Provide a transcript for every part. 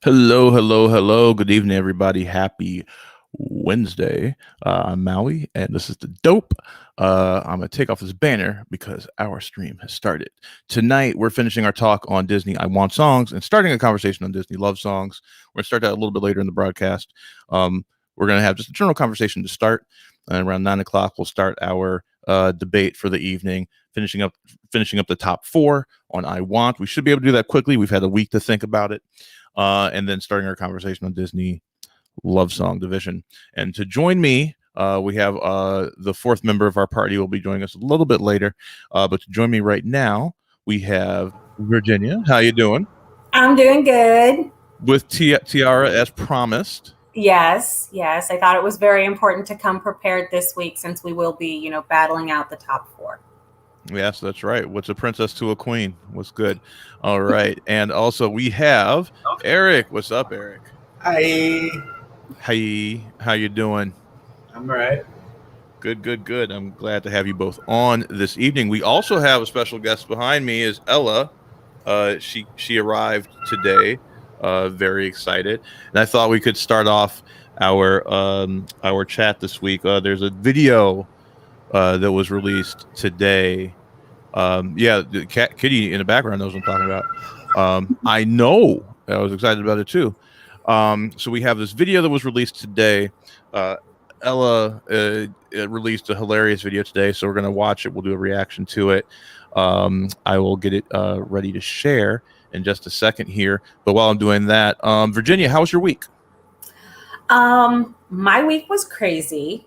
Hello, hello, hello. Good evening, everybody. Happy Wednesday. I'm Maui, and this is the dope. I'm going to take off this banner because our stream has started. Tonight, we're finishing our talk on Disney I Want Songs and starting a conversation on Disney Love Songs. We're going to start that a little bit later in the broadcast. We're going to have just a general conversation to start. And around 9 o'clock, we'll start our debate for the evening, finishing up the top four on I Want. We should be able to do that quickly. We've had a week to think about it. And then starting our conversation on Disney Love Song Division. And to join me, we have the fourth member of our party will be joining us a little bit later. But to join me right now, we have Virginia. How you doing? I'm doing good. With Tiara as promised. Yes. I thought it was very important to come prepared this week since we will be, battling out the top four. Yes, that's right. What's a princess to a queen? What's good? All right. And also we have Eric. What's up, Eric? Hi. Hey, how you doing? I'm all right. Good. I'm glad to have you both on this evening. We also have a special guest behind me is Ella. She arrived today. Very excited. And I thought we could start off our chat this week. There's a video that was released today. The kitty in the background knows what I'm talking about. I know. I was excited about it too. So we have this video that was released today. Ella released a hilarious video today, so we're gonna watch it. We'll do a reaction to it. I will get it ready to share in just a second here. But while I'm doing that, Virginia, how was your week? My week was crazy.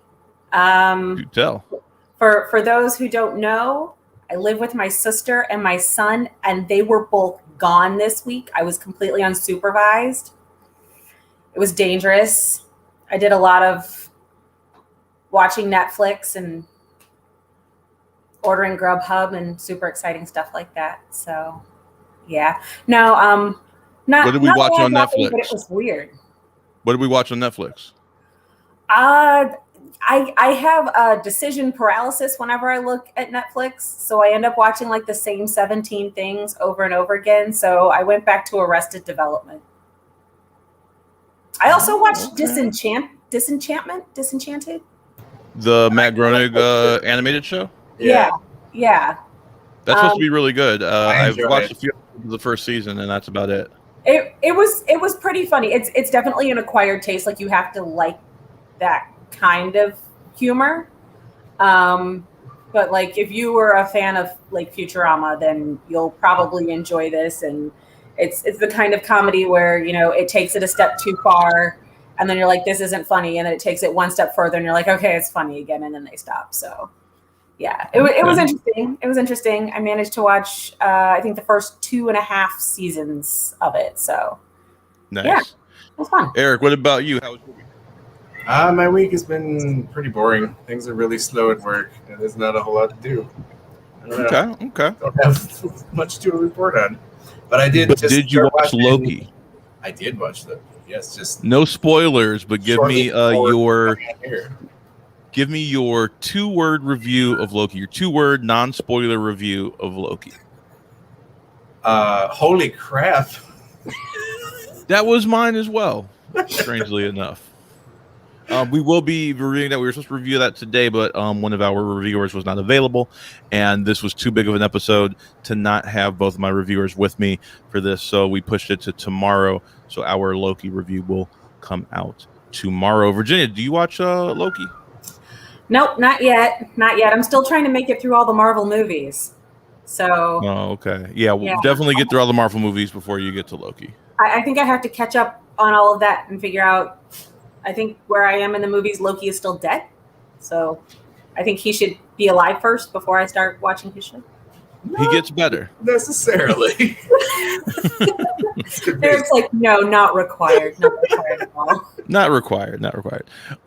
You tell. For those who don't know, I live with my sister and my son, and they were both gone this week. I was completely unsupervised. It was dangerous. I did a lot of watching Netflix and ordering Grubhub and super exciting stuff like that. So, yeah. No, not. What did we watch on Netflix? But it was weird. What did we watch on Netflix? I have decision paralysis whenever I look at Netflix, so I end up watching like the same 17 things over and over again. So I went back to Arrested Development. I also watched Disenchanted. The Matt Groening animated show? Yeah. That's supposed to be really good. I've watched it. a few of the first season, and that's about it. It was pretty funny. It's definitely an acquired taste. Like, you have to like that kind of humor. But like, if you were a fan of like Futurama, then you'll probably enjoy this. And it's the kind of comedy where, it takes it a step too far, and then you're like, this isn't funny, and then it takes it one step further, and you're like, okay, it's funny again, and then they stop. So yeah, it was interesting. It was interesting. I managed to watch I think the first 2.5 seasons of it. So Nice. Yeah, it was fun. Eric, what about you? How was your week? My week has been pretty boring. Things are really slow at work, and there's not a whole lot to do. I don't know. Okay. Don't have much to report on. But I did. But did you watch Loki? I did watch Loki. Yes, just no spoilers, but give me your 2-word review of Loki. Your 2-word non-spoiler review of Loki. Holy crap! That was mine as well. Strangely enough. We will be reviewing that. We were supposed to review that today, but one of our reviewers was not available, and this was too big of an episode to not have both of my reviewers with me for this, so we pushed it to tomorrow. So our Loki review will come out tomorrow. Virginia, do you watch Loki? Nope, not yet. I'm still trying to make it through all the Marvel movies. So. Oh, okay. Yeah, we'll definitely get through all the Marvel movies before you get to Loki. I think I have to catch up on all of that and figure out. I think where I am in the movies, Loki is still dead. So I think he should be alive first before I start watching his show. He gets better. Necessarily. Eric's like, no, not required. Not required at all. Not required.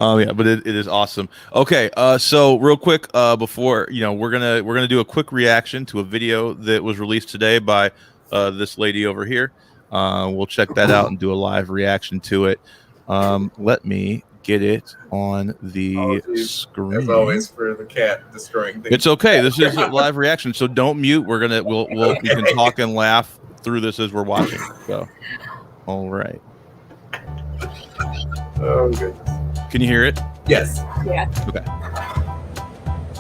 But it is awesome. Okay, so real quick, before we're gonna do a quick reaction to a video that was released today by this lady over here. We'll check that out and do a live reaction to it. Let me get it on the screen. As always, for the cat destroying things. It's okay. This is a live reaction, so don't mute. We can talk and laugh through this as we're watching. So, all right. Oh goodness. Can you hear it? Yes. Yeah. Okay.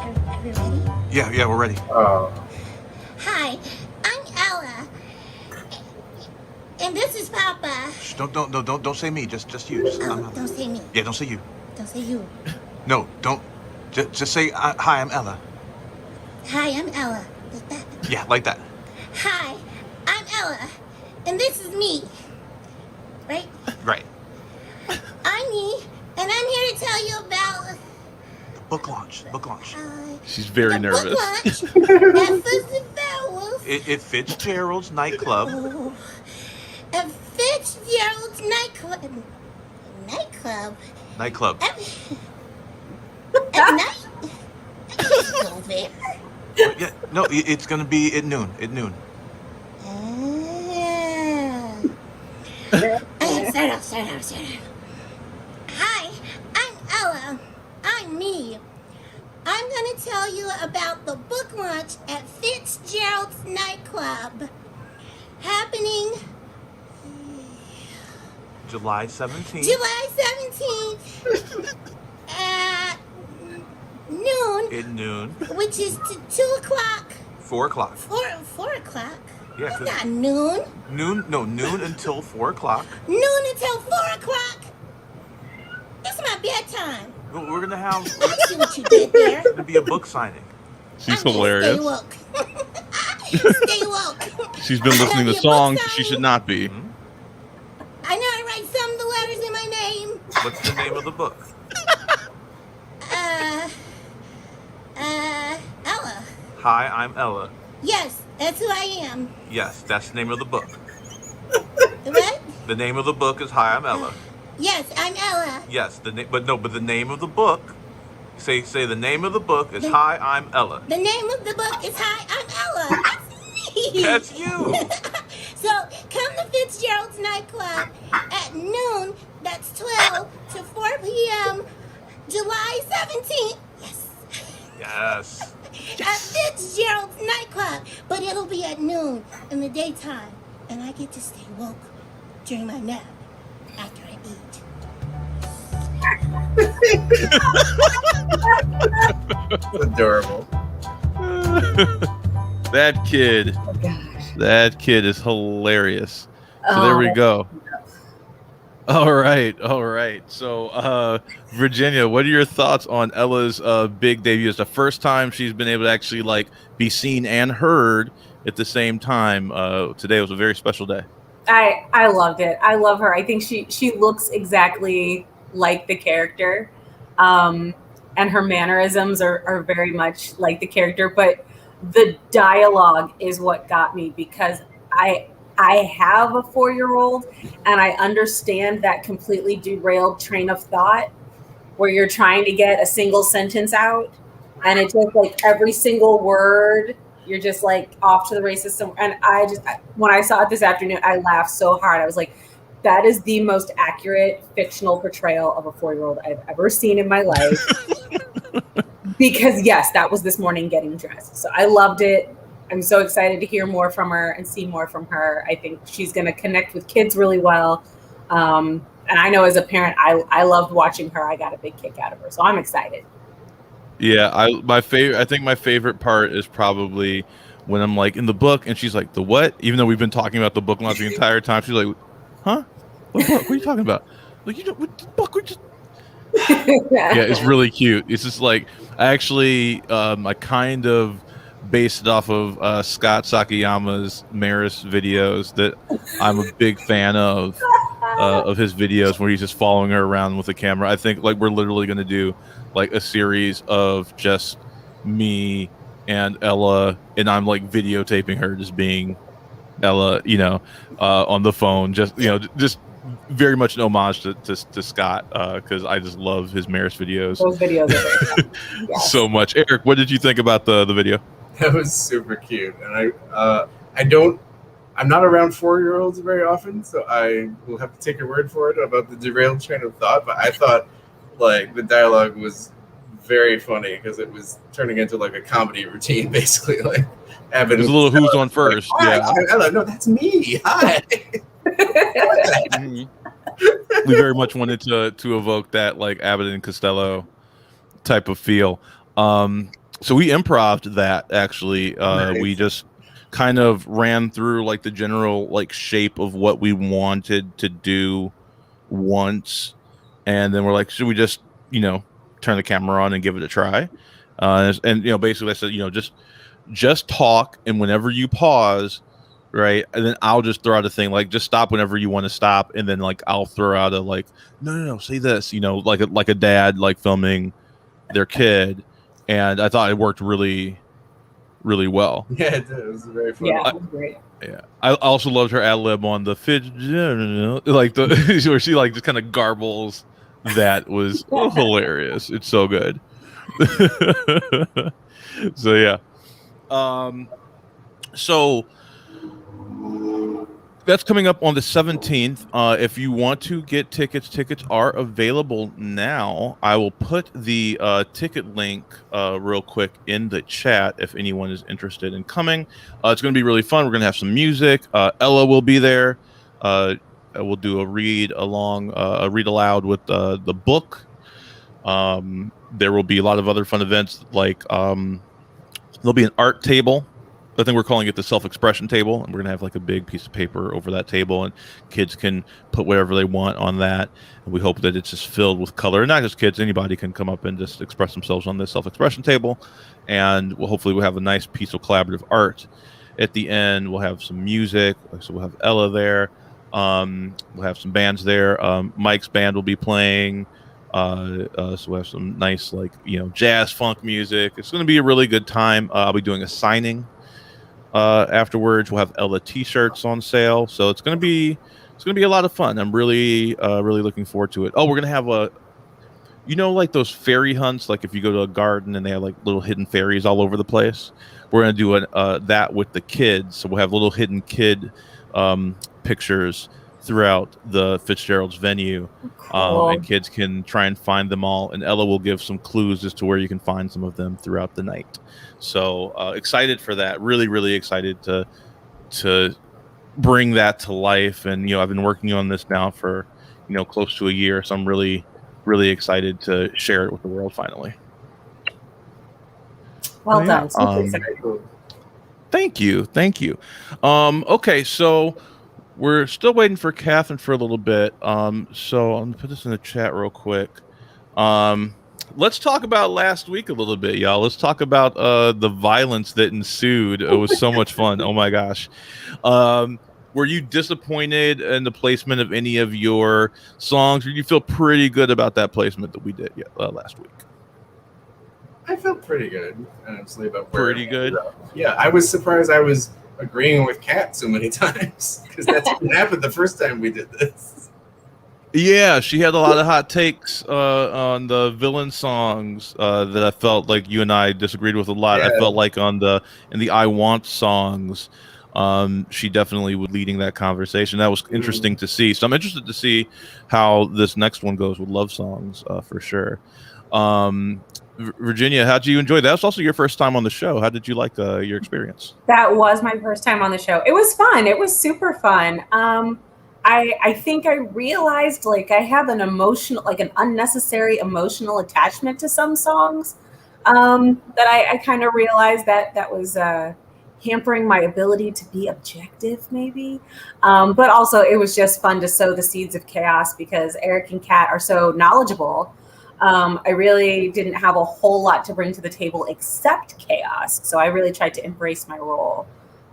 Are we ready? Yeah, we're ready. Oh. Hi, I'm Ella. And this is Papa. Shh, don't say me. Just you. Oh, don't say me. Yeah, don't say you. Don't say you. No, don't. Just say hi. I'm Ella. Hi, I'm Ella. Like that. Yeah, like that. Hi, I'm Ella. And this is me. Right? Right. I'm me. And I'm here to tell you about Book launch. She's very the nervous. book launch at Fitzgerald's. It Fitzgerald's nightclub. Oh, at Fitzgerald's nightclub. Nightclub. At night? I can't go there. Yeah, no, it's gonna be at noon. Start out. Hi, I'm Ella. I'm me. I'm going to tell you about the book launch at Fitzgerald's nightclub. Happening July 17th. July 17th at noon, At noon. which is 2 o'clock. 4 o'clock. 4 o'clock? Yeah, That's 'cause not noon. noon until 4 o'clock. Noon until 4 o'clock. That's my bedtime. We're gonna have. I see what you did there. It's gonna be a book signing. She's I'm gonna hilarious. Stay woke. Stay woke. She's been listening to Be a book songs she signing. should not be. Mhm. I know how to write some of the letters in my name. What's the name of the book? Ella. Hi, I'm Ella. Yes, that's who I am. Yes, that's the name of the book. What? The name of the book is Hi, I'm Ella. Yes, I'm Ella. Yes, but the name of the book. Say the name of the book is Hi, I'm Ella. The name of the book is Hi, I'm Ella. That's me. That's you. So come to Fitzgerald's nightclub at noon. That's 12 to 4 p.m. July 17th. Yes. Yes. At Fitzgerald's nightclub, but it'll be at noon in the daytime, and I get to stay woke during my nap after I eat. It's adorable. That kid. Oh gosh. That kid is hilarious. So there we Oh, go. All right. So, Virginia, what are your thoughts on Ella's big debut? It's the first time she's been able to actually like be seen and heard at the same time. Today was a very special day. I loved it. I love her. I think she looks exactly like the character, and her mannerisms are very much like the character. But the dialogue is what got me, because I have a 4-year-old, and I understand that completely derailed train of thought where you're trying to get a single sentence out, and it's just like every single word you're just like off to the races somewhere. And when I saw it this afternoon, I laughed so hard. I was like, that is the most accurate fictional portrayal of a 4-year-old I've ever seen in my life. Because yes, that was this morning getting dressed. So I loved it. I'm so excited to hear more from her and see more from her. I think she's going to connect with kids really well. And I know as a parent, I loved watching her. I got a big kick out of her. So I'm excited. Yeah, I think my favorite part is probably when I'm like in the book and she's like, the what? Even though we've been talking about the book launch the entire time, she's like, huh? What are you talking about? Like, you know, what the book? We just yeah, it's really cute. It's just like I kind of based it off of Scott Sakayama's Maris videos that I'm a big fan of his videos where he's just following her around with a camera. I think like we're literally going to do like a series of just me and Ella, and I'm like videotaping her just being Ella, on the phone, just very much an homage to Scott, because I just love his Maris videos. Those videos are great. Yes. So much. Eric, what did you think about the video? That was super cute, and I'm not around 4-year-olds very often, so I will have to take your word for it about the derailed train of thought. But I thought like the dialogue was very funny because it was turning into like a comedy routine, basically. Like Evan, There's a little who's on first. Like, Yeah. Ella, no, that's me. Hi. Mhm. We very much wanted to evoke that like Abbott and Costello type of feel. So we improv'd that actually. We Nice. just kind of ran through like the general like shape of what we wanted to do once, and then we're like, should we just turn the camera on and give it a try? And basically I said, just talk, and whenever you pause, right, and then I'll just throw out a thing like just stop whenever you want to stop, and then like I'll throw out a like no, say this, like a dad like filming their kid, and I thought it worked really, really well. Yeah, it did. It was very fun. Yeah, it was great. Yeah, I also loved her ad lib on the fidget, like the where she like just kind of garbles. That was hilarious. It's so good. So yeah, so that's coming up on the 17th. If you want to get tickets are available now. I will put the ticket link real quick in the chat if anyone is interested in coming. It's going to be really fun. We're going to have some music. Ella will be there. We'll do a read aloud with the book. There will be a lot of other fun events like there'll be an art table. I think we're calling it the self-expression table, and we're gonna have like a big piece of paper over that table, and kids can put whatever they want on that. And we hope that it's just filled with color. And not just kids; anybody can come up and just express themselves on this self-expression table. And hopefully we'll have a nice piece of collaborative art. At the end, we'll have some music. So we'll have Ella there. We'll have some bands there. Mike's band will be playing. So we'll have some nice jazz funk music. It's going to be a really good time. I'll be doing a signing. Afterwards, we'll have Ella T-shirts on sale, so it's gonna be a lot of fun. I'm really looking forward to it. Oh, we're gonna have like those fairy hunts, like if you go to a garden and they have like little hidden fairies all over the place. We're gonna do that with the kids, so we'll have little hidden kid pictures throughout the Fitzgerald's venue. Cool. And kids can try and find them all, and Ella will give some clues as to where you can find some of them throughout the night. So excited for that. Really, really excited to bring that to life. And I've been working on this now for close to a year, so I'm really, really excited to share it with the world finally. Well done. Thank you. Okay, so we're still waiting for Catherine for a little bit. So I'm gonna put this in the chat real quick. Let's talk about last week a little bit, y'all. Let's talk about the violence that ensued. It was so much fun. Oh my gosh. Were you disappointed in the placement of any of your songs, or do you feel pretty good about that placement that we did last week? I felt pretty good, honestly, about where pretty good. Yeah, I was surprised I was agreeing with Kat so many times, because that's what happened the first time we did this. Yeah, she had a lot of hot takes on the villain songs that I felt like you and I disagreed with a lot. Yeah. I felt like in the I Want songs, she definitely was leading that conversation. That was interesting to see. So I'm interested to see how this next one goes with love songs for sure. Virginia, how did you enjoy that? That was also your first time on the show. How did you like your experience? That was my first time on the show. It was fun. It was super fun. I think I realized I have an unnecessary emotional attachment to some songs that I kind of realized that was hampering my ability to be objective maybe. But also it was just fun to sow the seeds of chaos because Eric and Kat are so knowledgeable. I really didn't have a whole lot to bring to the table except chaos. So I really tried to embrace my role.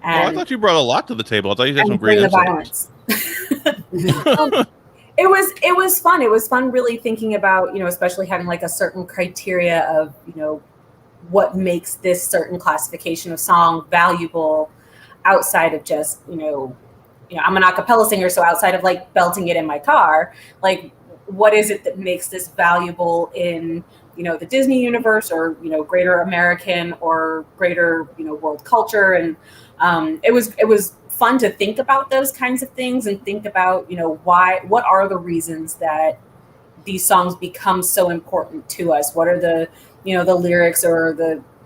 And I thought you brought a lot to the table. I thought you had some great insights. It was fun. It was fun really thinking about, especially having a certain criteria of, what makes this certain classification of song valuable outside of just, I'm an a cappella singer. So outside of belting it in my car, what is it that makes this valuable in, the Disney universe or, greater American or greater, world culture. And it was fun to think about those kinds of things and think about, what are the reasons that these songs become so important to us? What are the, the lyrics or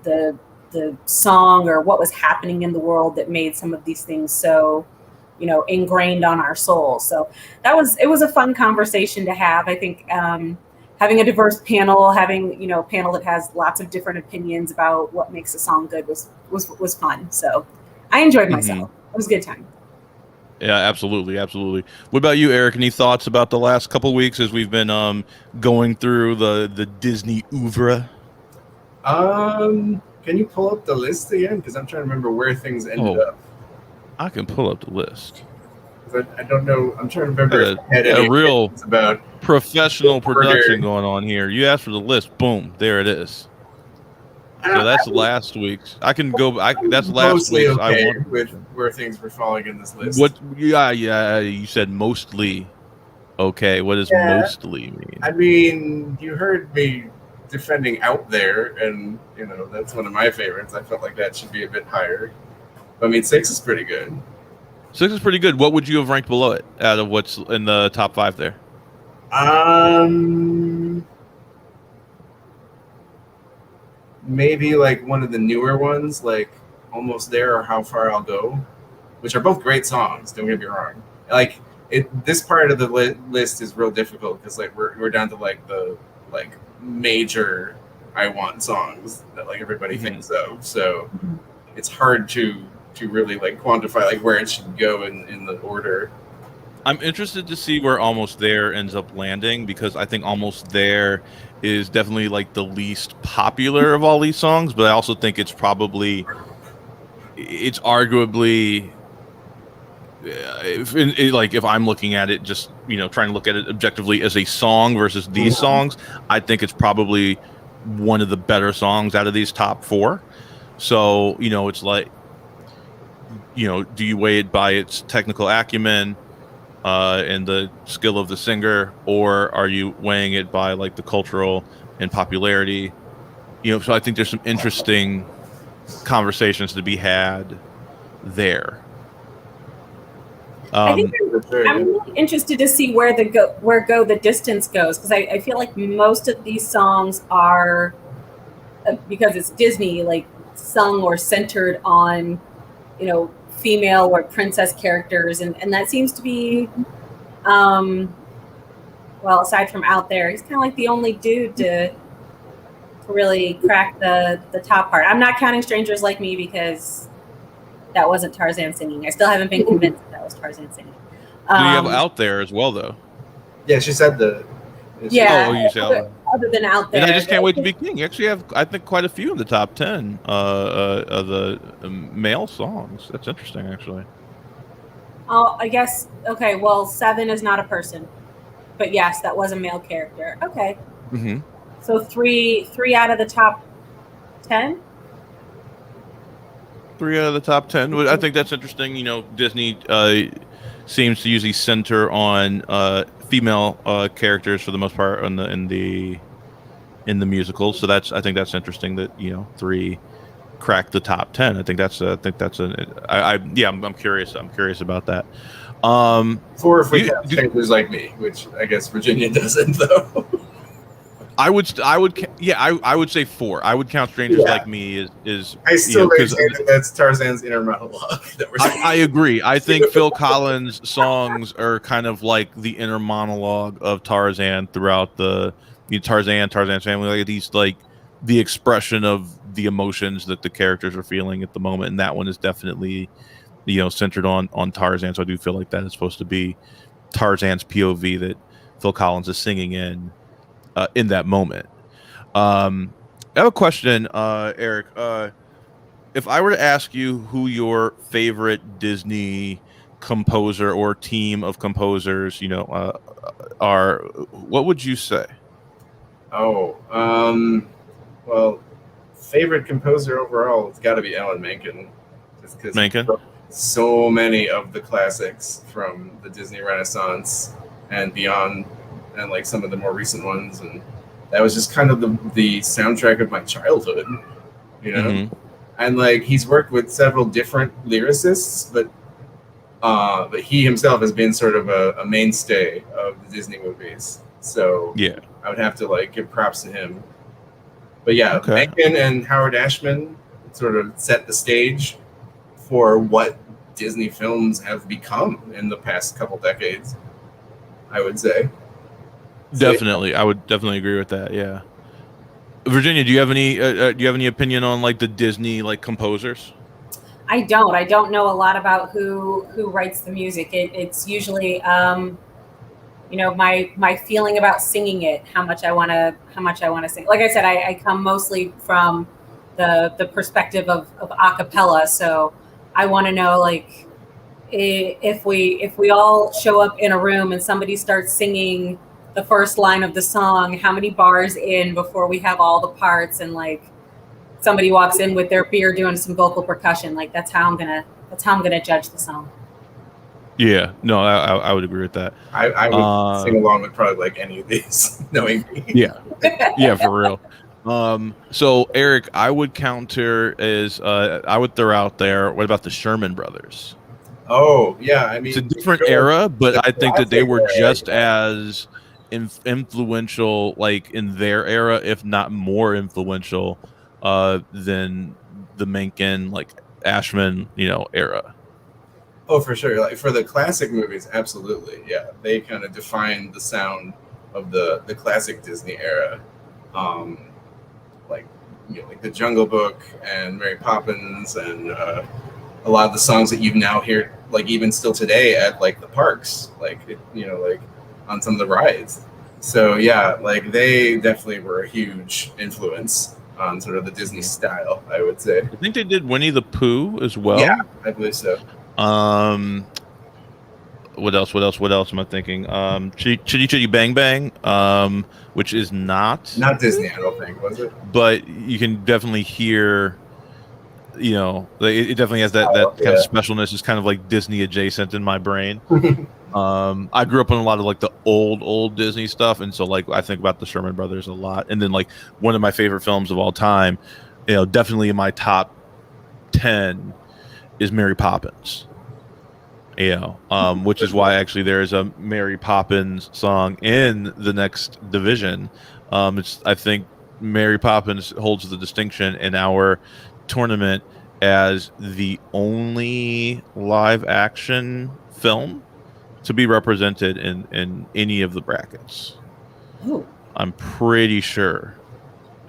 the song or what was happening in the world that made some of these things so ingrained on our souls. So it was a fun conversation to have. I think having a diverse panel, having a panel that has lots of different opinions about what makes a song good was fun. So I enjoyed myself. It was a good time. Yeah, absolutely, absolutely. What about you, Eric? Any thoughts about the last couple of weeks as we've been going through the Disney oeuvre? Can you pull up the list again? Because I'm trying to remember where things ended up. I can pull up the list. I don't know. I'm trying to remember if I had a any real about professional order. production going on here. You asked for the list, boom, there it is. So that's last week's. I can go. That's last mostly week's. okay I want with where things were falling in this list. what? Yeah. You said mostly. Okay, what does mostly mean? I mean, you heard me defending Out There, and that's one of my favorites. I felt like that should be a bit higher. I mean, 6 is pretty good. 6 is pretty good. What would you have ranked below it out of what's in the top 5 there? Maybe like one of the newer ones, like Almost There or How Far I'll Go, which are both great songs. Don't get me wrong. Like this part of the list is real difficult because like we're down to like the major I Want songs that like everybody thinks of. So it's hard to really like quantify like where it should go in the order. I'm interested to see where Almost There ends up landing because I think Almost There is definitely like the least popular of all these songs, but I also think it's arguably if I'm looking at it just trying to look at it objectively as a song versus these songs, I think it's probably one of the better songs out of these top 4. So it's like do you weigh it by its technical acumen and the skill of the singer, or are you weighing it by like the cultural and popularity? So I think there's some interesting conversations to be had there. I think I'm really interested to see where Go the Distance goes, because I feel like most of these songs are because it's Disney, like sung or centered on female or princess characters, and that seems to be well, aside from Out There, he's kind of like the only dude to really crack the top part. I'm not counting Strangers Like Me because that wasn't Tarzan singing. I still haven't been convinced that was Tarzan singing. Do you have Out There as well, though? Yeah, she said the. Yeah. You say other than Out There, and I Just Can't Wait to Be King. You actually have, I think, quite a few in the top 10 of the male songs. That's interesting, actually. Oh, I guess. Okay, well, 7 is not a person, but yes, that was a male character. Okay. Mm-hmm. So three out of the top 10. 3 out of the top 10. I think that's interesting. Disney seems to usually center on female characters for the most part in the musicals. So I think that's interesting that 3 cracked the top 10. I'm curious. I'm curious about that. 4 if we count Strangers Like Me, which I guess Virginia doesn't though. I would say 4. I would count Strangers Like Me is I still maintain that's Tarzan's inner monologue. I agree. I think Phil Collins' songs are kind of like the inner monologue of Tarzan throughout the Tarzan's family. Like these, like the expression of the emotions that the characters are feeling at the moment, and that one is definitely centered on Tarzan. So I do feel like that is supposed to be Tarzan's POV that Phil Collins is singing in that moment. I have a question, Eric. If I were to ask you who your favorite Disney composer or team of composers, are, what would you say? Well, favorite composer overall, it's got to be Alan Menken, just because Menken? So many of the classics from the Disney Renaissance and beyond, and like some of the more recent ones, and that was just kind of the soundtrack of my childhood, Mm-hmm. And like he's worked with several different lyricists, but he himself has been sort of a mainstay of the Disney movies. So yeah, I would have to like give props to him. But yeah, okay. Menken and Howard Ashman sort of set the stage for what Disney films have become in the past couple decades, I would say. Definitely, I would definitely agree with that. Yeah, Virginia, do you have any opinion on like the Disney like composers? I don't. I don't know a lot about who writes the music. It's usually my feeling about singing it, how much I want to sing. Like I said, I come mostly from the perspective of a cappella, so I want to know, like, if we all show up in a room and somebody starts singing the first line of the song, how many bars in before we have all the parts, and like somebody walks in with their beer doing some vocal percussion. Like that's how I'm gonna judge the song. Yeah, no, I would agree with that. I would sing along with probably like any of these, knowing me. Yeah, yeah, for real. So Eric, I would counter is I would throw out there. What about the Sherman Brothers? Oh yeah, I mean It's a different era, but I think that they were classic just era. as influential, like in their era, if not more influential, than the Menken, like Ashman, era. Oh, for sure. Like for the classic movies, absolutely. Yeah, they kind of defined the sound of the classic Disney era. Um, like like the Jungle Book and Mary Poppins and a lot of the songs that you now hear, like even still today at like the parks, like like on some of the rides. So yeah, like they definitely were a huge influence on sort of the Disney style, I would say. I think they did Winnie the Pooh as well. Yeah, I believe so. Um, what else? What else? What else am I thinking? Chitty Chitty Bang Bang, which is not Disney, I don't think, was it? but you can definitely hear, it definitely has that Oh, kind of specialness. It's kind of like Disney adjacent in my brain. I grew up on a lot of like the old Disney stuff, and so like I think about the Sherman Brothers a lot. And then like one of my favorite films of all time, definitely in my top 10 is Mary Poppins. Which is why actually there is a Mary Poppins song in the next division. I think Mary Poppins holds the distinction in our tournament as the only live action film to be represented in any of the brackets. Ooh. I'm pretty sure.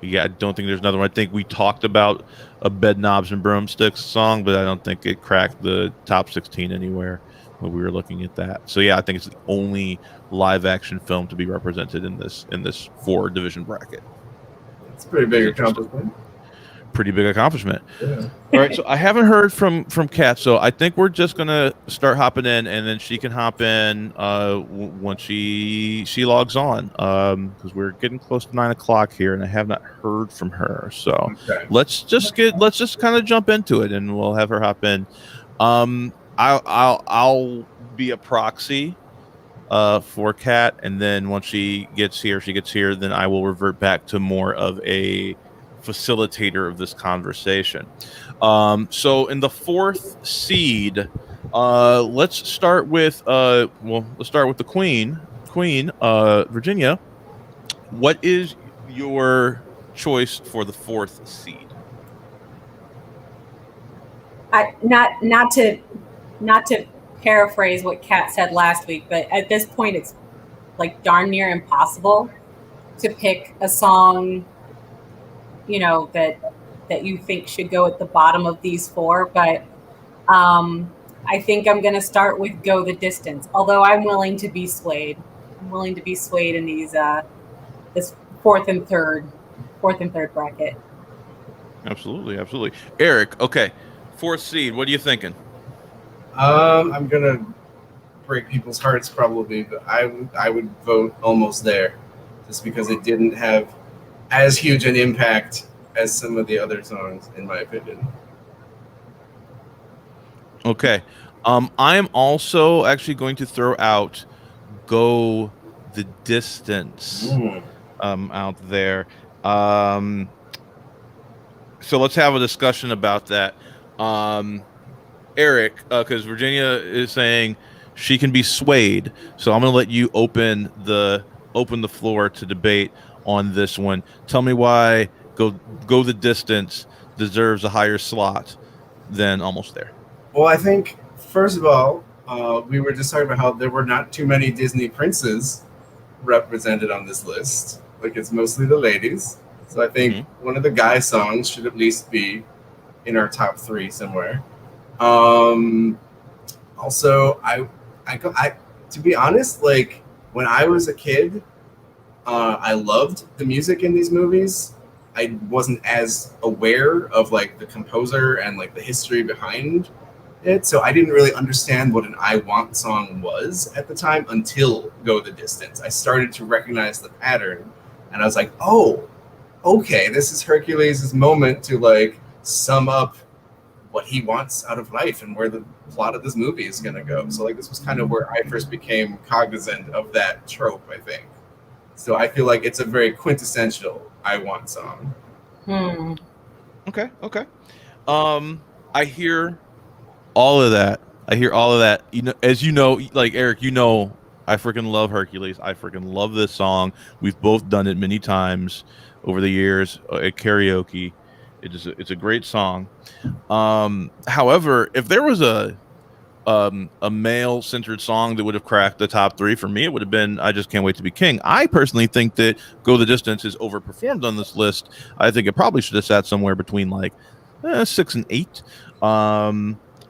Yeah, I don't think there's another one. I think we talked about a Bed Knobs and Broomsticks song, but I don't think it cracked the top 16 anywhere when we were looking at that. So yeah, I think it's the only live action film to be represented in this 4 division bracket. It's a pretty big accomplishment. Pretty big accomplishment. Yeah. All right, so I haven't heard from Kat, so I think we're just gonna start hopping in, and then she can hop in once she logs on, because we're getting close to 9 o'clock here, and I have not heard from her. So Okay. let's just kind of jump into it, and we'll have her hop in. I'll be a proxy for Kat, and then once she gets here, then I will revert back to more of a facilitator of this conversation. So in the 4th seed, let's start with the Queen, Virginia. What is your choice for the 4th seed? Not to paraphrase what Kat said last week, but at this point it's like darn near impossible to pick a song that you think should go at the bottom of these 4, but I think I'm going to start with Go the Distance, although I'm willing to be swayed. I'm willing to be swayed in these this fourth and third bracket. Absolutely. Eric, okay, 4th seed, what are you thinking? I'm gonna break people's hearts probably, but I would vote Almost There, just because it didn't have as huge an impact as some of the other songs, in my opinion. Okay. I am also actually going to throw out Go the Distance out there. So let's have a discussion about that. Eric, because Virginia is saying she can be swayed, so I'm going to let you open the floor to debate on this one. Tell me why Go the Distance deserves a higher slot than Almost There. Well, I think first of all, we were just talking about how there were not too many Disney princes represented on this list. Like it's mostly the ladies. So I think one of the guy songs should at least be in our top three somewhere. Um, Also, to be honest, like when I was a kid, I loved the music in these movies. I wasn't as aware of like the composer and like the history behind it, so I didn't really understand what an "I Want" song was at the time until "Go the Distance." I started to recognize the pattern, and I was like, "Oh, okay, this is Hercules' moment to like sum up what he wants out of life and where the plot of this movie is going to go." So like this was kind of where I first became cognizant of that trope, I think. So I feel like it's a very quintessential "I Want" song. Okay. I hear all of that. You know, as you know, like Eric, you know, I freaking love Hercules. I freaking love this song. We've both done it many times over the years at karaoke. It's a great song. However, if there was a male centered song that would have cracked the top three for me, it would have been "I Just Can't Wait to Be King." I personally think that "Go the Distance" is overperformed on this list. I think it probably should have sat somewhere between like 6 and 8.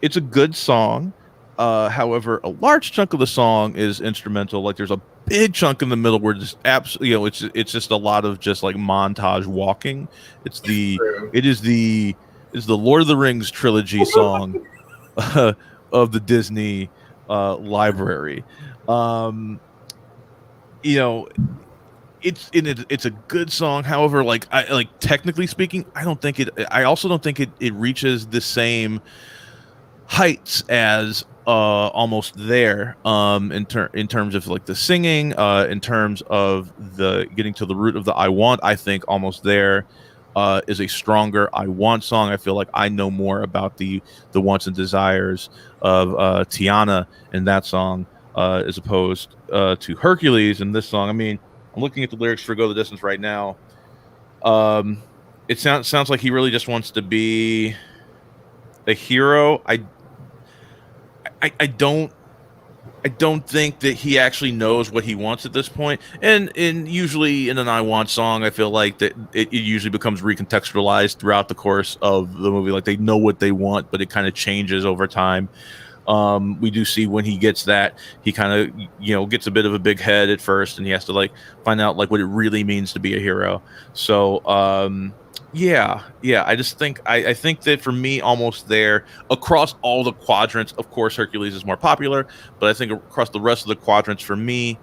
It's a good song. However, a large chunk of the song is instrumental. Like there's a big chunk in the middle where just absolutely, you know, it's just a lot of just like montage walking. It's the True. it is the Lord of the Rings trilogy song of the Disney library. You know, it's a good song. However, like technically speaking, I also don't think it reaches the same heights as Almost There in terms of like the singing, in terms of the getting to the root of the "I Want." I think Almost There is a stronger "I Want" song. I feel like I know more about the wants and desires of Tiana in that song as opposed to Hercules in this song. I mean, I'm looking at the lyrics for "Go the Distance" right now. It sounds like he really just wants to be a hero. I don't think that he actually knows what he wants at this point. And usually in an "I Want" song, I feel like that it usually becomes recontextualized throughout the course of the movie. Like they know what they want, but it kind of changes over time. We do see when he gets that, he kind of gets a bit of a big head at first, and he has to like find out like what it really means to be a hero. So yeah. I think that for me, Almost There, across all the quadrants, of course Hercules is more popular, but I think across the rest of the quadrants, for me,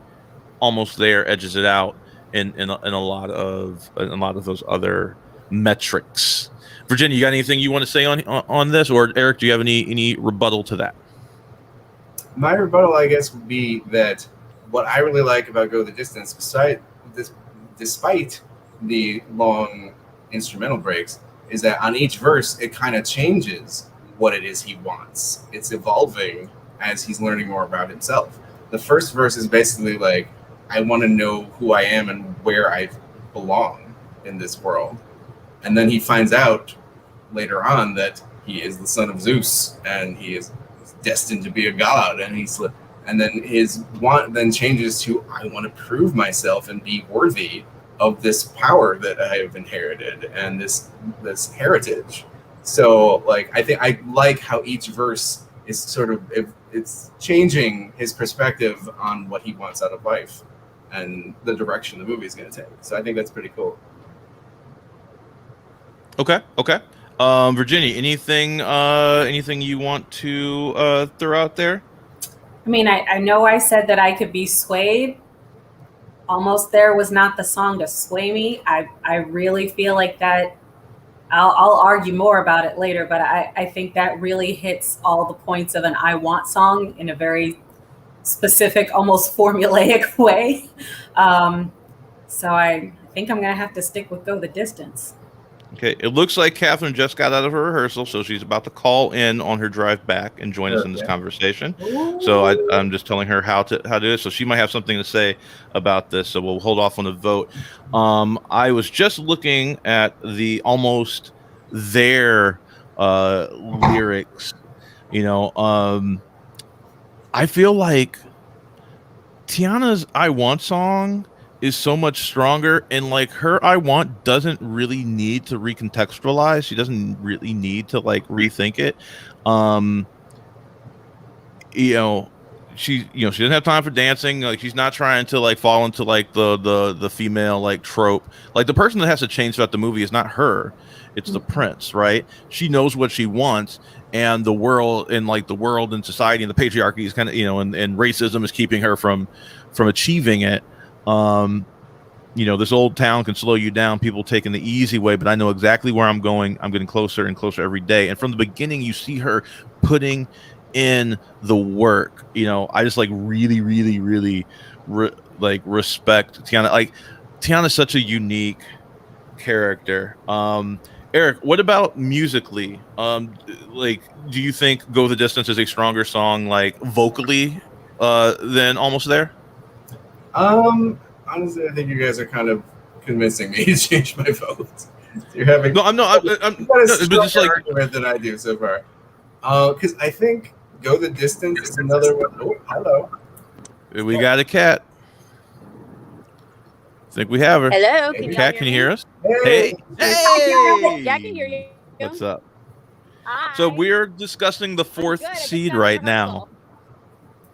Almost There edges it out in a lot of those other metrics. Virginia, you got anything you want to say on this, or Eric, do you have any rebuttal to that? My rebuttal, I guess, would be that what I really like about "Go the Distance," despite the long instrumental breaks, is that on each verse it kind of changes what it is he wants. It's evolving as he's learning more about himself. The first verse is basically like, "I want to know who I am and where I belong in this world," and then he finds out later on that he is the son of Zeus and he is destined to be a god, and then his want then changes to, "I want to prove myself and be worthy of this power that I have inherited and this heritage." So like I think I like how each verse is sort of it's changing his perspective on what he wants out of life and the direction the movie is going to take. So I think that's pretty cool. Okay. Virginia, anything you want to throw out there? I mean, I know I said that I could be swayed. Almost There was not the song to sway me. I really feel like that. I'll argue more about it later, but I think that really hits all the points of an "I Want" song in a very specific, almost formulaic way. So I think I'm going to have to stick with "Go the Distance." Okay, it looks like Catherine just got out of her rehearsal, so she's about to call in on her drive back and join us in this conversation. So I'm just telling her how to do it. So she might have something to say about this. So we'll hold off on the vote. I was just looking at the Almost There lyrics. I feel like Tiana's I Want song is so much stronger, and like her I Want doesn't really need to recontextualize. She doesn't really need to like rethink it. Um, you know, she doesn't have time for dancing. Like she's not trying to like fall into like the female like trope. Like the person that has to change throughout the movie is not her. It's the prince, right? She knows what she wants, and the world and society and the patriarchy is kind of and racism is keeping her from achieving it. Um, this old town can slow you down, people taking the easy way, but I know exactly where I'm going. I'm getting closer and closer every day. And from the beginning, you see her putting in the work. I just like really, really, really respect Tiana. Like Tiana's such a unique character. Eric, what about musically? Like, do you think "Go the Distance" is a stronger song, like vocally, than "Almost There"? Honestly, I think you guys are kind of convincing me to change my vote. You're having No, I'm not. you've got a No, but just stronger like argument than I do so far. Because I think "Go the Distance" is another one. Oh, hello. we got a cat. I think we have her. Hello, Hey, can you Cat, can you hear us? Hey. Hey! Yeah, I can hear you. What's up? Hi. So we're discussing the I'm fourth good. I just seed got right rehearsal. now.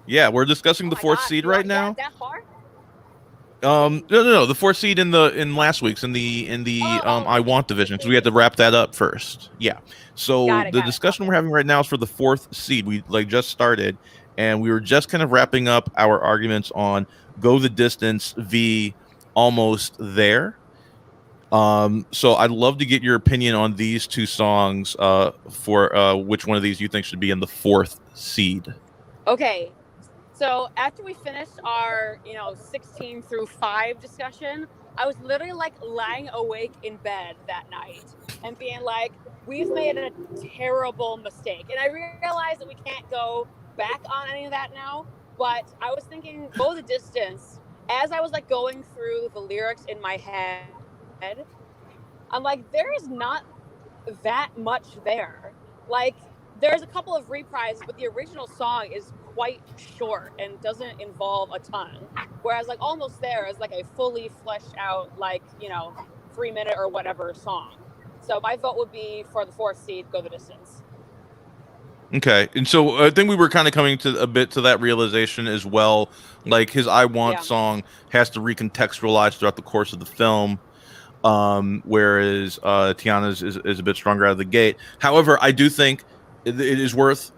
Yeah, we're discussing Oh the my fourth gosh, seed you right already now. got that far? No, the fourth seed in last week's in the I Want division. So we had to wrap that up first. Yeah. So Got it, the got it. discussion Okay. we're having right now is for the fourth seed. We like just started, and we were just kind of wrapping up our arguments on "Go the Distance" v "Almost There." So I'd love to get your opinion on these two songs. For which one of these you think should be in the fourth seed? Okay. So after we finished our, 16 through 5 discussion, I was literally like lying awake in bed that night and being like, we've made a terrible mistake. And I realized that we can't go back on any of that now. But I was thinking, Go the Distance, as I was like going through the lyrics in my head, I'm like, there is not that much there. Like, there's a couple of reprises, but the original song is quite short and doesn't involve a ton. Whereas, like, Almost There is like a fully fleshed out, like, 3 minute or whatever song. So my vote would be for the fourth seed, Go the Distance. Okay, and so I think we were kind of coming to a bit to that realization as well. Like his "I Want" Yeah. song has to recontextualize throughout the course of the film, whereas Tiana's is a bit stronger out of the gate. However, I do think it is worth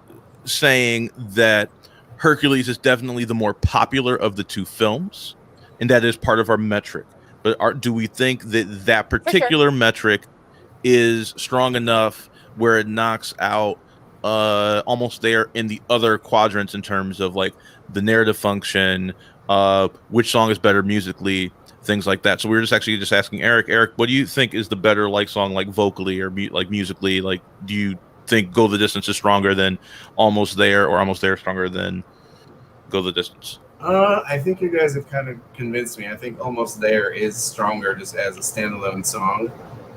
saying that Hercules is definitely the more popular of the two films, and that is part of our metric. But do we think that particular metric is strong enough where it knocks out Almost There in the other quadrants in terms of like the narrative function, which song is better musically, things like that? So we were just asking Eric, what do you think is the better like song, like vocally or like musically? Like, do you think "Go the Distance" is stronger than Almost There, or Almost There stronger than "Go the Distance"? I think you guys have kind of convinced me. I think "Almost There" is stronger just as a standalone song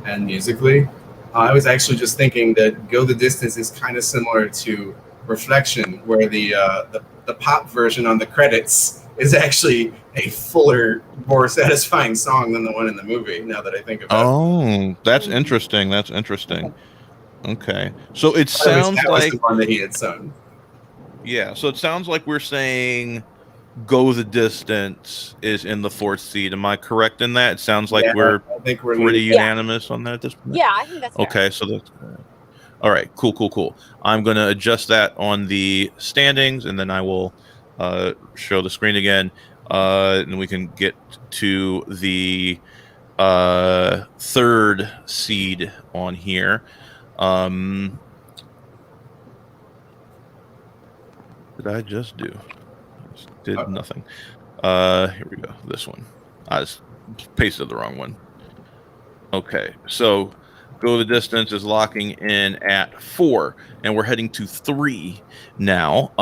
and musically. I was actually just thinking that "Go the Distance" is kind of similar to "Reflection," where the pop version on the credits is actually a fuller, more satisfying song than the one in the movie. Now that I think about it. Oh, that's interesting. That's interesting. Okay, so it sounds that was like the one that he had sung. yeah. So it sounds like we're saying "Go the Distance" is in the fourth seed. Am I correct in that? It sounds like I think we're pretty leaning- unanimous on that at this point. Yeah, I think that's fair. Okay, so that's all right. Cool. I'm going to adjust that on the standings, and then I will show the screen again, and we can get to the third seed on here. Did I just do? I just did nothing. Here we go. This one. I just pasted the wrong one. Okay, so "Go the Distance" is locking in at 4, and we're heading to 3 now.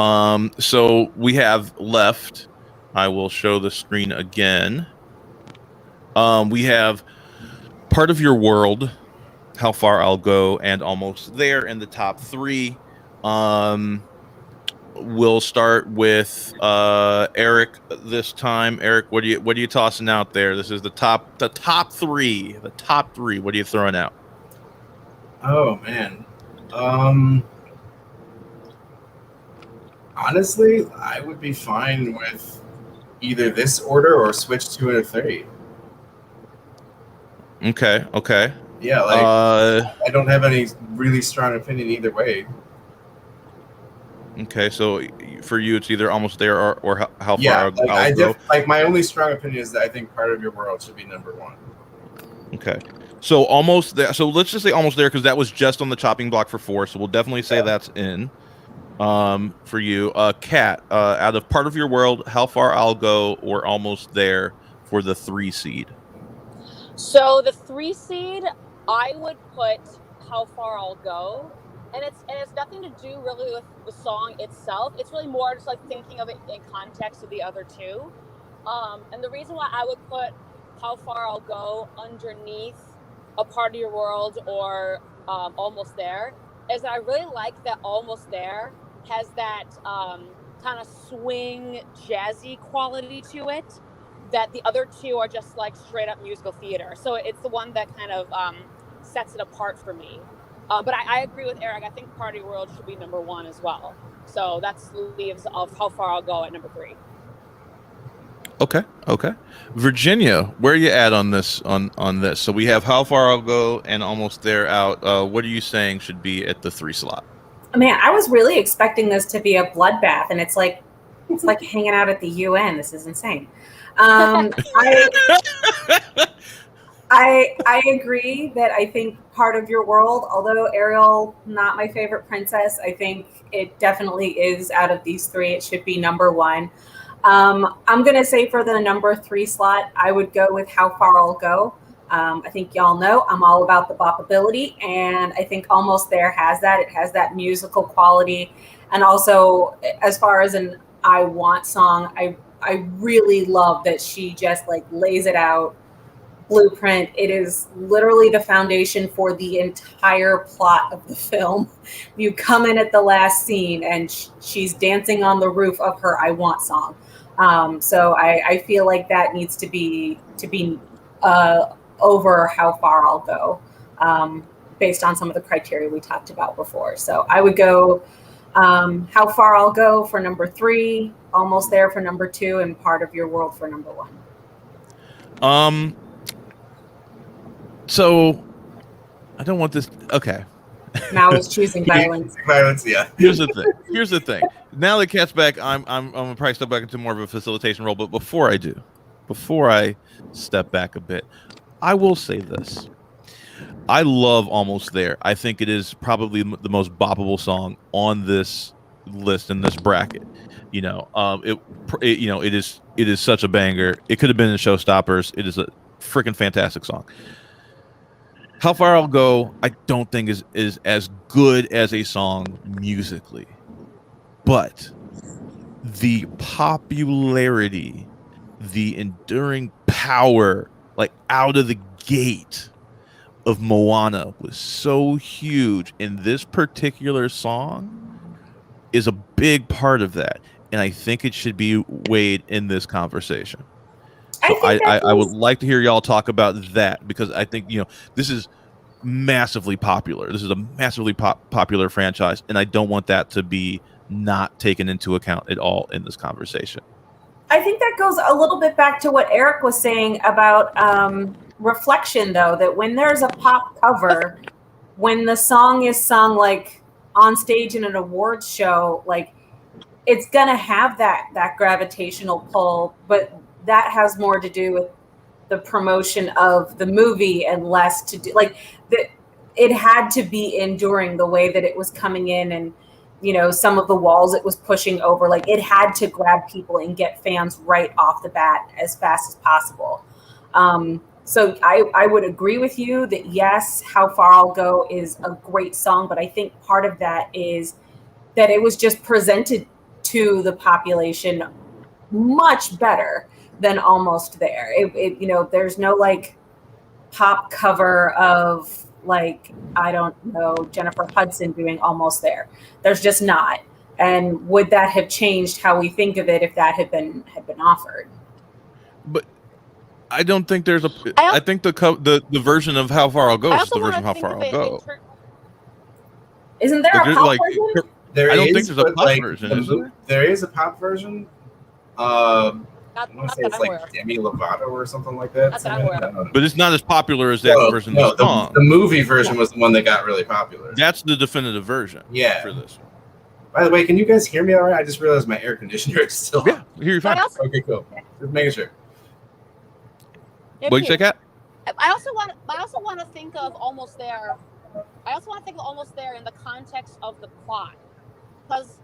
So we have left. I will show the screen again. We have "Part of Your World," "How Far I'll Go," and "Almost There" in the top 3. We'll start with Eric this time. Eric, what are you tossing out there? This is the top three. The top three. What are you throwing out? Oh man. Honestly, I would be fine with either this order or switch 2 and a 3. Okay. Yeah, like I don't have any really strong opinion either way. Okay, so for you, it's either Almost There or How Yeah, Far like I'll Go. like my only strong opinion is that I think Part of Your World should be number 1. Okay, so Almost There. So let's just say Almost There because that was just on the chopping block for 4. So we'll definitely say that's in. For you, Kat, out of Part of Your World, How Far I'll Go, or Almost There for the 3 seed. So the 3 seed, I would put How Far I'll Go, and it's nothing to do really with the song itself. It's really more just like thinking of it in context of the other 2. And the reason why I would put How Far I'll Go underneath A Part of Your World or Almost There is that I really like that Almost There has that kind of swing jazzy quality to it that the other 2 are just like straight up musical theater. So it's the one that kind of sets it apart for me. But I agree with Eric. I think Part of Your World should be number 1 as well. So that's leaves of How Far I'll Go at number 3. Okay. Virginia, where are you at on this? On this, so we have How Far I'll Go and Almost There out. What are you saying should be at the 3 slot? Man, I was really expecting this to be a bloodbath, and it's like hanging out at the UN. This is insane. I agree that I think Part of Your World, although Ariel not my favorite princess, I think it definitely is out of these 3. It should be number 1. I'm gonna say for the number 3 slot, I would go with How Far I'll Go. I think y'all know I'm all about the bopability, and I think Almost There has that. It has that musical quality, and also as far as an I Want song, I really love that she just like lays it out. Blueprint. It is literally the foundation for the entire plot of the film. You come in at the last scene and she's dancing on the roof of her I Want song. So I feel like that needs to be over How Far I'll Go, based on some of the criteria we talked about before. So I would go How Far I'll Go for number 3, Almost There for number 2, and Part of Your World for number 1. So I don't want this. Okay. Now he's choosing violence. Violence, yeah. Here's the thing. Now that Kat's back, I'm gonna probably step back into more of a facilitation role. But before I step back a bit, I will say this. I love Almost There. I think it is probably the most boppable song on this list in this bracket. It is such a banger. It could have been in Showstoppers. It is a freaking fantastic song. How Far I'll Go, I don't think is as good as a song musically, but the popularity, the enduring power, like out of the gate of Moana was so huge, and this particular song is a big part of that, and I think it should be weighed in this conversation. So I would like to hear y'all talk about that, because I think this is massively popular. This is a massively popular franchise, and I don't want that to be not taken into account at all in this conversation. I think that goes a little bit back to what Eric was saying about reflection, though, that when there's a pop cover, when the song is sung like on stage in an awards show, like it's gonna have that gravitational pull, but that has more to do with the promotion of the movie and less to do like that. It had to be enduring the way that it was coming in, and some of the walls it was pushing over, like it had to grab people and get fans right off the bat as fast as possible. So I would agree with you that yes, How Far I'll Go is a great song, but I think part of that is that it was just presented to the population much better than Almost There. There's no like pop cover of like, I don't know, Jennifer Hudson doing Almost There. There's just not. And would that have changed how we think of it if that had been offered? But I don't think there's a. I I think the version of How Far I'll Go I is also the version want of to How think Far of I'll it in Go. terms. Isn't there a pop version? There I don't is, think there's a but pop like version, is there? there is a pop version. I want to say it's I'm aware like of. Demi Lovato or something like that. Not that I'm aware of. I don't know. But it's not as popular as that version of the song. The movie version was the one that got really popular. That's the definitive version. Yeah. For this. By the way, can you guys hear me all right? I just realized my air conditioner is still on. Yeah, hear you fine. Okay, cool. Just making sure. What you say, Kat? I also want to think of Almost There. I also want to think of Almost There in the context of the plot, because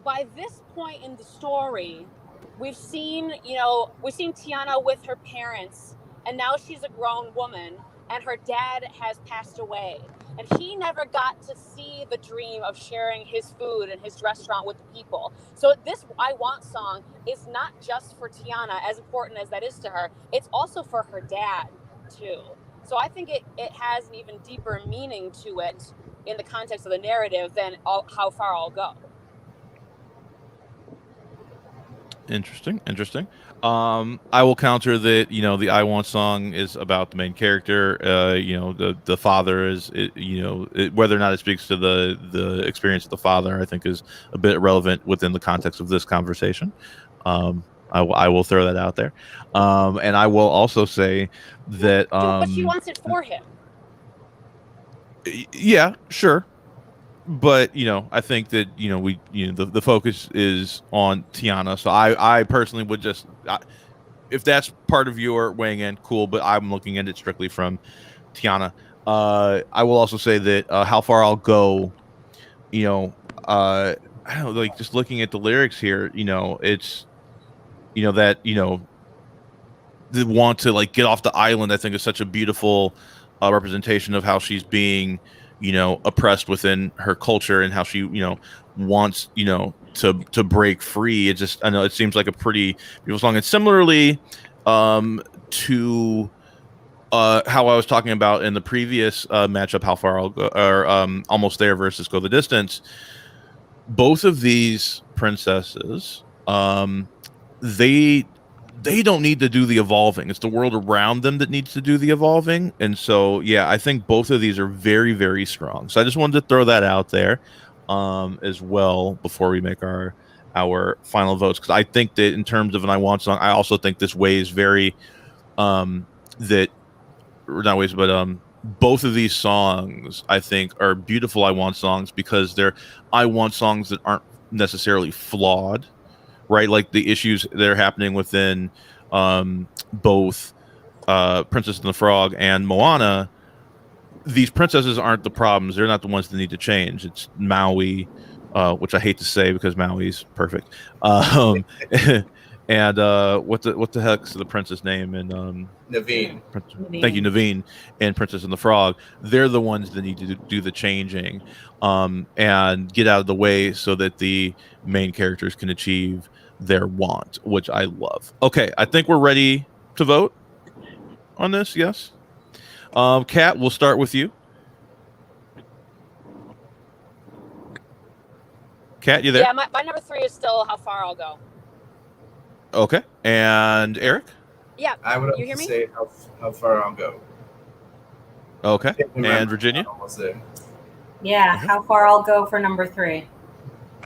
by this point in the story, we've seen Tiana with her parents, and now she's a grown woman, and her dad has passed away, and he never got to see the dream of sharing his food and his restaurant with the people. So this I Want song is not just for Tiana, as important as that is to her, it's also for her dad too. So I think it has an even deeper meaning to it in the context of the narrative than How Far I'll Go. Interesting. I will counter that. The I Want song is about the main character. The father is. Whether or not it speaks to the experience of the father, I think is a bit relevant within the context of this conversation. I will throw that out there, and I will also say that. But she wants it for him. Yeah, sure. But I think that the focus is on Tiana. So I personally would just, if that's part of your weighing in, cool. But I'm looking at it strictly from Tiana. I will also say that How Far I'll Go. I don't know, like just looking at the lyrics here. It's that the want to like get off the island. I think is such a beautiful representation of how she's being oppressed within her culture and how she wants to break free. I know it seems like a pretty beautiful song. And similarly to how I was talking about in the previous matchup, How Far I'll Go, or Almost There versus Go the Distance, both of these princesses, they don't need to do the evolving. It's the world around them that needs to do the evolving. And so, yeah, I think both of these are very, very strong. So I just wanted to throw that out there as well before we make our final votes. Because I think that in terms of an I Want song, I also think this weighs very both of these songs, I think, are beautiful I Want songs because they're I Want songs that aren't necessarily flawed. Right, like the issues that are happening within both Princess and the Frog and Moana. These princesses aren't the problems; they're not the ones that need to change. It's Maui, which I hate to say because Maui's perfect. And what the heck's the princess name? And Naveen. Thank you, Naveen, and Princess and the Frog. They're the ones that need to do the changing and get out of the way so that the main characters can achieve their want, which I love. Okay, I think we're ready to vote on this. Yes. Kat, we'll start with you. Kat, you there? Yeah, my number 3 is still How Far I'll Go. Okay. And Eric? Yeah. I would you hear me? say how far I'll go. Okay. And Virginia? Almost there. Yeah, How Far I'll Go for number 3.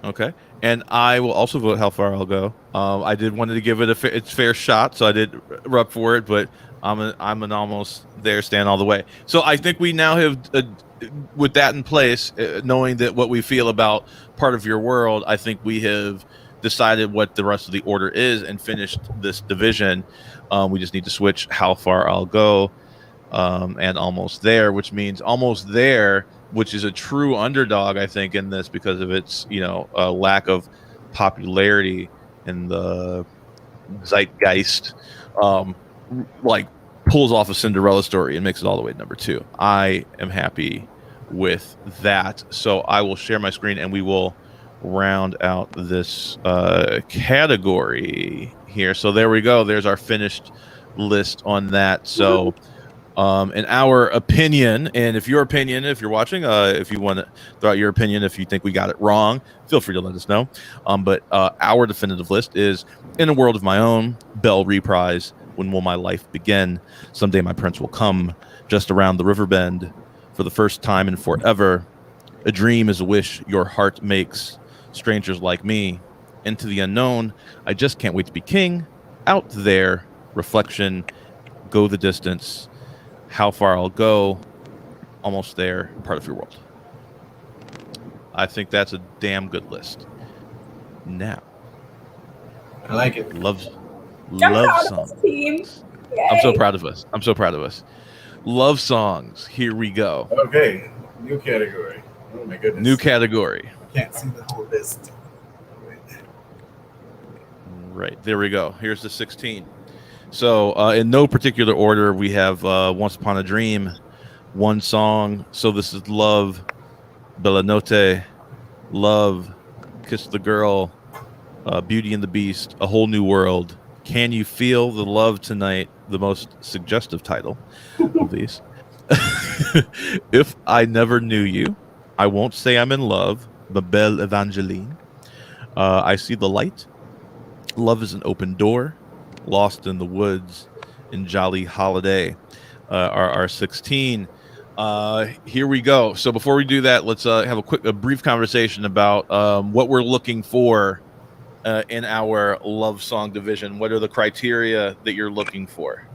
Okay. And I will also vote How Far I'll Go. I did wanted to give it its fair shot, so I did rub for it, but I'm an almost there stand all the way. So I think we now have, with that in place, knowing that what we feel about part of your world, I think we have decided what the rest of the order is and finished this division. We just need to switch How Far I'll Go and Almost There, which means Almost There, which is a true underdog, I think, in this because of its lack of popularity in the zeitgeist, pulls off a Cinderella story and makes it all the way to number 2. I am happy with that. So I will share my screen and we will round out this category here. So there we go. There's our finished list on that. So In our opinion, and if you're watching, if you want to throw out your opinion, if you think we got it wrong, feel free to let us know. But our definitive list is In a World of My Own, Bell Reprise, When Will My Life Begin, Someday My Prince Will Come, Just Around the River Bend, For the First Time and Forever, A Dream is a Wish Your Heart Makes, Strangers Like Me, Into the Unknown, I Just Can't Wait to Be King, Out There, Reflection, Go the Distance, How Far I'll Go, Almost There, Part of Your World. I think that's a damn good list. Now, I like it. love proud songs. of this team. I'm so Yay. proud of us. Love songs. Here we go. Okay, new category. Oh my goodness. New category. I can't see the whole list. Right, there we go. Here's the 16. So, in no particular order, we have Once Upon a Dream, One Song, So This Is Love, Bella Notte, Love, Kiss the Girl, Beauty and the Beast, A Whole New World, Can You Feel the Love Tonight, the most suggestive title of these. If I Never Knew You, I Won't Say I'm in Love, Ma Belle Evangeline, I See the Light, Love is an Open Door, Lost in the Woods, and Jolly Holiday are 16. Here we go. So before we do that, let's have a brief conversation about what we're looking for in our love song division. What are the criteria that you're looking for?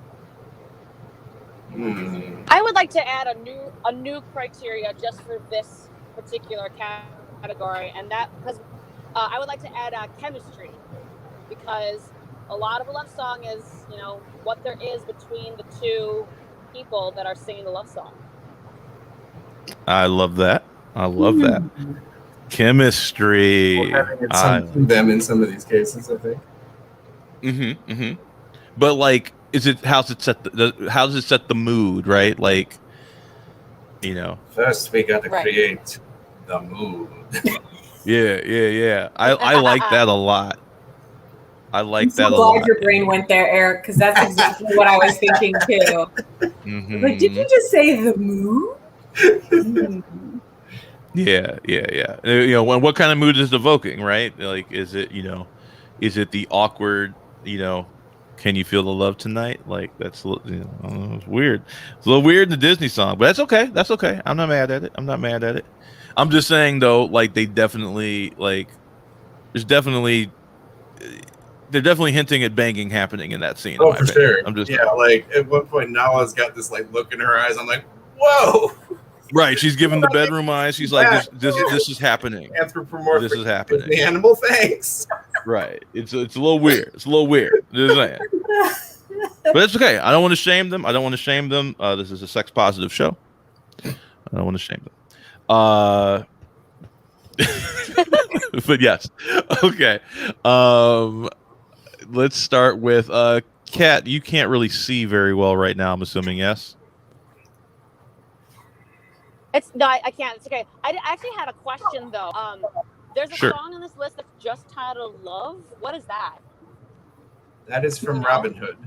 I would like to add a new criteria just for this particular category, and that because I would like to add chemistry, because a lot of a love song is, what there is between the two people that are singing the love song. I love that. Chemistry. Having them in some of these cases, I think. But like, how does it set the mood, right? Like, First we got to create the mood. Yeah. I like that a lot. I'm so glad your brain went there, Eric, because that's exactly what I was thinking too. Like, did you just say the mood? Yeah. What kind of mood is evoking, right? Like, is it the awkward, can you feel the love tonight? Like, that's it's weird. It's a little weird in the Disney song, but that's okay. I'm not mad at it. I'm just saying though, like, they're definitely hinting at banging happening in that scene. Oh, for sure. I'm just like at one point Nala's got this like look in her eyes. I'm like, whoa. Right, she's giving the bedroom eyes. She's like, this is happening. Anthropomorphic. This is happening. The animal, thanks. Right. It's a little weird. Just saying. But it's okay. I don't want to shame them. This is a sex positive show. I don't want to shame them. But yes. Okay. Let's start with Kat. You can't really see very well right now, I'm assuming, yes? I can't. It's okay. I actually had a question though. There's a song on this list that's just titled "Love." What is that? That is from Robin Hood.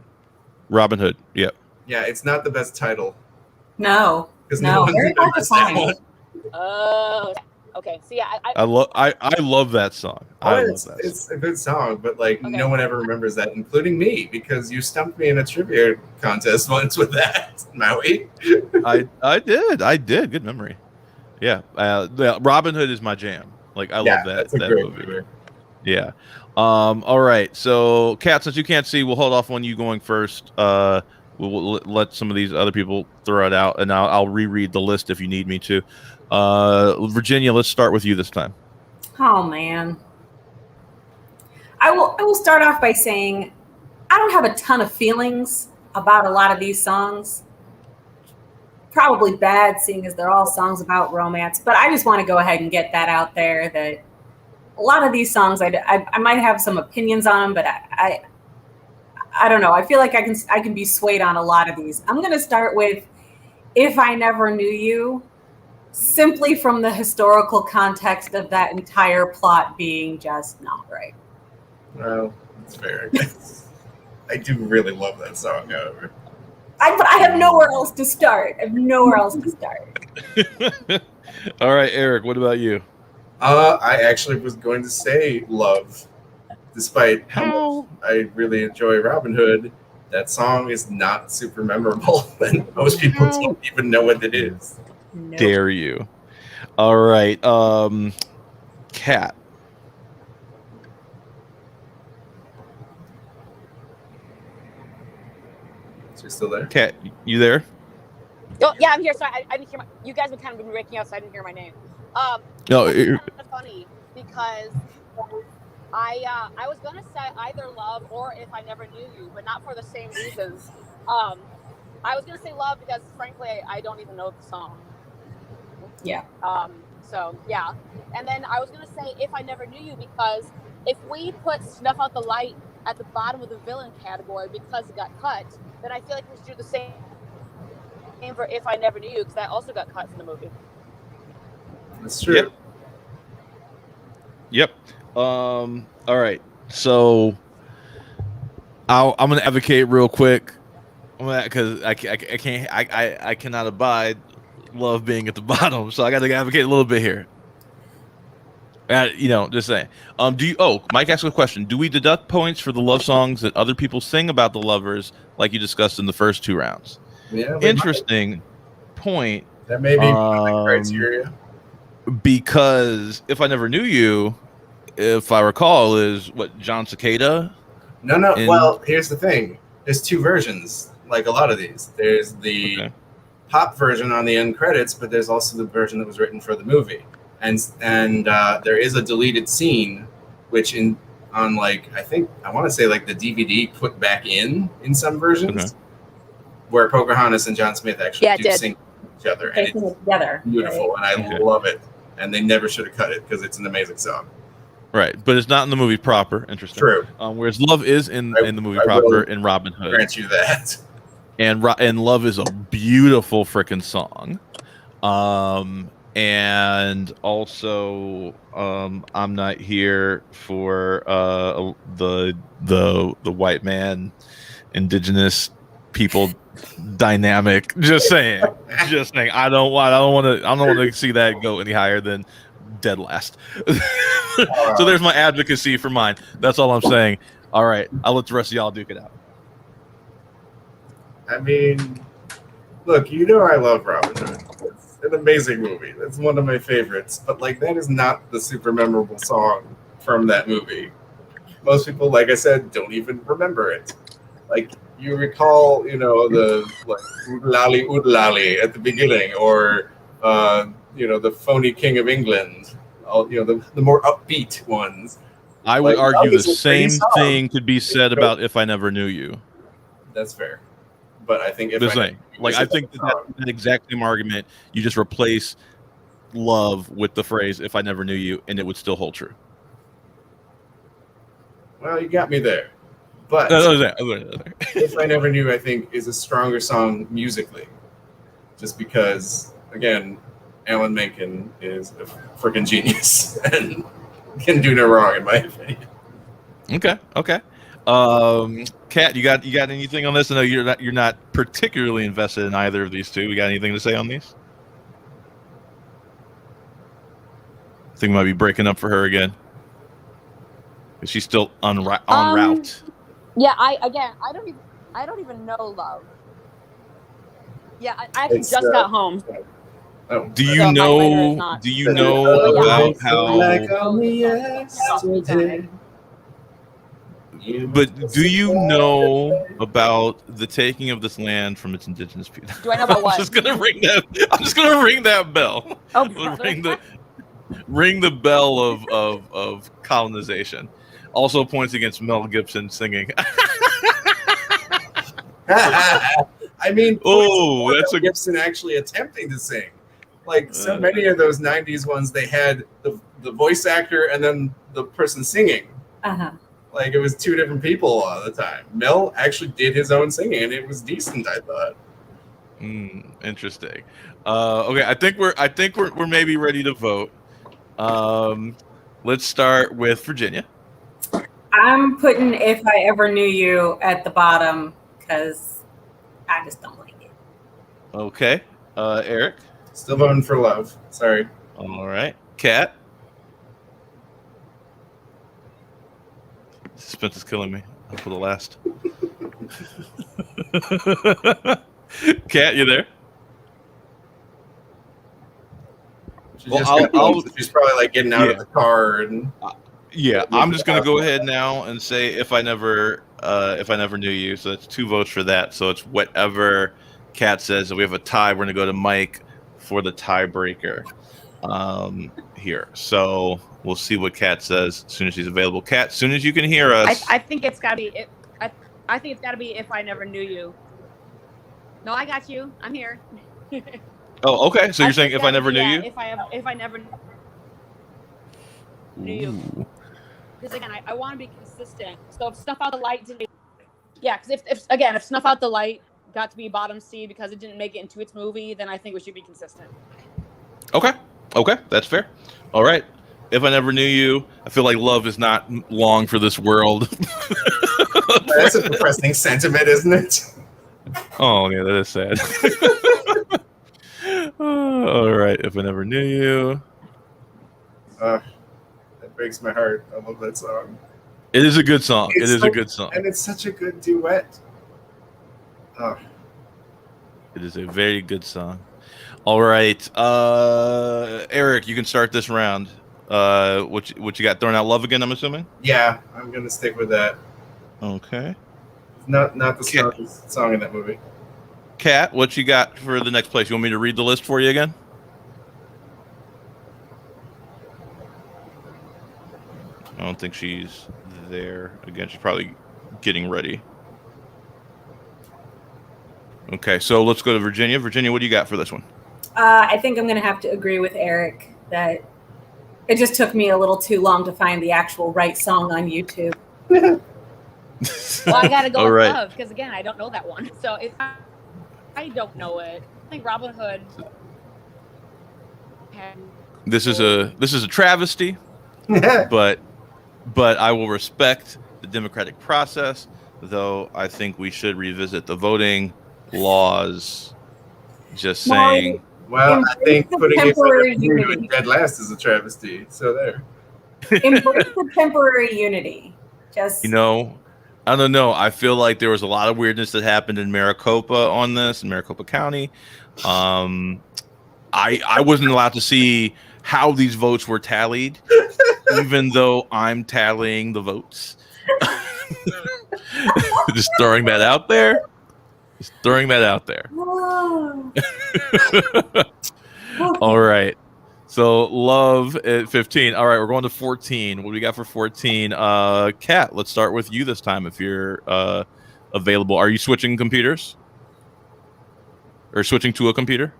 Robin Hood. Yep. Yeah, it's not the best title. No. Very hard to find. Oh. Okay. So yeah, I love that song. It's a good song, but no one ever remembers that, including me, because you stumped me in a trivia contest once with that, Maui. I did. Good memory. Yeah. Robin Hood is my jam. Like, I love that. That's a great movie. Yeah. All right. So, Kat, since you can't see, we'll hold off on you going first. We'll let some of these other people throw it out, and I'll reread the list if you need me to. Virginia, let's start with you this time. Oh man. I will start off by saying I don't have a ton of feelings about a lot of these songs. Probably bad, seeing as they're all songs about romance, but I just want to go ahead and get that out there that a lot of these songs I might have some opinions on them, but I don't know. I feel like I can be swayed on a lot of these. I'm going to start with If I Never Knew You, simply from the historical context of that entire plot being just not right. Well, that's fair. I do really love that song, however. But I have nowhere else to start. All right, Eric, what about you? I actually was going to say Love, despite how much I really enjoy Robin Hood. That song is not super memorable, and most people don't even know what it is. Nope. Dare you? All right, Kat. So you're still there? Kat, you there? Oh, yeah, I'm here. Sorry, I didn't hear you guys have kind of been breaking out, so I didn't hear my name. No, it's kind of funny because I was gonna say either Love or If I Never Knew You, but not for the same reasons. I was gonna say Love because frankly I don't even know the song. Yeah. So yeah, and then I was gonna say If I Never Knew You because if we put Snuff Out the Light at the bottom of the villain category because it got cut, then I feel like we should do the same for If I Never Knew You because that also got cut from the movie. That's true. Yep. All right. So I'm gonna advocate real quick because I can't I cannot abide Love being at the bottom, so I got to advocate a little bit here. Just saying. Mike asked a question. Do we deduct points for the love songs that other people sing about the lovers, like you discussed in the first 2 rounds? Yeah, Interesting point. That may be one of the criteria. Because If I Never Knew You, if I recall, is what, John Cicada? No. Well, here's the thing. There's 2 versions, like a lot of these. There's the pop version on the end credits, but there's also the version that was written for the movie. And there is a deleted scene, which I want to say like the DVD put back in some versions, where Pocahontas and John Smith actually do sing each other, and it's together. beautiful, right? And I love it. And they never should have cut it because it's an amazing song. Right, but it's not in the movie proper. Interesting. True. Whereas Love is in the movie proper in Robin Hood. Grant you that. And Love is a beautiful freaking song. And also, I'm not here for the white man, indigenous people dynamic. Just saying. I don't want to see that go any higher than dead last. So there's my advocacy for mine. That's all I'm saying. All right, I'll let the rest of y'all duke it out. I mean, look, I love Robin Hood. It's an amazing movie. That's one of my favorites. But that is not the super memorable song from that movie. Most people, like I said, don't even remember it. You recall, the oodlally oodlally at the beginning, or the phony King of England. The more upbeat ones. I would argue the same thing could be said about If I Never Knew You. That's fair. But I think I think that exact same argument, you just replace Love with the phrase "If I Never Knew You," and it would still hold true. Well, you got me there. But If I Never Knew, I think, is a stronger song musically, just because, again, Alan Menken is a freaking genius and can do no wrong, in my opinion. Okay. Kat, you got anything on this? I know you're not particularly invested in either of these 2. You got anything to say on these? I think we might be breaking up for her again. Is she still en route? Yeah, I don't even know Love. Yeah, I actually just got home. Do you know about how? Like only yesterday. But do you know about the taking of this land from its indigenous people? Do I know about what? I'm just gonna ring that bell. Oh, ring the bell of colonization. Also points against Mel Gibson singing. I mean, that's Mel Gibson actually attempting to sing. So many of those 90s ones, they had the voice actor and then the person singing. It was 2 different people a lot of the time. Mel actually did his own singing, and it was decent, I thought. Interesting. Okay, I think we're maybe ready to vote. Let's start with Virginia. I'm putting If I Ever Knew You at the bottom because I just don't like it. Okay. Eric? Still voting for Love. Sorry. All right. Kat? Suspense is killing me. I'll put the last. Kat, you there? She's probably like getting out of the car and. Yeah, I'm just gonna go ahead now and say if I never knew you. So that's 2 votes for that. So it's whatever Kat says. We have a tie. We're gonna go to Mike for the tiebreaker here. So we'll see what Kat says as soon as she's available. Kat, as soon as you can hear us. I think it's gotta be it. I think it's gotta be If I Never Knew You. No, I got you. I'm here. Oh, okay. So you're saying If I Never Knew You? If I never knew you. Because again, I want to be consistent. So if Snuff Out the Light didn't, because if Snuff Out the Light got to be bottom C because it didn't make it into its movie, then I think we should be consistent. Okay, that's fair. All right. If I Never Knew You, I feel like love is not long for this world. That's a depressing sentiment, isn't it? Oh, yeah, that is sad. All right. If I Never Knew You. That breaks my heart. I love that song. It is a good song. It's a good song. And it's such a good duet. Oh. It is a very good song. All right. Eric, you can start this round. What you got? Throwing Out Love again, I'm assuming? Yeah, I'm going to stick with that. Okay. Not the strongest song in that movie. Kat, what you got for the next place? You want me to read the list for you again? I don't think she's there. Again, she's probably getting ready. Okay, so let's go to Virginia. Virginia, what do you got for this one? I think I'm going to have to agree with Eric that it just took me a little too long to find the actual right song on YouTube. Well, I got to go with right. Love because, again, I don't know that one. So if I don't know it, I think Robin Hood. This is a travesty, but I will respect the democratic process, though I think we should revisit the voting laws. Just saying. Well, I think putting it in dead last is a travesty. So there. Embrace the temporary unity. Just I don't know. I feel like there was a lot of weirdness that happened in Maricopa on this, in Maricopa County. I wasn't allowed to see how these votes were tallied, even though I'm tallying the votes. Just throwing that out there. All right. So Love at 15. All right, we're going to 14. What do we got for 14? Kat, let's start with you this time if you're available. Are you switching computers? Or switching to a computer?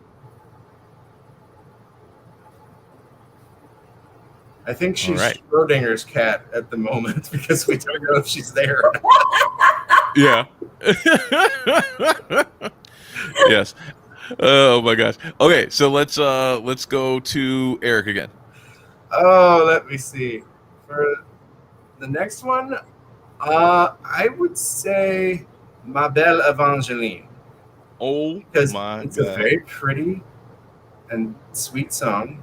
I think she's right. Schrodinger's cat at the moment because we don't know if she's there. Yeah. Yes. Oh my gosh. Okay, so let's go to Eric again. Oh, let me see. For the next one, I would say Ma Belle Evangeline. Oh, because my it's God. a very pretty and sweet song,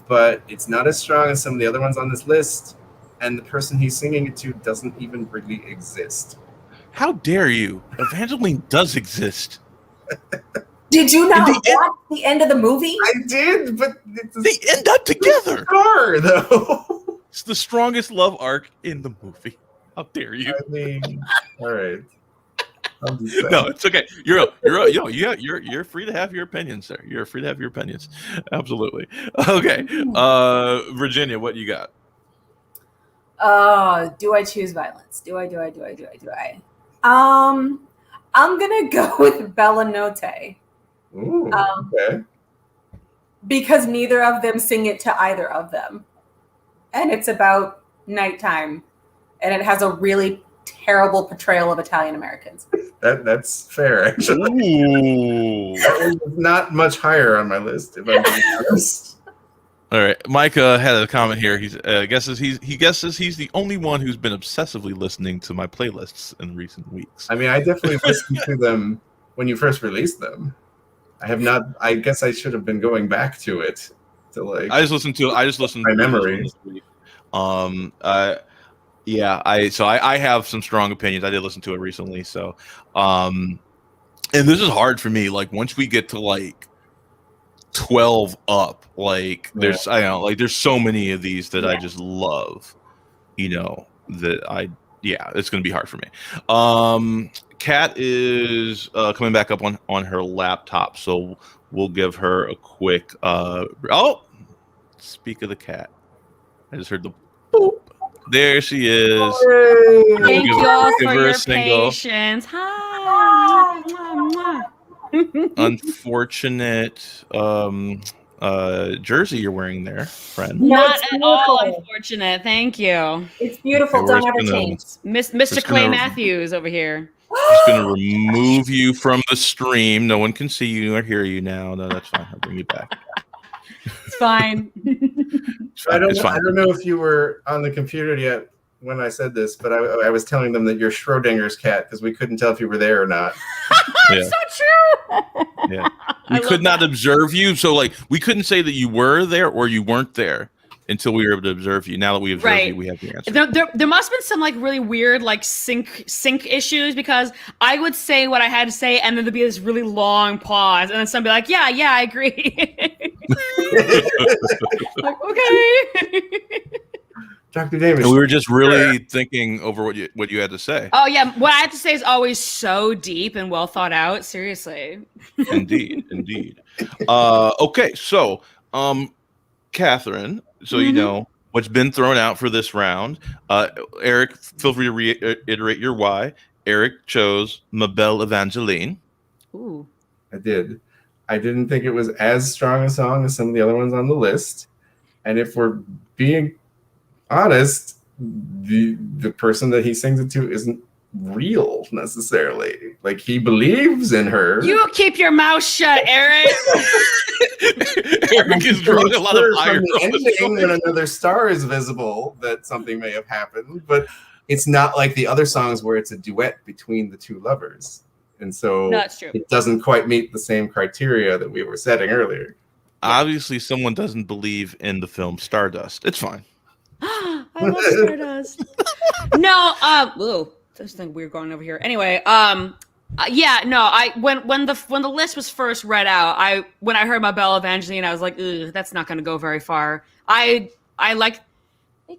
but it's not as strong as some of the other ones on this list, and the person he's singing it to doesn't even really exist. How dare you? Evangeline does exist. Did you not watch the end of the movie? I did, but They end up together. Star, though. It's the strongest love arc in the movie. How dare you? I mean, all right. No, it's okay. You're free to have your opinions, sir. You're free to have your opinions. Absolutely. Okay. Virginia, what you got? Do I choose violence? Do I? I'm gonna go with Bella Notte. Ooh, okay. Because neither of them sing it to either of them. And it's about nighttime. And it has a really terrible portrayal of Italian Americans. That's fair, actually. Ooh. That was not much higher on my list, if I'm being honest. All right, Micah had a comment here. He guesses he's the only one who's been obsessively listening to my playlists in recent weeks. I mean, I definitely listened to them when you first released them. I have not. I guess I should have been going back to it to like. I just listened my to memory. this week. Yeah, I have some strong opinions. I did listen to it recently, so and this is hard for me. Like once we get to like 12 up, like there's I don't know, like there's so many of these that I just love, that it's gonna be hard for me. Kat is coming back up on her laptop, so we'll give her a quick speak of the cat. I just heard the boop. There she is. Thank you all for your single. patience. Hi. Unfortunate jersey you're wearing there, friend. Not at all unfortunate. Thank you. It's beautiful. Don't ever change. Mr. Clay Matthews over here. Just gonna remove you from the stream. No one can see you or hear you now. No, that's fine. I'll bring you back. It's fine. I don't know if you were on the computer yet when I said this, but I was telling them that you're Schrodinger's cat because we couldn't tell if you were there or not. It's so true. Yeah. We could not observe you, so like we couldn't say that you were there or you weren't there until we were able to observe you. Now that we observe you, we have the answer. There must have been some like really weird like sync issues because I would say what I had to say and then there'd be this really long pause and then somebody like, yeah, I agree. Like, okay. Dr. Davis. And we were just really thinking over what you had to say. Oh yeah, what I have to say is always so deep and well thought out. Seriously. Indeed. Okay, so Catherine, so you know what's been thrown out for this round. Eric, feel free to reiterate your why. Eric chose Ma Belle Evangeline. Ooh. I did. I didn't think it was as strong a song as some of the other ones on the list. And if we're being honest, the person that he sings it to isn't real necessarily. Like he believes in her. You keep your mouth shut, Eric. Eric is drawing a lot of ire from the ending when another star is visible that something may have happened, but it's not like the other songs where it's a duet between the two lovers. And so it doesn't quite meet the same criteria that we were setting earlier. Obviously, someone doesn't believe in the film Stardust. It's fine. I love Stardust. No, there's something weird going over here. Anyway, when the list was first read out, when I heard Ma Belle Evangeline, I was like, ugh, that's not going to go very far. Thank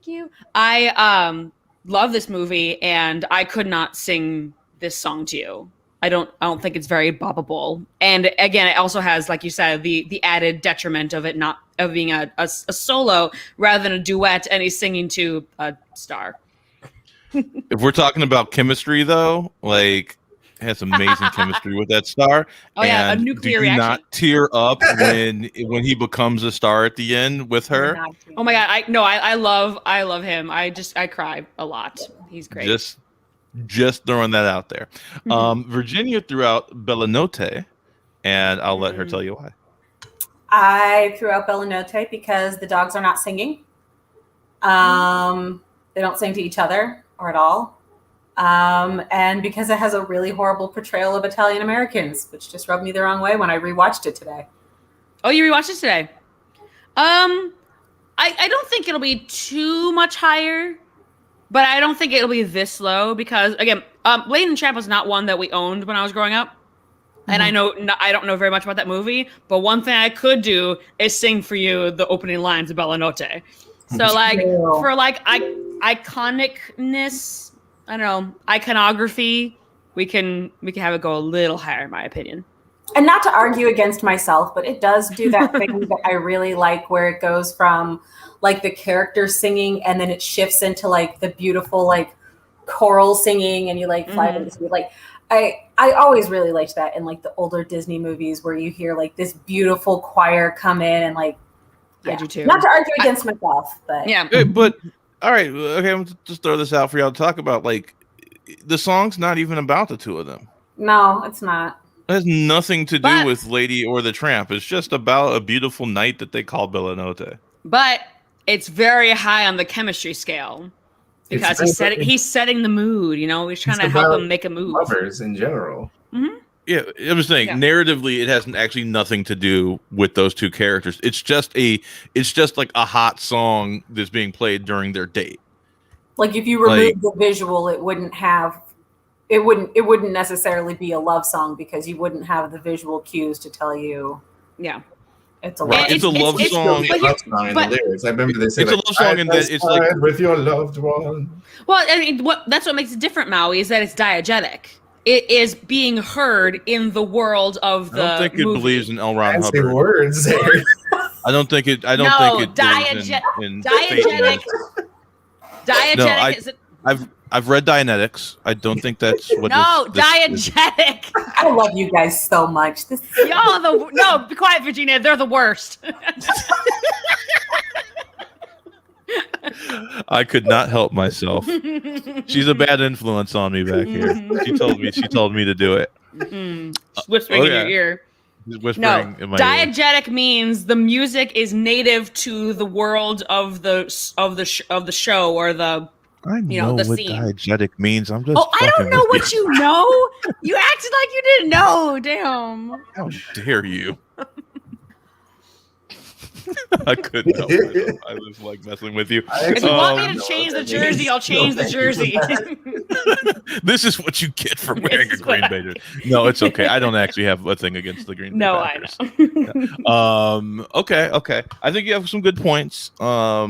you. I love this movie, and I could not sing this song to you. I don't think it's very boppable. And again, it also has, like you said, the added detriment of it not of being a solo rather than a duet, and he's singing to a star. If we're talking about chemistry, though, like it has amazing chemistry with that star. Oh yeah, a nuclear reaction. Do you not tear up when he becomes a star at the end with her? Oh my god, I love him. I cry a lot. He's great. Just throwing that out there. Virginia threw out Bella Notte, and I'll let her tell you why. I threw out Bella Notte because the dogs are not singing. They don't sing to each other or at all. And because it has a really horrible portrayal of Italian Americans, which just rubbed me the wrong way when I rewatched it today. Oh, you rewatched it today? I don't think it'll be too much higher. But I don't think it'll be this low because, again, Lady and the Tramp was not one that we owned when I was growing up. And I don't know very much about that movie. But one thing I could do is sing for you the opening lines of Bella Notte. So, like, for, like, iconicness, I don't know, iconography, we can have it go a little higher, in my opinion. And not to argue against myself, but it does do that thing that I really like where it goes from like the character singing and then it shifts into like the beautiful like choral singing and you like fly into the speed. Like I always really liked that in like the older Disney movies where you hear like this beautiful choir come in and like I do too. Not to argue against myself, but yeah. But all right, okay, I'm just throw this out for y'all to talk about. Like the song's not even about the two of them. No, it's not. It has nothing to do with Lady or the Tramp. It's just about a beautiful night that they call Bella Notte. but it's very high on the chemistry scale because he's setting the mood. You know, he's trying to help him make a move. Lovers in general. Mm-hmm. Yeah, I was saying narratively, it has actually nothing to do with those two characters. It's just like a hot song that's being played during their date. Like if you remove the visual, it wouldn't necessarily be a love song because you wouldn't have the visual cues to tell you. Yeah. It's a love. It's a love song. It's a love song in the lyrics. I remember they say it's a love song, and that it's like with your loved one. Well, I mean, that's what makes it different, Maui, is that it's diegetic. It is being heard in the world of the. I don't think movie. it believes in L. Ron Fancy Hubbard. words there. I don't think it. Diegetic. Diegetic is. I've read Dianetics. I don't think that's what. Diegetic. I love you guys so much. Be quiet, Virginia. They're the worst. I could not help myself. She's a bad influence on me back here. She told me to do it. Mm-hmm. Whispering in your ear. Whispering in my diegetic ear. Means the music is native to the world of the show or the. I know the what scene. diegetic means. I'm just. Oh, I don't know what you know. You acted like you didn't know. Damn. How dare you? I couldn't help myself. I was like messing with you. If you want me to change the jersey, I'll change the jersey. This is what you get for wearing a Green Bay jersey. No, it's okay. I don't actually have a thing against the Green Bay Packers. I know. Okay. I think you have some good points. Are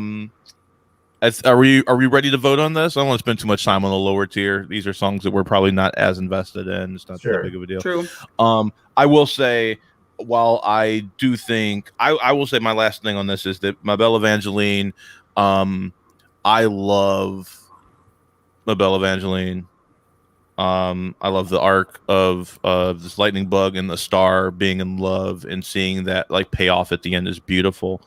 we ready to vote on this? I don't want to spend too much time on the lower tier. These are songs that we're probably not as invested in. It's not that big of a deal. True. I will say, while I do think I will say my last thing on this is that my Belle Evangeline, I love my Belle Evangeline. I love the arc of this lightning bug and the star being in love and seeing that like pay off at the end is beautiful.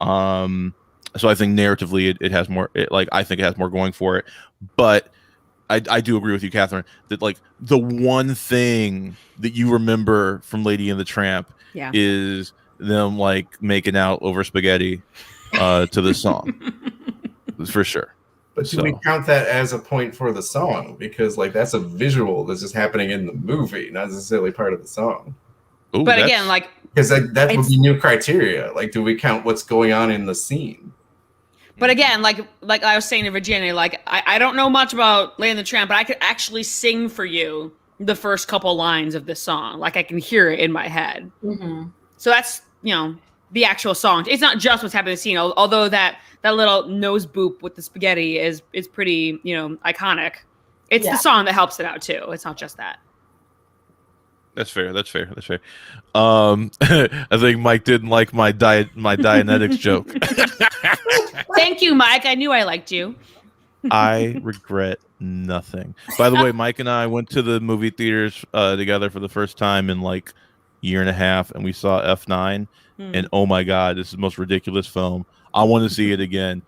So I think narratively it has more. I think it has more going for it, but I do agree with you, Catherine, that like the one thing that you remember from Lady and the Tramp is them like making out over spaghetti to the song, for sure. But do we count that as a point for the song? Because like that's a visual that's just happening in the movie, not necessarily part of the song. Ooh, but again, like because that would be new criteria. Like, do we count what's going on in the scene? But again, like I was saying to Virginia, like I don't know much about Lady and the Tramp, but I could actually sing for you the first couple lines of this song. Like I can hear it in my head. Mm-hmm. So that's the actual song. It's not just what's happening in the scene. Although that little nose boop with the spaghetti is pretty iconic. It's the song that helps it out too. It's not just that. That's fair. I think Mike didn't like my Dianetics joke. Thank you, Mike. I knew I liked you. I regret nothing. By the way, Mike and I went to the movie theaters together for the first time in like year and a half, and we saw F9. And oh my God, this is the most ridiculous film. I want to see it again.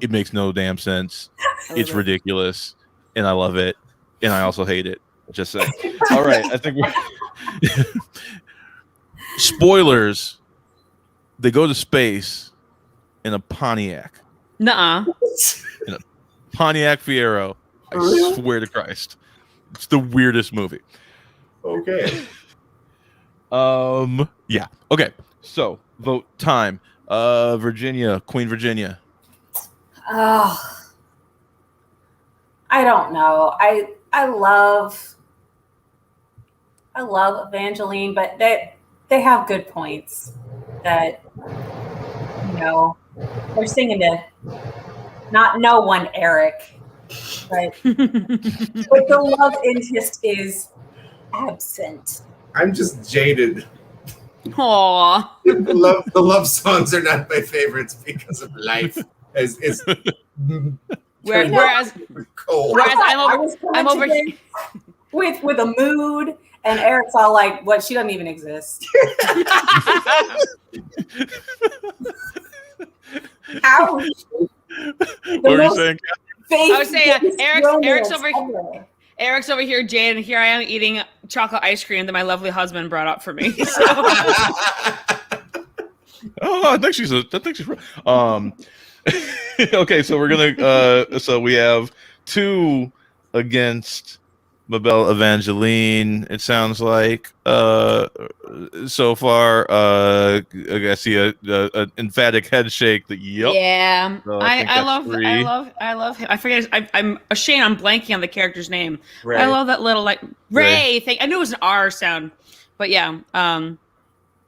It makes no damn sense. It's ridiculous, and I love it, and I also hate it. Just saying. All right, I think we're spoilers. They go to space in a Pontiac. Nuh-uh. In a Pontiac Fiero. I swear to Christ, it's the weirdest movie. Okay. Yeah. Okay. So vote time. Queen Virginia. Oh, I don't know. I love Evangeline, but they have good points that they're singing to not no one Eric, but the love interest is absent. I'm just jaded. Aww. The love songs are not my favorites because of life. It's whereas cold. I'm over here with a mood, and Eric's all like, "What? She doesn't even exist." Ouch. What were you saying? I was saying Eric's over here, Jade, and here I am eating chocolate ice cream that my lovely husband brought up for me. So. Oh, I think she's. Okay, so we're gonna. So we have 2 against Mabel Evangeline. It sounds like. So far, I see a emphatic head shake. That yep. Yeah, So I think that's love 3. I love him. I forget. I'm ashamed. I'm blanking on the character's name. Ray. I love that little like Ray thing. I knew it was an R sound, but yeah.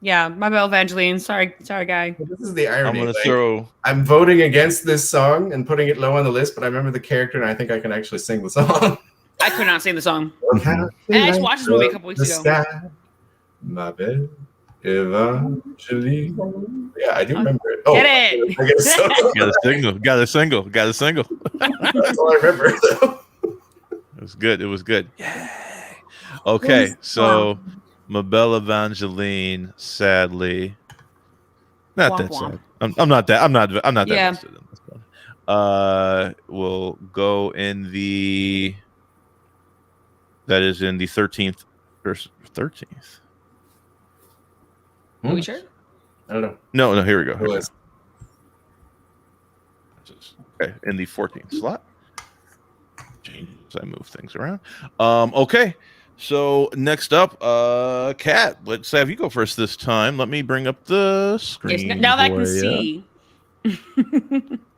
Yeah, my bad, Evangeline. Sorry, guy. This is the I'm irony. gonna like, throw. I'm voting against this song and putting it low on the list, but I remember the character and I think I can actually sing the song. I could not sing the song. Mhm. And I just watched this movie a couple weeks ago. Sky, ma belle Evangeline. Yeah, I do remember it. Oh, Get it. I get a song. Got a single. That's all I remember. Though. It was good. Yay. Okay, so Mabel Evangeline, sadly, not Womp that womp. sad. I'm not that. I'm not that Yeah. invested in this one. We'll go in the. That is in the 13th verse. 13th. Are we sure? I don't know. No. Here we go. Who is? Okay, in the 14th slot. Changes. I move things around. Okay. So next up, Kat, let's have you go first this time. Let me bring up the screen. Yes, now that I can for ya. see.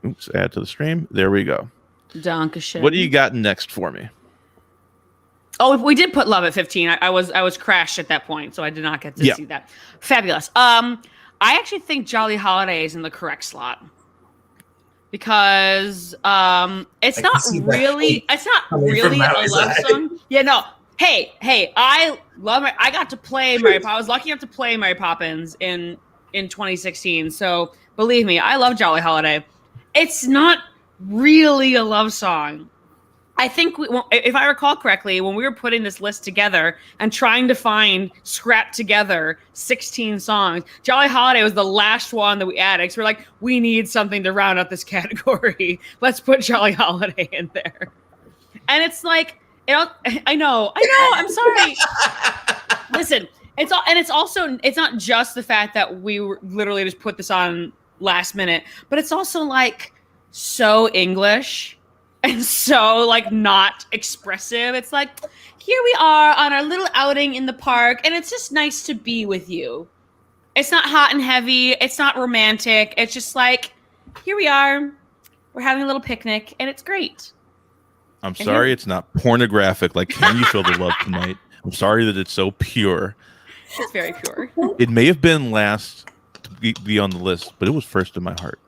Oops, add to the stream. There we go. Dankeschön. What do you got next for me? Oh, we did put Love at 15. I was crashed at that point, so I did not get to see that. Fabulous. I actually think Jolly Holiday is in the correct slot. Because it's not really a love song. Yeah, no. Hey, I love it. I got to play Mary Poppins. I was lucky enough to play Mary Poppins in 2016. So believe me, I love Jolly Holiday. It's not really a love song. I think, if I recall correctly, when we were putting this list together and trying to scrap together 16 songs, Jolly Holiday was the last one that we added. So we're like, we need something to round out this category. Let's put Jolly Holiday in there. And it's like, I know. I'm sorry. Listen, it's not just the fact that we were literally just put this on last minute, but it's also like so English. And so, like, not expressive. It's like, here we are on our little outing in the park, and it's just nice to be with you. It's not hot and heavy. It's not romantic. It's just like, here we are. We're having a little picnic, and it's great. I'm sorry it's not pornographic. Like, can you feel the love tonight? I'm sorry that it's so pure. It's very pure. It may have been last to be on the list, but it was first in my heart.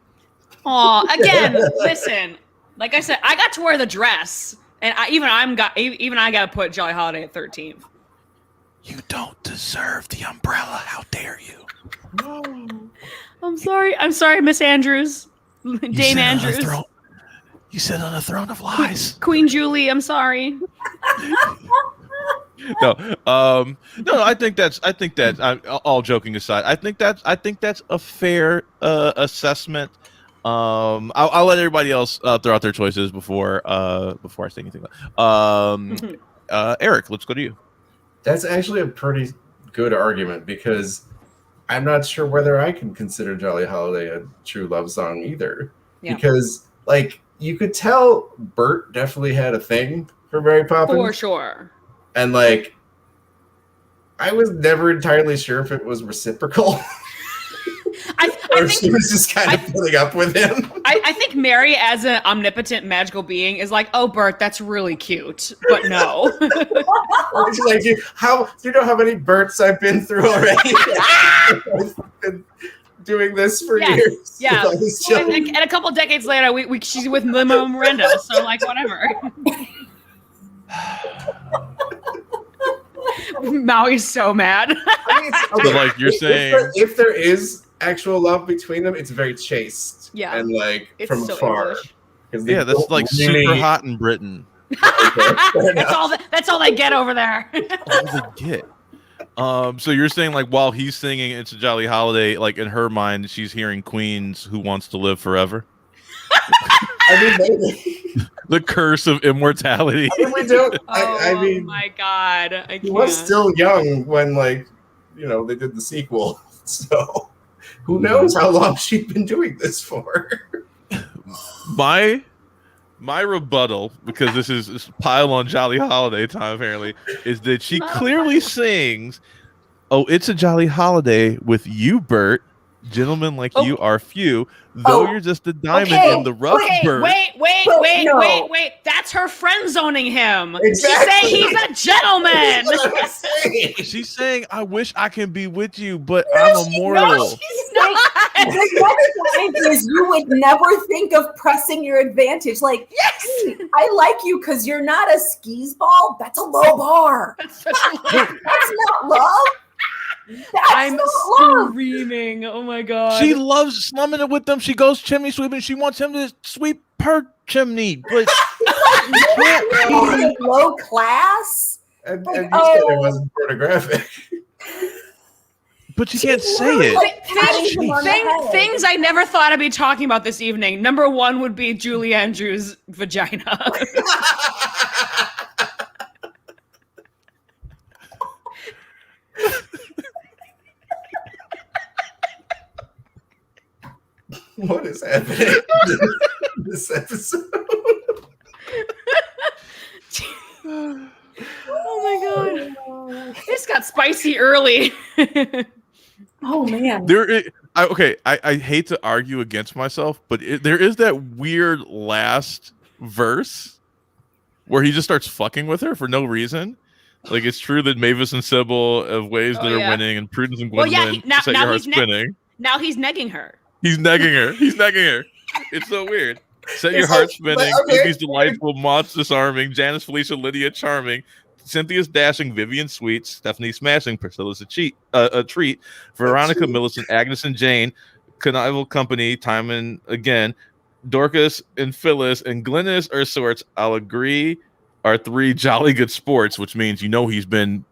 Aw, again, listen. Like I said, I got to wear the dress, and I got to put Jolly Holiday at 13th. You don't deserve the umbrella. How dare you? I'm sorry, Miss Andrews, Dame Andrews, You sit on a throne of lies. Queen Julie. I'm sorry. No. I think that all joking aside, I think that's a fair assessment. I'll let everybody else throw out their choices before I say anything. Eric, let's go to you. That's actually a pretty good argument because I'm not sure whether I can consider Jolly Holiday a true love song either. Yeah. Because, like, you could tell Bert definitely had a thing for Mary Poppins. For sure. And, like, I was never entirely sure if it was reciprocal. I think she was just kind of putting up with him. I think Mary, as an omnipotent magical being, is like, "Oh, Bert, that's really cute," but no. It's like, do you know how many Berts I've been through already? I've been doing this for years. Yeah, and a couple decades later, she's with Lin-Manuel Miranda, so like whatever. Maui's so mad. So, like you're saying, if there is actual love between them, it's very chaste. Yeah. And like it's from so afar. Yeah, that's like really... super hot in Britain. That's all they get over there. All they get. So you're saying like while he's singing It's a Jolly Holiday, like in her mind, she's hearing Queen's Who Wants to Live Forever? I mean, maybe. The curse of immortality. We don't. I mean, oh my God, he was still young when, like, they did the sequel. So Who knows how long she'd been doing this for? My rebuttal, because this is pile on Jolly Holiday time apparently, is that she clearly sings, "Oh, it's a jolly holiday with you, Bert. Gentlemen like you are few, though you're just a diamond in the rough, Bert." Wait. That's her friend zoning him. Exactly. She's saying he's a gentleman. She's saying, "I wish I can be with you, but I'm a mortal." No, she's not. The next line is, "You would never think of pressing your advantage." Like, Yes. hey, I like you because you're not a skis ball. That's a low bar. That's not love. I'm That's not love. screaming. Oh my god. She loves slumming it with them. She goes chimney sweeping. She wants him to sweep her chimney, but Like, low class. And Like, you said it wasn't pornographic. but you can't say it. Like, patting him on the head. Things I never thought I'd be talking about this evening. Number one would be Julie Andrews' vagina. What is happening in this episode? Oh my god. This got spicy early. Oh man. I hate to argue against myself, but there is that weird last verse where he just starts fucking with her for no reason. Like, it's true that Mavis and Sybil have ways that are winning, and Prudence and Gwendolyn set your heart spinning. Now he's negging her. He's negging her. It's so weird. Set your heart spinning. Iggy's delightful. Maud's disarming. Janice, Felicia, Lydia charming. Cynthia's dashing. Vivian sweet. Stephanie smashing. Priscilla's a treat. Veronica, Millicent, Agnes, and Jane. Connival company. Timon again. Dorcas and Phyllis and Glynis are sorts. I'll agree. Are three jolly good sports, which means he's been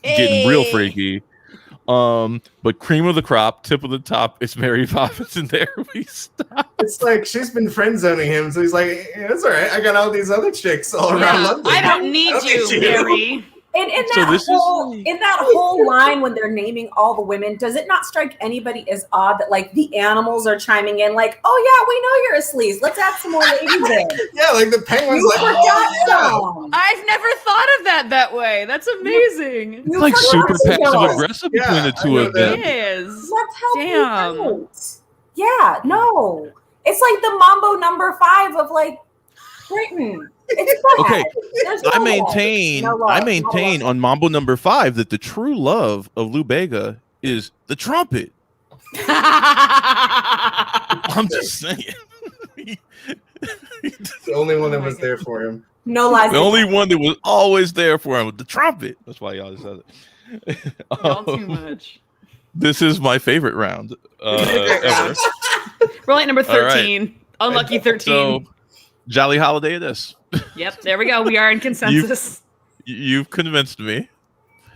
getting real freaky. But cream of the crop, tip of the top, it's Mary Poppins, and there we stop. It's like she's been friend zoning him, so he's like, yeah, "It's all right. I got all these other chicks all around London. I don't need you, Mary." And in that whole line when they're naming all the women, does it not strike anybody as odd that like the animals are chiming in like, "Oh yeah, we know you're a sleaze. Let's add some more ladies in." Yeah, like the penguins. You Like, forgot oh, yeah. I've never thought of that way. That's amazing. You It's like forgot super to passive go. aggressive Yeah, between the two I know of them. It is. Let's help Damn. you out. Yeah, no. It's like the Mambo number 5 of like Britain. It's bad. Okay, There's no I love. maintain No love. on Mambo number 5 that the true love of Lou Bega is the trumpet. I'm just saying. The only one that was there for him. No lies. The only one that was always there for him was the trumpet. That's why he always says it. Not too much. This is my favorite round ever. Roll at number 13. Right. Unlucky 13. So, Jolly Holiday it is. Yep, there we go. We are in consensus. You've convinced me.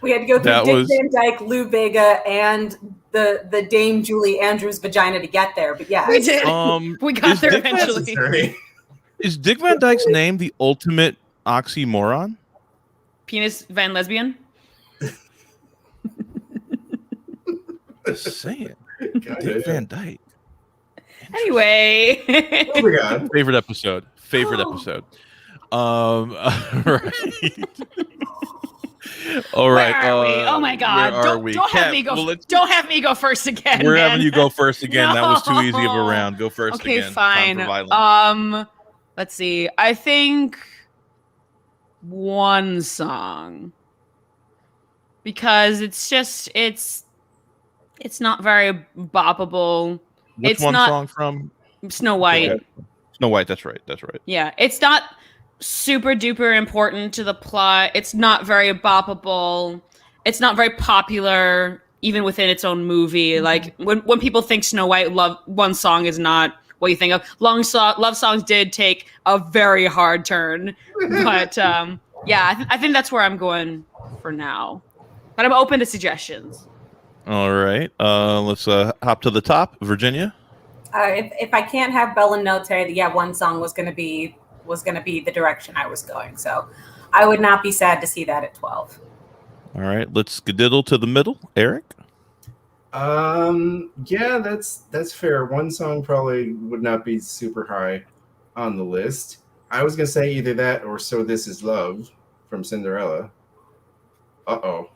We had to go That through was- Dick Van Dyke, Lou Bega, and the Dame Julie Andrews vagina to get there. But yeah, We did. We got is there Dick eventually. Sorry. Is Dick Van Dyke's name the ultimate oxymoron? Penis Van Lesbian? Just saying. God, Dick Van Dyke. Anyway. Oh my God. Favorite episode. Right. All right. Where are we? Oh my God. Where are we? Don't have Kat, me go. well, let's- Don't have me go first again. We're man. having you go first again. That was too easy of a No. round. Go first Okay, again. Time fine. for violence. Let's see. I think one song. Because it's not very boppable. Which it's one not- song from? Snow White. Okay. Snow White. That's right. Yeah, it's not super duper important to the plot. It's not very boppable. It's not very popular, even within its own movie. Like when people think Snow White, one song is not what you think of. Love songs did take a very hard turn, but yeah, I think that's where I'm going for now. But I'm open to suggestions. All right. Let's hop to the top. Virginia. if I can't have Bell and Note, yeah, one song was gonna be the direction I was going. So I would not be sad to see that at 12. All right. Let's skedaddle to the middle. Eric. Yeah, that's fair. One song probably would not be super high on the list. I was gonna say either that or "So This Is Love" from Cinderella. Uh-oh.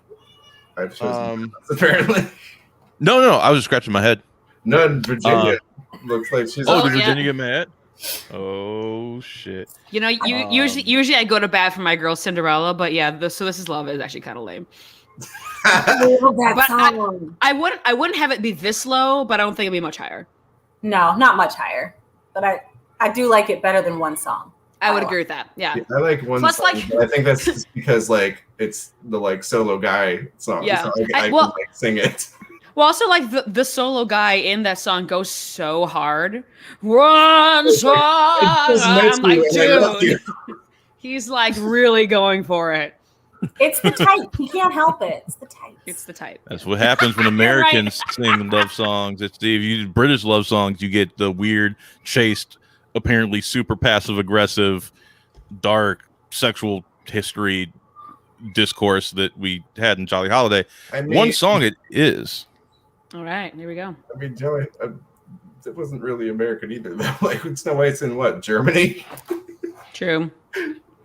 I've chosen apparently. No. I was just scratching my head. None. Virginia looks like she's. Oh, Well, did yeah. Virginia get mad? Oh shit. You know, usually I go to bat for my girl Cinderella, but yeah, So This Is Love is actually kind of lame. I love that But song. I wouldn't have it be this low, but I don't think it'd be much higher. No, not much higher. But I do like it better than one song. I would agree with that. Yeah. I like one Plus, song, like- but I think that's just because like it's the like solo guy song. Yeah. So I Well- can like sing it. Well, also like the solo guy in that song goes so hard. One song. just makes I'm me like, when I love dude. He's like really going for it. It's the type. He can't help it. It's the type. It's the type. That's what happens when Americans sing love songs. It's if you do British love songs, you get the weird, chaste, apparently super passive aggressive, dark sexual history discourse that we had in Jolly Holiday. I mean, One song it is. All right, here we go. I mean, Joey, it wasn't really American either. Though. Like Snow White's in what, Germany? True.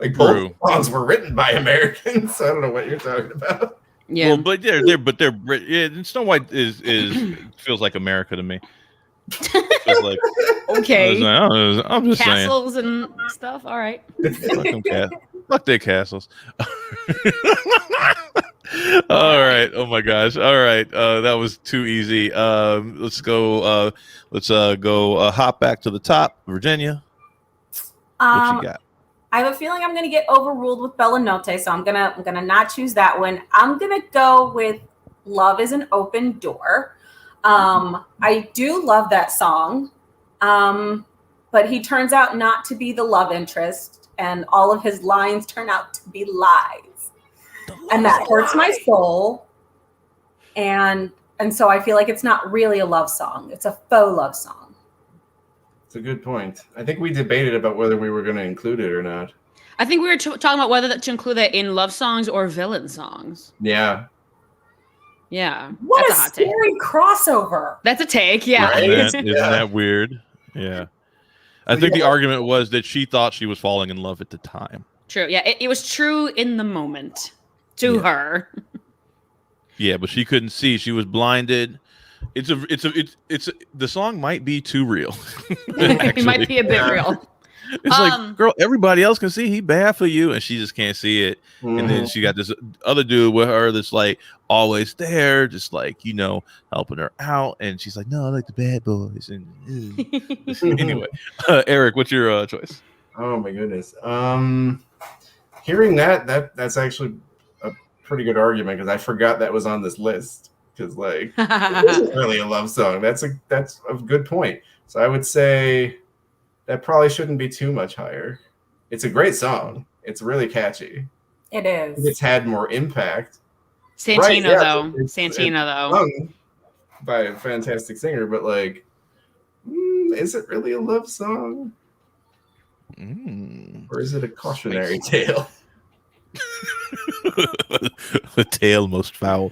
Like True. both songs were written by Americans. So I don't know what you're talking about. Yeah. Well, but yeah, Snow White is feels like America to me. Feels like, Okay. I'm just saying. Castles and stuff. All right. Fuck their castles. All right. Oh my gosh. All right. That was too easy. Let's go. Hop back to the top. Virginia. What you got? I have a feeling I'm going to get overruled with Bella Notte, so I'm gonna not choose that one. I'm gonna go with "Love Is an Open Door." I do love that song, but he turns out not to be the love interest, and all of his lines turn out to be lies, and that hurts my soul. And so I feel like it's not really a love song; it's a faux love song. It's a good point. I think we debated about whether we were going to include it or not. I think we were talking about whether to include that in love songs or villain songs. Yeah. Yeah. What That's a a hot take. scary crossover! That's a take. Yeah. Right? Isn't that weird? Yeah. I think the argument was that she thought she was falling in love at the time. True. Yeah. It was true in the moment to her. Yeah, but she couldn't see. She was blinded. The song might be too real. It might be a bit real. It's like, girl, everybody else can see he bad for you, and she just can't see it. Mm-hmm. And then she got this other dude with her that's like always there, just like, helping her out. And she's like, no, I like the bad boys. And anyway, Eric, what's your choice? Oh my goodness. Hearing that's actually a pretty good argument because I forgot that was on this list. Because like this is really a love song. That's a good point. So I would say that probably shouldn't be too much higher. It's a great song. It's really catchy. It is. It's had more impact. Santino, Right, yeah, though. it's Santino, though. Sung by a fantastic singer, but like, is it really a love song? Or is it a cautionary tale? The tail most foul.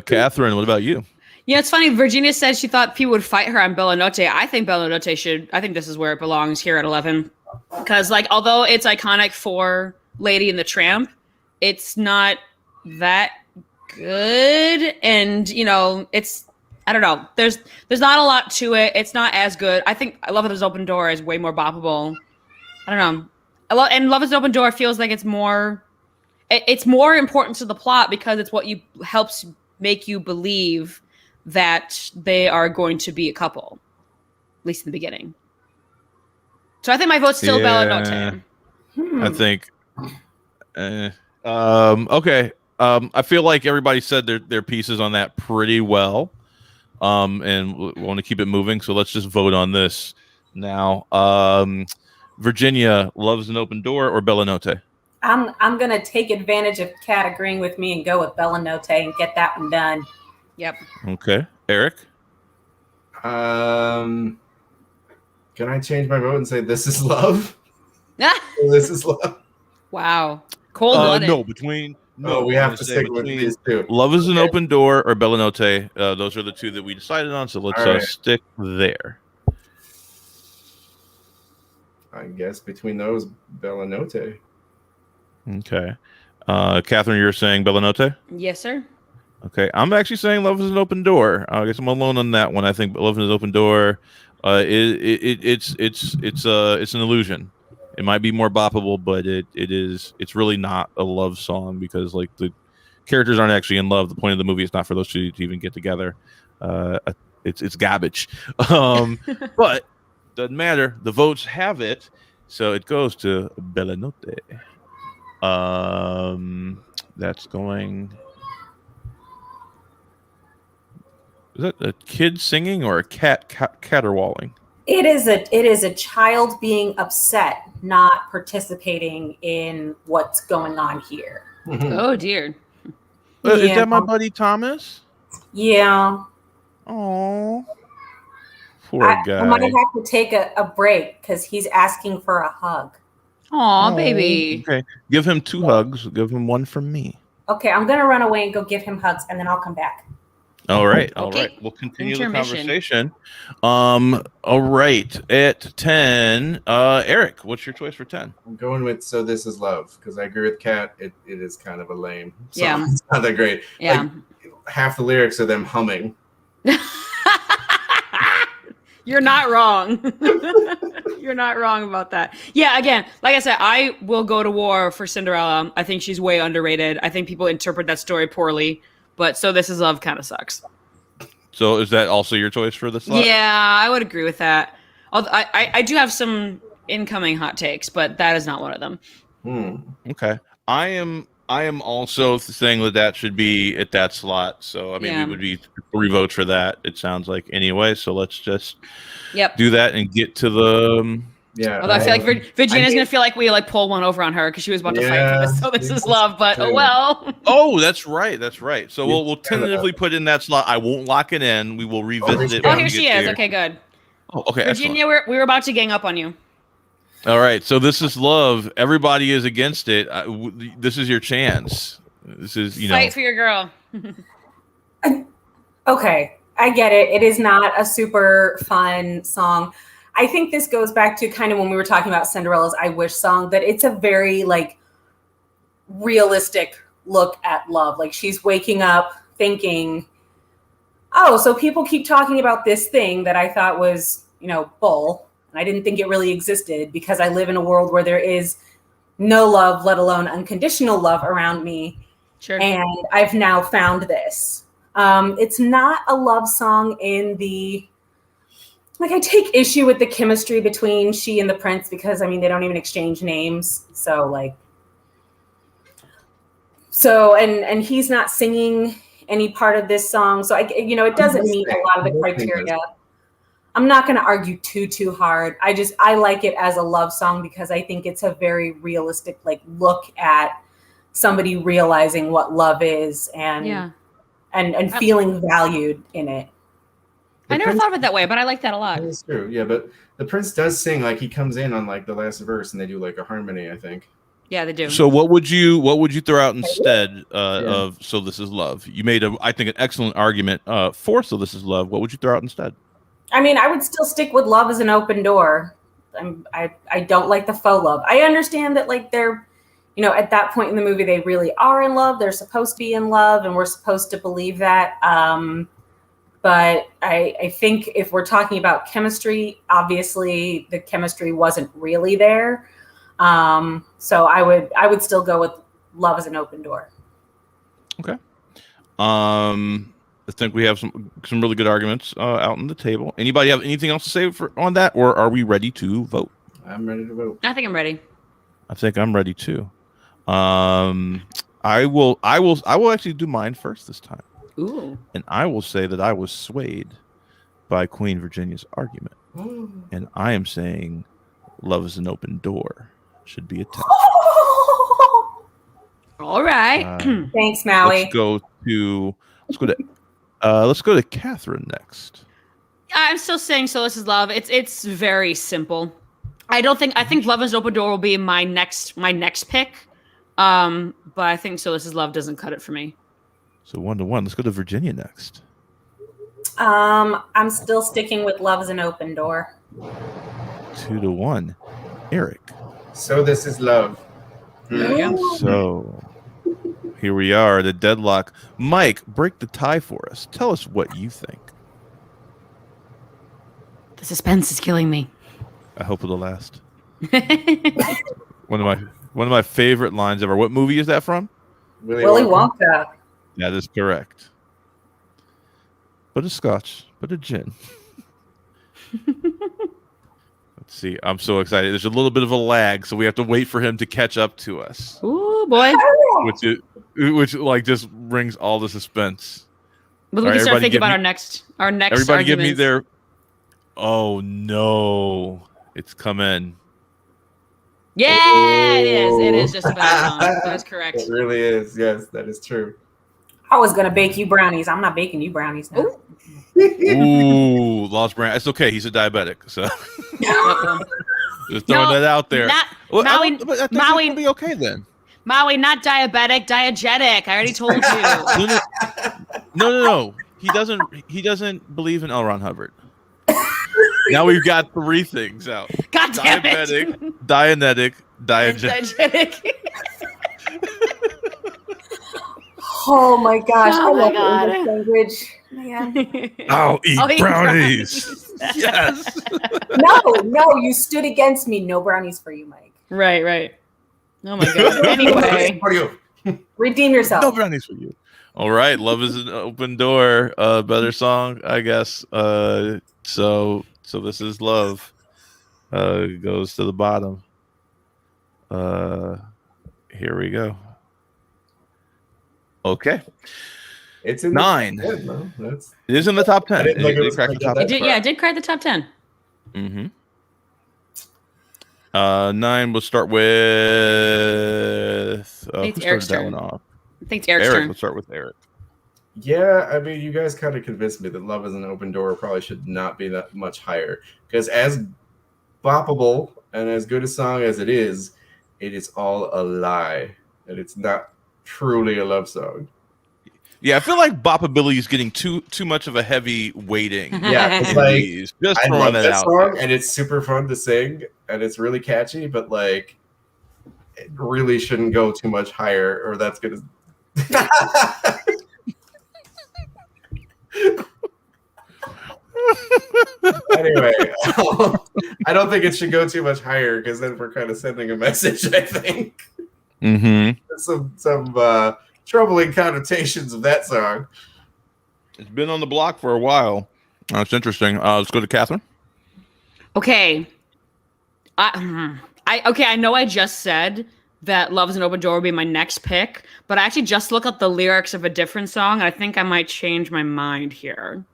Catherine, what about you? Yeah, it's funny. Virginia said she thought people would fight her on Bella Notte. I think Bella Notte should. I think this is where it belongs here at 11. Because, like, although it's iconic for Lady and the Tramp, it's not that good. And, it's, I don't know. There's not a lot to it. It's not as good. I think I Love Is an Open Door is way more boppable. I don't know. And Love Is an Open Door feels like it's more important to the plot because it's what helps make you believe that they are going to be a couple, at least in the beginning. So I think my vote's still Bella Notte. I think. Okay. I feel like everybody said their pieces on that pretty well, and we want to keep it moving. So let's just vote on this now. Virginia, Loves an Open Door or Bella Notte? I'm gonna take advantage of Kat agreeing with me and go with Bella Notte and get that one done. Yep. Okay, Eric. Can I change my vote and say This Is Love? This Is Love. Wow. Cold-blooded. No, between No, we I'm have gonna to say stick with between these two. Love is an Okay. Open Door or Bella Notte. Those are the two that we decided on, so let's All right. stick there. I guess between those, Bella Notte. Okay. Catherine, you're saying Bella Notte? Yes, sir. Okay, I'm actually saying Love is an Open Door. I guess I'm alone on that one. I think Love is an Open Door. It's an illusion. It might be more boppable, but it's really not a love song because like the characters aren't actually in love. The point of the movie is not for those two to even get together. Uh, it's garbage. But doesn't matter. The votes have it, so it goes to Bella Notte. That's going. Is that a kid singing or a cat caterwauling? It is a child being upset, not participating in what's going on here. Oh dear. Is that my buddy Thomas? Yeah. Oh, poor guy. I might have to take a break because he's asking for a hug. Aw, baby. Okay, give him 2 hugs. Give him 1 from me. Okay, I'm gonna run away and go give him hugs, and then I'll come back. All right, all Okay. right. We'll continue the Intermission. conversation. All right, at 10, Eric, what's your choice for 10? I'm going with "So This Is Love" because I agree with Kat. It is kind of a lame song. Yeah. It's not that great. Yeah. Like, half the lyrics are them humming. You're not wrong. You're not wrong about that. Yeah, again, like I said, I will go to war for Cinderella. I think she's way underrated. I think people interpret that story poorly, but So This Is Love kind of sucks. So is that also your choice for the slot? Yeah, I would agree with that. Although I do have some incoming hot takes, but that is not one of them. Okay. I am also saying that should be at that slot. So I mean, Yeah. we would be 3 votes for that. It sounds like anyway. So let's just Yep. do that and get to the. Yeah. Although I feel like Virginia's gonna feel like we like pull one over on her because she was about to fight for this. So this is love, but oh well. Oh, that's right. That's right. So we'll Yeah. tentatively put in that slot. I won't lock it in. We will revisit it. Oh, when here we she get is. there. Okay, good. Oh, okay. Virginia, we were about to gang up on you. All right. So this is love. Everybody is against it. This is your chance. This is Fight for your girl. Okay, I get it. It is not a super fun song. I think this goes back to kind of when we were talking about Cinderella's I Wish song, that it's a very like realistic look at love. Like she's waking up thinking, oh, so people keep talking about this thing that I thought was, bull. And I didn't think it really existed because I live in a world where there is no love, let alone unconditional love around me. Sure. And I've now found this. It's not a love song in the, like, I take issue with the chemistry between she and the prince because, I mean, they don't even exchange names. And he's not singing any part of this song. So, it doesn't meet a lot of the criteria. I'm not going to argue too hard. I like it as a love song because I think it's a very realistic, like, look at somebody realizing what love is and feeling valued in it. I never thought of it that way, but I like that a lot. That's true. Yeah, but the prince does sing, like he comes in on like the last verse and they do like a harmony, I think. Yeah, they do. So what would you throw out instead of So This Is Love? You made I think an excellent argument for So This Is Love. What would you throw out instead? I mean, I would still stick with Love is an Open Door. I don't like the faux love. I understand that like they're, at that point in the movie, they really are in love. They're supposed to be in love and we're supposed to believe that. But I think if we're talking about chemistry, obviously the chemistry wasn't really there. So I would still go with Love is an Open Door. Okay. I think we have some really good arguments out on the table. Anybody have anything else to say on that, or are we ready to vote? I'm ready to vote. I think I'm ready. I think I'm ready too. I will actually do mine first this time. Ooh. And I will say that I was swayed by Queen Virginia's argument. And I am saying Love is an Open Door should be a 10. All right. Thanks, Maui. Let's go to Catherine next. I'm still saying So This Is Love. It's very simple. I think Love is an Open Door will be my next pick. But I think So This Is Love doesn't cut it for me. So 1-1. Let's go to Virginia next. I'm still sticking with Love's an Open Door. 2-1. Eric. So This Is Love. There we go. So here we are, the deadlock. Mike, break the tie for us. Tell us what you think. The suspense is killing me. I hope it'll last. One of my favorite lines ever. What movie is that from? Willy Wonka. That is correct. But a scotch, but a gin. Let's see. I'm so excited. There's a little bit of a lag, so we have to wait for him to catch up to us. Ooh, boy. Which like just brings all the suspense. But we All right, can start everybody thinking give about me- our next Everybody give me arguments. their. Oh no! It's come in. Yeah, it is. It is just a better song. That is correct. It really is. Yes, that is true. I was gonna bake you brownies. I'm not baking you brownies now. Ooh, lost brand. It's okay. He's a diabetic, so just throwing that out there. Not, Well, Maui, but I think Maui, it'll be okay then. Maui, not diabetic, diegetic. I already told you. No. He doesn't believe in L. Ron Hubbard. Now we've got 3 things out. God damn Diabetic, it. Dianetic, diegetic. Diegetic. Oh my gosh! Oh my I love God. the English language. Man. I'll eat I'll eat brownies. Yes. No, you stood against me. No brownies for you, Mike. Right. Oh my god. Anyway. What do you? Redeem yourself. No brownies for you. All right, Love Is an Open Door. Better song, I guess. So This Is Love. Goes to the bottom. Here we go. Okay. It's in 9. The no, that's, It is in the top 10. I didn't think it It was cracked the gonna top get It did, yeah, it did crack the top 10. 10. 9, we'll start with who It's started Eric's that turn. one off? I think it's Eric's Eric, turn. let's start with Eric. yeah, I mean, you guys kind of convinced me that Love Is an Open Door probably should not be that much higher. Because as boppable and as good a song as it is all a lie. And it's not truly a love song. Yeah, I feel like Boppability is getting too much of a heavy weighting. Yeah, it's in like, these. Just I throwing love that that out song, there. and it's super fun to sing, and it's really catchy, but like, it really shouldn't go too much higher, or that's gonna. Anyway, I don't think it should go too much higher because then we're kind of sending a message. I think Mm-hmm. some troubling connotations of that song. It's been on the block for a while. It's interesting. Let's go to Catherine. Okay. I know I just said that Love Is an Open Door would be my next pick, but I actually just looked up the lyrics of a different song, and I think I might change my mind here.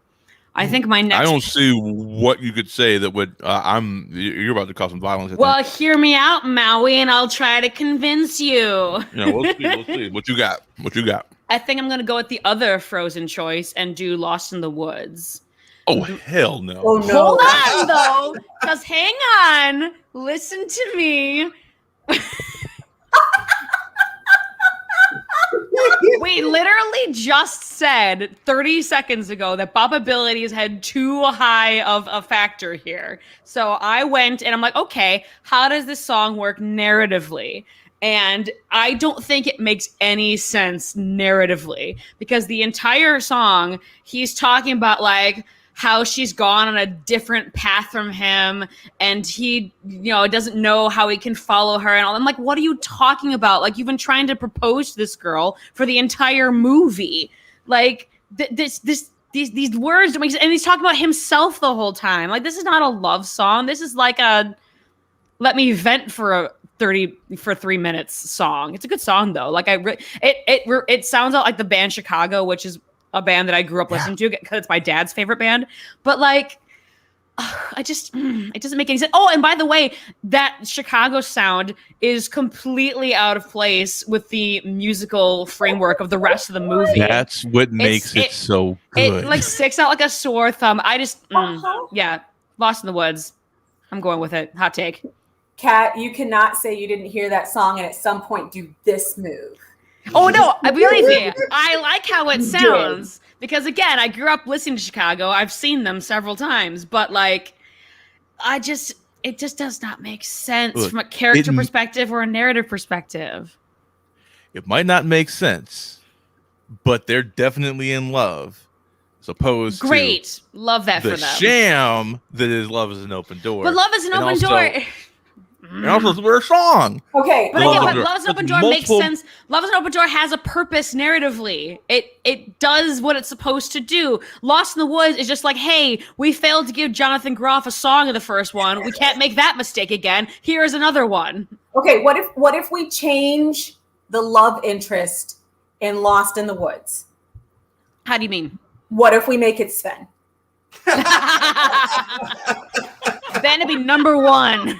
I think my next. I don't see what you could say that would. You're about to cause some violence. Well, hear me out, Maui, and I'll try to convince you. We'll see. We'll see. What you got? What you got? I think I'm gonna go with the other Frozen choice and do Lost in the Woods. Oh hell no! Oh no! Hold on, though, because hang on, listen to me. We literally just said 30 seconds ago that Boppabilities had too high of a factor here. So I went and I'm like, okay, how does this song work narratively? And I don't think it makes any sense narratively because the entire song, he's talking about like how she's gone on a different path from him and he, doesn't know how he can follow her and all. I'm like, what are you talking about? Like, you've been trying to propose to this girl for the entire movie. Like, these words don't make sense. And he's talking about himself the whole time. Like, this is not a love song. This is like a let me vent for 3 minutes song. It's a good song though. Like, it sounds like the band Chicago, which is a band that I grew up listening to because it's my dad's favorite band. But like, it doesn't make any sense. Oh, and by the way, that Chicago sound is completely out of place with the musical framework of the rest of the movie. That's what makes it so good. It like sticks out like a sore thumb. Yeah, Lost in the Woods. I'm going with it. Hot take. Kat, you cannot say you didn't hear that song and at some point do this move. Oh no, believe me, I like how it You sounds because again, I grew up listening to Chicago. I've seen them several times, but like, it just does not make sense Look, from a character perspective or a narrative perspective. It might not make sense, but they're definitely in love. As opposed Great, love that to for the them. sham that is Love is an Open Door. But Love is an Open Door. And also, it's their song. Okay, But hold again, on. but Love is an Open Door makes sense. Love is an Open Door has a purpose narratively. It does what it's supposed to do. Lost in the Woods is just like, hey, we failed to give Jonathan Groff a song in the first one. We can't make that mistake again. Here's another one. Okay, what if we change the love interest in Lost in the Woods? How do you mean? What if we make it Sven? Then it'd be number one.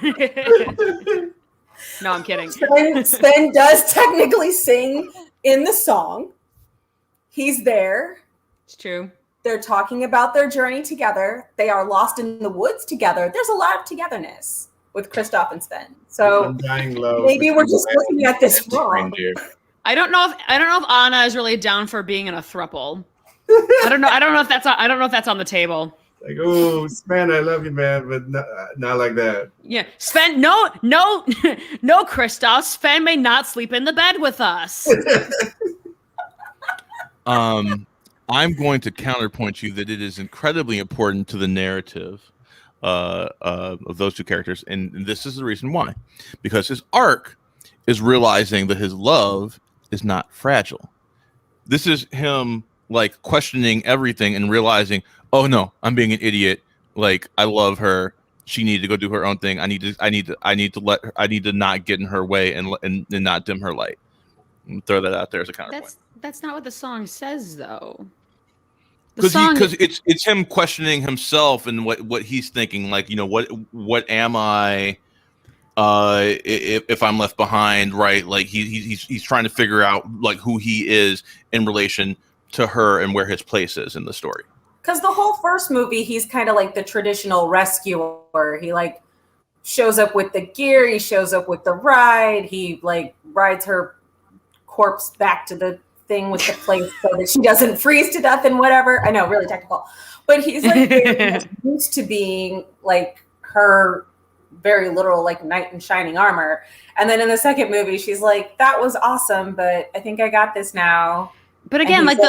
No, I'm kidding. Sven does technically sing in the song. He's there. It's true. They're talking about their journey together. They are lost in the woods together. There's a lot of togetherness with Kristoff and Sven. So Undying love. maybe we're just looking at this wrong. I don't know if Anna is really down for being in a throuple. I don't know if that's on the table. Like, oh, Sven, I love you, man, but not like that. Yeah, Sven, no, Kristoff. Sven may not sleep in the bed with us. I'm going to counterpoint you that it is incredibly important to the narrative of those two characters, and this is the reason why. Because his arc is realizing that his love is not fragile. This is him like questioning everything and realizing, oh no, I'm being an idiot. Like, I love her. She needed to go do her own thing. I need to not get in her way and not dim her light. Throw that out there as a counterpoint. That's not what the song says, though. Because it's him questioning himself and what he's thinking. Like, you know, what am I? If I'm left behind, right? Like he's trying to figure out like who he is in relation to her and where his place is in the story. Because the whole first movie, he's kind of like the traditional rescuer. He like shows up with the gear. He shows up with the ride. He like rides her corpse back to the thing with the plate so that she doesn't freeze to death and whatever. I know, really technical. But he's like very used to being like her very literal like knight in shining armor. And then in the second movie, she's like, that was awesome, but I think I got this now. But again, like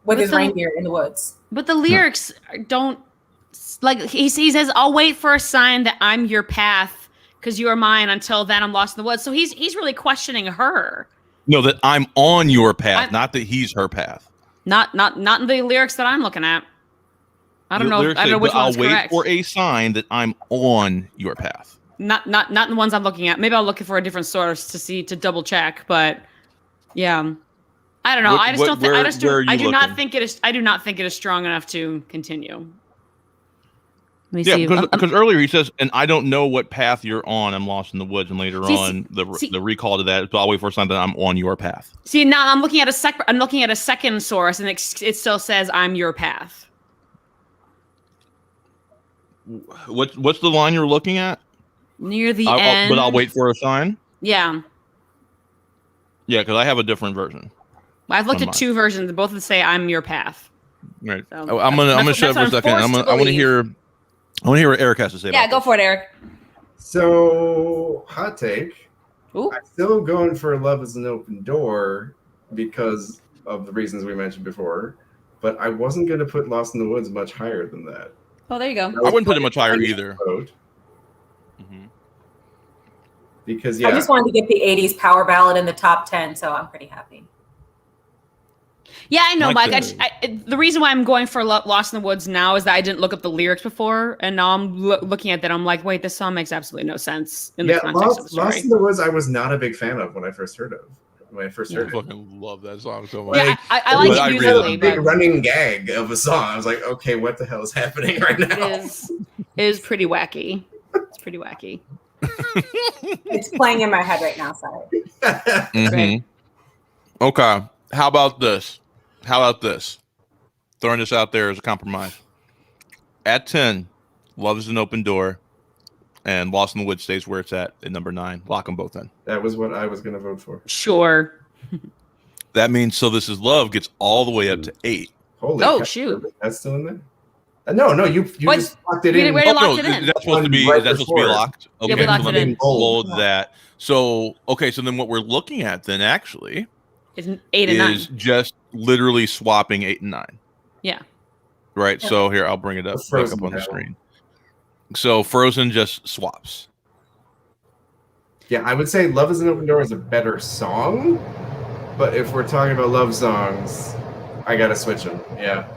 with his reindeer in the woods. But the lyrics don't like he says, I'll wait for a sign that I'm your path because you are mine. Until then, I'm lost in the woods. So he's really questioning her. No, that I'm on your path, not that he's her path. Not in the lyrics that I'm looking at. I don't know which one's correct. I'll wait for a sign that I'm on your path. Not in the ones I'm looking at. Maybe I'll look for a different source to double check. But yeah, I don't know. I do not think it is strong enough to continue. Let me see. Because earlier he says, and I don't know what path you're on. I'm lost in the woods. And later on, the recall to that, so I'll wait for something that I'm on your path. See, now I'm looking at a second source, and it still says I'm your path. What's the line you're looking at? Near the end. But I'll wait for a sign. Yeah. Yeah, because I have a different version. I've looked at two versions. Both of them say I'm your path. Right. So I'm gonna shut up for a second. I want to hear what Eric has to say. Yeah, go for it, Eric. So, hot take. Ooh. I'm still going for Love is an Open Door because of the reasons we mentioned before, but I wasn't going to put Lost in the Woods much higher than that. Oh, there you go. I wouldn't put it much higher either. Mm-hmm. Because I just wanted to get the 80s power ballad in the top 10, so I'm pretty happy. Yeah, I know, Mike. The reason why I'm going for Lost in the Woods now is that I didn't look up the lyrics before, and now I'm looking at that. I'm like, wait, this song makes absolutely no sense in the context of the story. Lost in the Woods, I was not a big fan of when I first heard it. I fucking love that song so much. Yeah, I like it musically. A big running gag of a song. I was like, okay, what the hell is happening right now? It is pretty wacky. It's pretty wacky. It's playing in my head right now. Sorry. Mm-hmm. Okay. How about this? Throwing this out there as a compromise. At 10, Love is an Open Door. and Lost in the Woods stays where it's at number 9. Lock them both in. That was what I was going to vote for. Sure. That means So This Is Love gets all the way up to 8. Holy Oh, cow. shoot. That's still in there? No, you What? just locked it We in. didn't- we didn't lock it in. That's supposed to be Right that's supposed to be before. locked. Okay, Yeah, we locked so it let in. me load that. So okay, so then what we're looking at then actually It's 8 and 9. is just literally swapping 8 and 9. Yeah. Right. So here I'll bring it up, The Frozen back up on the battle. screen. So Frozen just swaps. Yeah, I would say Love is an Open Door is a better song, but if we're talking about love songs, I gotta switch them. Yeah.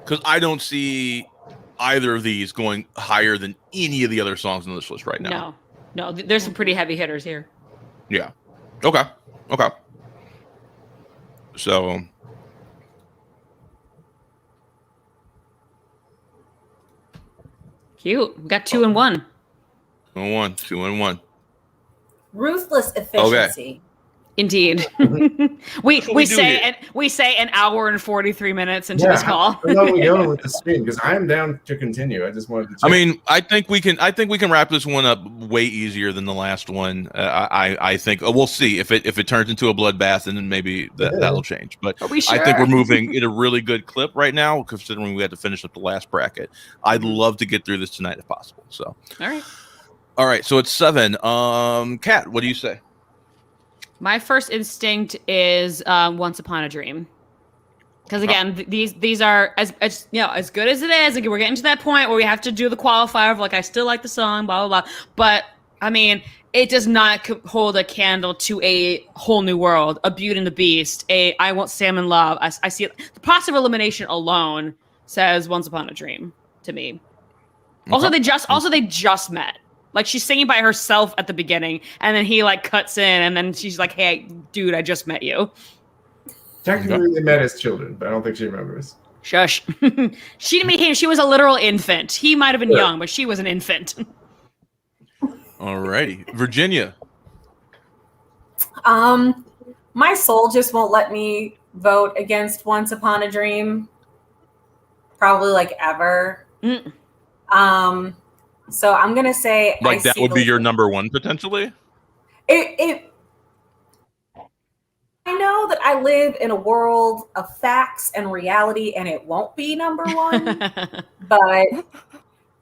Because I don't see either of these going higher than any of the other songs on this list right now. No, there's some pretty heavy hitters here. Yeah. Okay. So Cute. We got 2 and 1. 2 and 1. Ruthless efficiency. Indeed. we say an hour and 43 minutes into this call. How long are we going with the stream? Because I am down to continue. I just wanted to check. I mean, I think we can wrap this one up way easier than the last one. I think we'll see if it turns into a bloodbath, and then maybe that'll change. But Are we sure? I think we're moving at a really good clip right now, considering we had to finish up the last bracket. I'd love to get through this tonight if possible. So, all right. So it's 7. Kat, what do you say? My first instinct is Once Upon a Dream. Because again, these are as good as it is. Like, we're getting to that point where we have to do the qualifier of like, I still like the song, blah blah blah. But I mean, it does not hold a candle to A Whole New World, A Beauty and the Beast, I Want Sam in Love. I see it. The process of elimination alone says Once Upon a Dream to me. Okay. Also, they just met. Like, she's singing by herself at the beginning, and then he like cuts in, and then she's like, "Hey, dude, I just met you." Technically, they met as children, but I don't think she remembers. Shush. She didn't meet him. She was a literal infant. He might have been young, but she was an infant. Alrighty, Virginia. My soul just won't let me vote against Once Upon a Dream. Probably like ever. So I'm gonna say Like that would be your number 1 potentially. I know that I live in a world of facts and reality, and it won't be number 1. But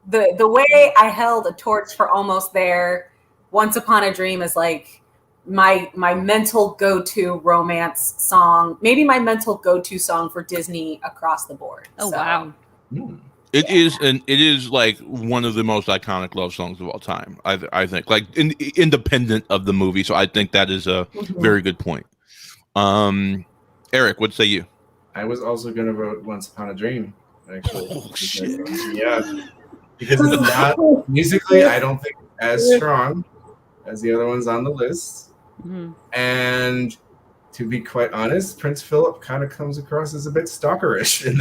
the way I held a torch for Almost There, Once Upon a Dream is like my mental go-to romance song. Maybe my mental go-to song for Disney across the board. Oh, wow. It is like one of the most iconic love songs of all time. I think, like independent of the movie. So I think that is a very good point. Eric, what say you? I was also going to vote Once Upon a Dream, actually. Oh shit! Yeah, because it's not musically. I don't think as strong as the other ones on the list. And to be quite honest, Prince Philip kind of comes across as a bit stalkerish in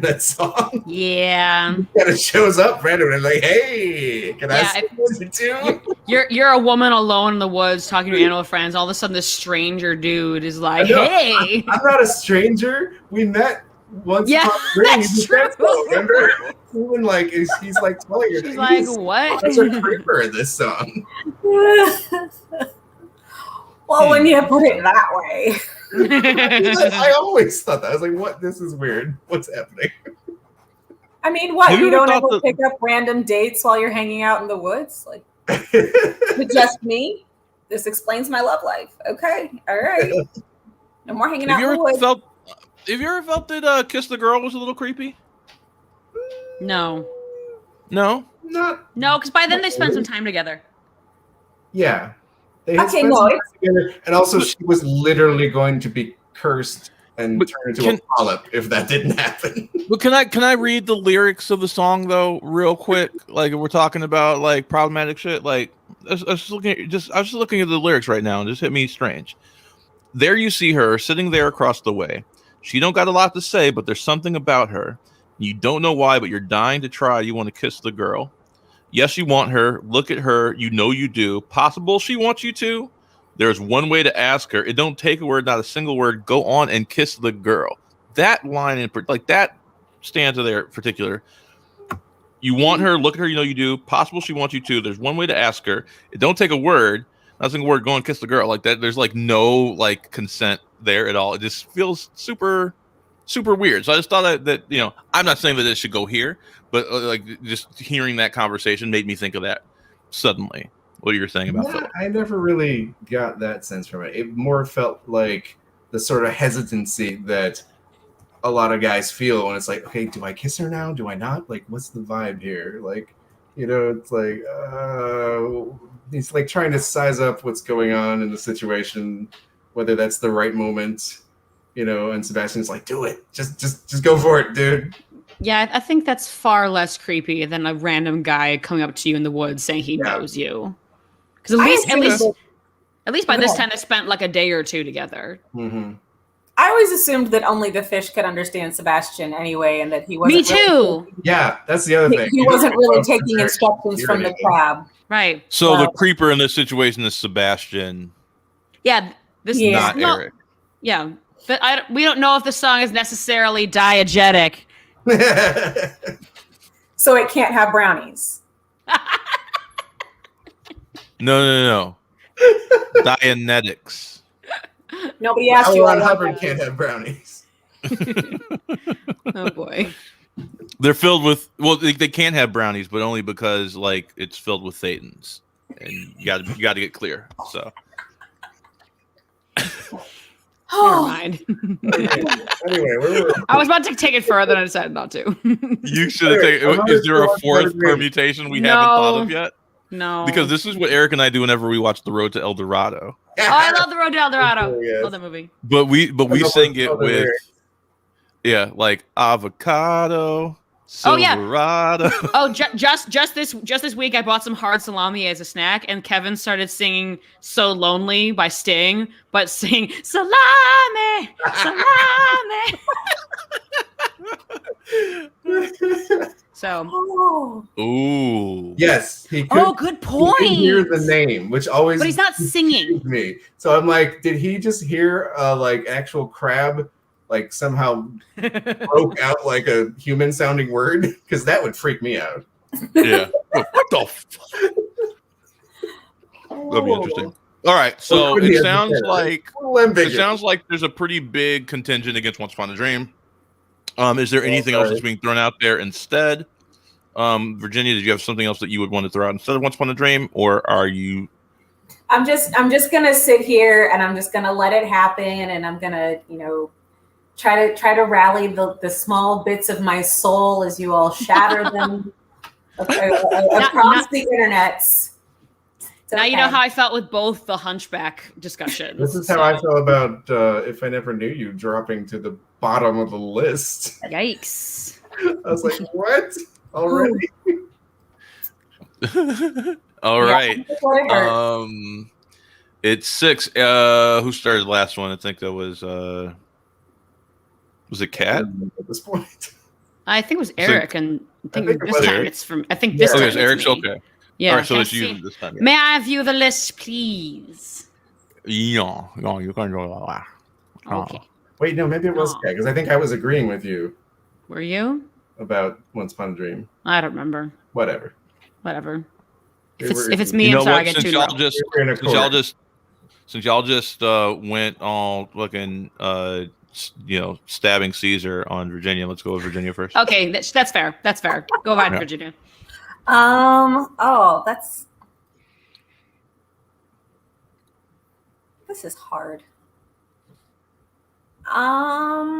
that song. Yeah. He kind of shows up randomly, like, "Hey, can I sing with you too?" You're a woman alone in the woods talking to your animal friends. All of a sudden, this stranger dude is like, "Hey, I'm not a stranger. We met once." Yeah, upon a dream. that's true. Remember? Even like he's like telling her. She's like, what? That's a creeper in this song. Well, when you put it that way. I always thought that. I was like, "What? This is weird. What's happening?" I mean, what? Have you You don't ever ever thought pick up random dates while you're hanging out in the woods? Like, it's just me? This explains my love life. Okay. All right. No more hanging out in the woods. Have you ever felt that Kiss the Girl was a little creepy? No, Not because by then they spent some time together. Yeah. They had Okay, spent no, some time together, and also she was literally going to be cursed and turn into a polyp if that didn't happen. But can I read the lyrics of the song though, real quick? Like, if we're talking about like problematic shit. Like, I was just looking at the lyrics right now, and it just hit me strange. There you see her sitting there across the way. She don't got a lot to say, but there's something about her. You don't know why, but you're dying to try. You want to kiss the girl. Yes, you want her. Look at her. You know you do. Possible she wants you to. There's one way to ask her. It don't take a word, not a single word. Go on and kiss the girl. That line, like that stanza there in particular, You want her, look at her, you know you do. Possible she wants you to. There's one way to ask her. It don't take a word. Not a single word, go and kiss the girl. Like that, there's like no like consent there at all. It just feels super, super weird. So I just thought that you know, I'm not saying that it should go here, but like just hearing that conversation made me think of that suddenly. What you were saying about Philip. I never really got that sense from it. It more felt like the sort of hesitancy that a lot of guys feel when it's like, okay, do I kiss her now? Do I not? Like, what's the vibe here? Like, you know, it's like he's like trying to size up what's going on in the situation, whether that's the right moment, you know. And Sebastian's like, do it, just go for it, dude. Yeah, I think that's far less creepy than a random guy coming up to you in the woods saying he knows you. Because at least by this time they spent like a day or two together. Mm-hmm. I always assumed that only the fish could understand Sebastian anyway, and that he wasn't. Me too. Yeah, that's the other thing. He wasn't really taking instructions from the crab. Right. So the creeper in this situation is Sebastian. Yeah. Not Eric. Yeah. But we don't know if the song is necessarily diegetic. So it can't have brownies. No. Dianetics. Nobody asked you. Ron Hubbard can't have brownies. Oh boy. They're filled with they can't have brownies, but only because like it's filled with thetans, and you got to get clear. So. Never mind. Anyway, I was about to take it further and I decided not to. You should have taken. Is there a fourth permutation we haven't thought of yet? No. Because this is what Eric and I do whenever we watch The Road to El Dorado. Oh, I love The Road to El Dorado. Yes. Love that movie. But we sing it with like avocado. Silverado. Oh, just this week I bought some hard salami as a snack, and Kevin started singing "So Lonely" by Sting, but sing salami, salami. So. Ooh. Yes, he could. Oh, good point. He could hear the name, which always. But he's not singing. Me. So I'm like, did he just hear like actual crab? Like somehow broke out like a human sounding word, because that would freak me out. Yeah. What the fuck? That'd be interesting. All right. So it sounds like there's a pretty big contingent against Once Upon a Dream. Is there anything else that's being thrown out there instead? Virginia, did you have something else that you would want to throw out instead of Once Upon a Dream, or are you? I'm just gonna sit here and I'm just gonna let it happen, and I'm gonna, try to rally the small bits of my soul as you all shatter them across the internets. Now you know how I felt with both the Hunchback discussions. This is how I felt about If I Never Knew You dropping to the bottom of the list. Yikes. I was like, what? Already? All right. It's 6. Who started the last one? I think that was it Kat? At this point. I think it was Eric, and I think this time it's from. I think this time it's Eric's me. okay. Yeah. All right, so it's you this time. May I view the list, please? Yeah, you can go. Okay. Wait, no, maybe it was Kat, because I think I was agreeing with you. Were you? About Once Upon a Dream. I don't remember. Whatever. If it's me, I'm sorry. I get too low. Since y'all just went all fucking stabbing Caesar on Virginia, let's go with Virginia first. Okay, that's fair. That's fair. Go ahead, Yeah. Virginia. This is hard.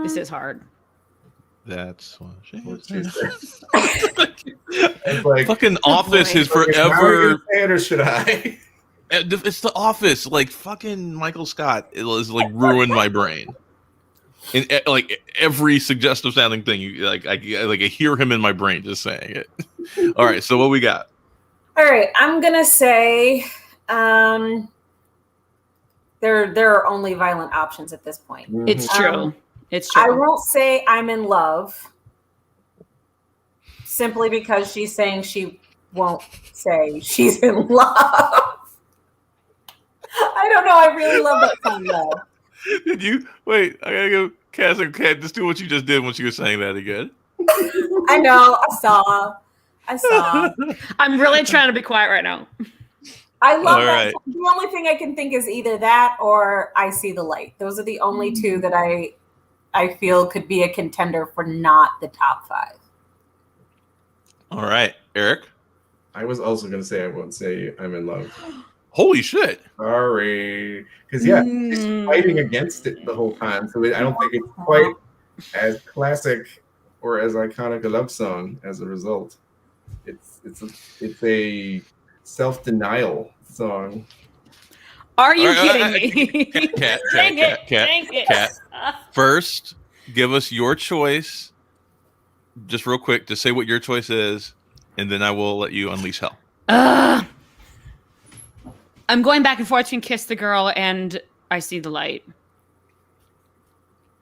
This is hard. That's what it's like, fucking Office is forever. Or should I? It's The Office. Like fucking Michael Scott is like ruined my brain. And like every suggestive sounding thing, I hear him in my brain just saying it. All right, so what we got? All right, I'm gonna say there are only violent options at this point. It's true. It's true. I won't say I'm in love, simply because she's saying she won't say she's in love. I don't know. I really love that song though. Did you wait? I gotta go. Cass, just do what you just did when she was saying that again. I know. I saw. I saw. I'm really trying to be quiet right now. I love All that. right. Song. The only thing I can think is either that or I See the Light. Those are the only two that I feel could be a contender for not the top 5. All right, Eric. I was also gonna say I won't say I'm in love. Holy shit. Sorry, because she's fighting against it the whole time, so I don't think it's quite as classic or as iconic a love song as a result. It's a self-denial song. Are you All right, kidding me? Dang it. First, give us your choice, just real quick, to say what your choice is, and then I will let you unleash hell. I'm going back and forth between Kiss the Girl and I See the Light.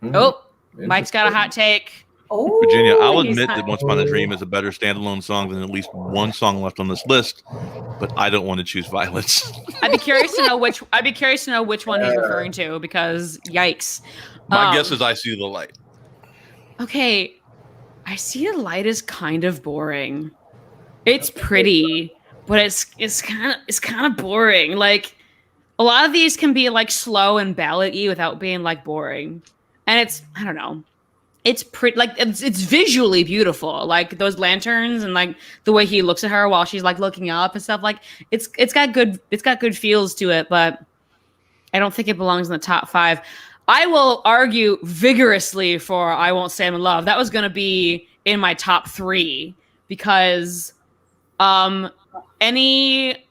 Oh, Mike's got a hot take. Oh, Virginia, I'll admit that Once Upon a Dream is a better standalone song than at least one song left on this list, but I don't want to choose Violence. I'd be curious to know which one he's referring to, because yikes. My guess is I See the Light. Okay, I See the Light is kind of boring. It's pretty, but it's kind of boring. Like, a lot of these can be like slow and ballad-y without being like boring. And it's, I don't know. It's pretty, like, it's visually beautiful. Like those lanterns and like the way he looks at her while she's like looking up and stuff. Like it's got good feels to it, but I don't think it belongs in the top 5. I will argue vigorously for I Won't Say I'm in Love. That was going to be in my top 3 because any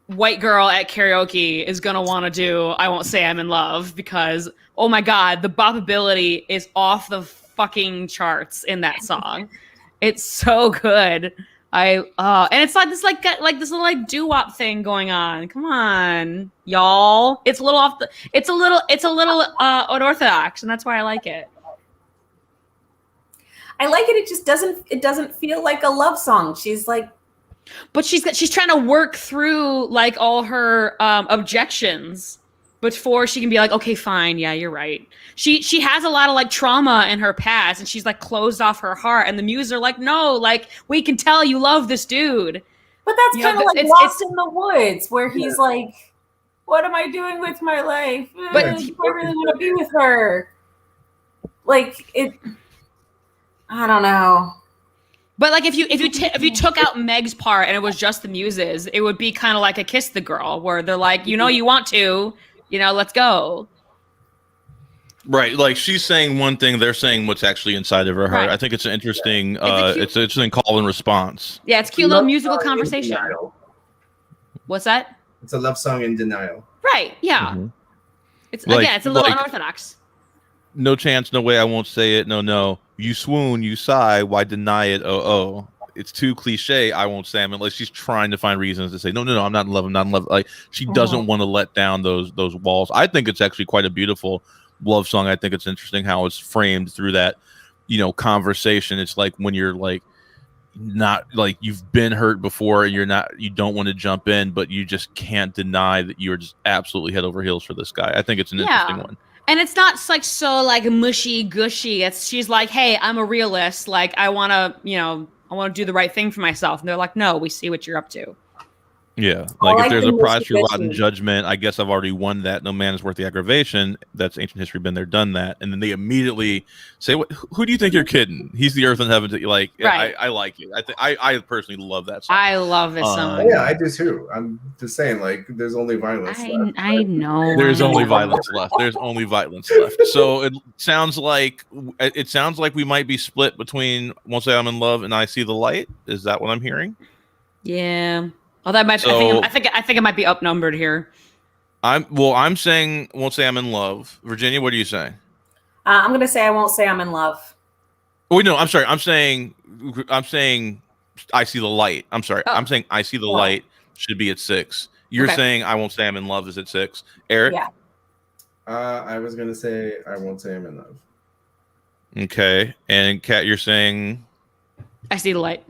white girl at karaoke is going to want to do I Won't Say I'm in Love because, oh my God, the bopability is off the fucking charts in that song. It's so good. And it's like this little like doo-wop thing going on. Come on, y'all. It's a little unorthodox, and that's why I like it. I like it. It doesn't feel like a love song. She's like, but she's trying to work through like all her objections before she can be like, okay, fine, yeah, you're right. She has a lot of like trauma in her past, and she's like closed off her heart. And the Muses are like, no, like we can tell you love this dude. But that's kind of like Lost in the Woods, where he's like, what am I doing with my life? But I really want to be with her. Like it, I don't know. But like if you took out Meg's part and it was just the Muses, it would be kind of like a Kiss the Girl, where they're like, you want to, let's go. Right, like she's saying one thing, they're saying what's actually inside of her heart. Right. I think it's an interesting, it's an interesting call and response. Yeah, it's a cute little musical conversation. What's that? It's a love song in denial. Right. Yeah. Mm-hmm. It's a little unorthodox. No chance, no way, I won't say it. No. You swoon, you sigh. Why deny it? Oh. It's too cliche. I won't say. Like she's trying to find reasons to say no. I'm not in love. I'm not in love. Like she doesn't want to let down those walls. I think it's actually quite a beautiful love song. I think it's interesting how it's framed through that, conversation. It's like when you're like not like you've been hurt before, and you don't want to jump in, but you just can't deny that you're just absolutely head over heels for this guy. I think it's an interesting one. And it's not like so like mushy gushy. She's like, hey, I'm a realist. Like I want to do the right thing for myself. And they're like, no, we see what you're up to. Yeah, like if there's a prize for rotten judgment, I guess I've already won that. No man is worth the aggravation. That's ancient history. Been there, done that. And then they immediately say, "What? Who do you think you're kidding? He's the earth and heaven." Like, right. I like it. I personally love that song. I love this song. Yeah, I do too. I'm just saying, like, there's only violence left. I know. There's only violence left. There's only violence left. So it sounds like we might be split between "Won't Say I'm in Love" and "I See the Light." Is that what I'm hearing? Yeah. Oh, that might. So, I think it might be outnumbered here. I'm saying "Won't Say I'm in Love." Virginia, what are you saying? I'm going to say I Won't Say I'm in Love. Oh no, I'm sorry. I'm saying I See the Light. I'm sorry. I'm saying I See the Light should be at 6. You're saying I Won't Say I'm in Love is at 6. Eric? Yeah. I was going to say I Won't Say I'm in Love. Okay. And Kat, you're saying I See the Light.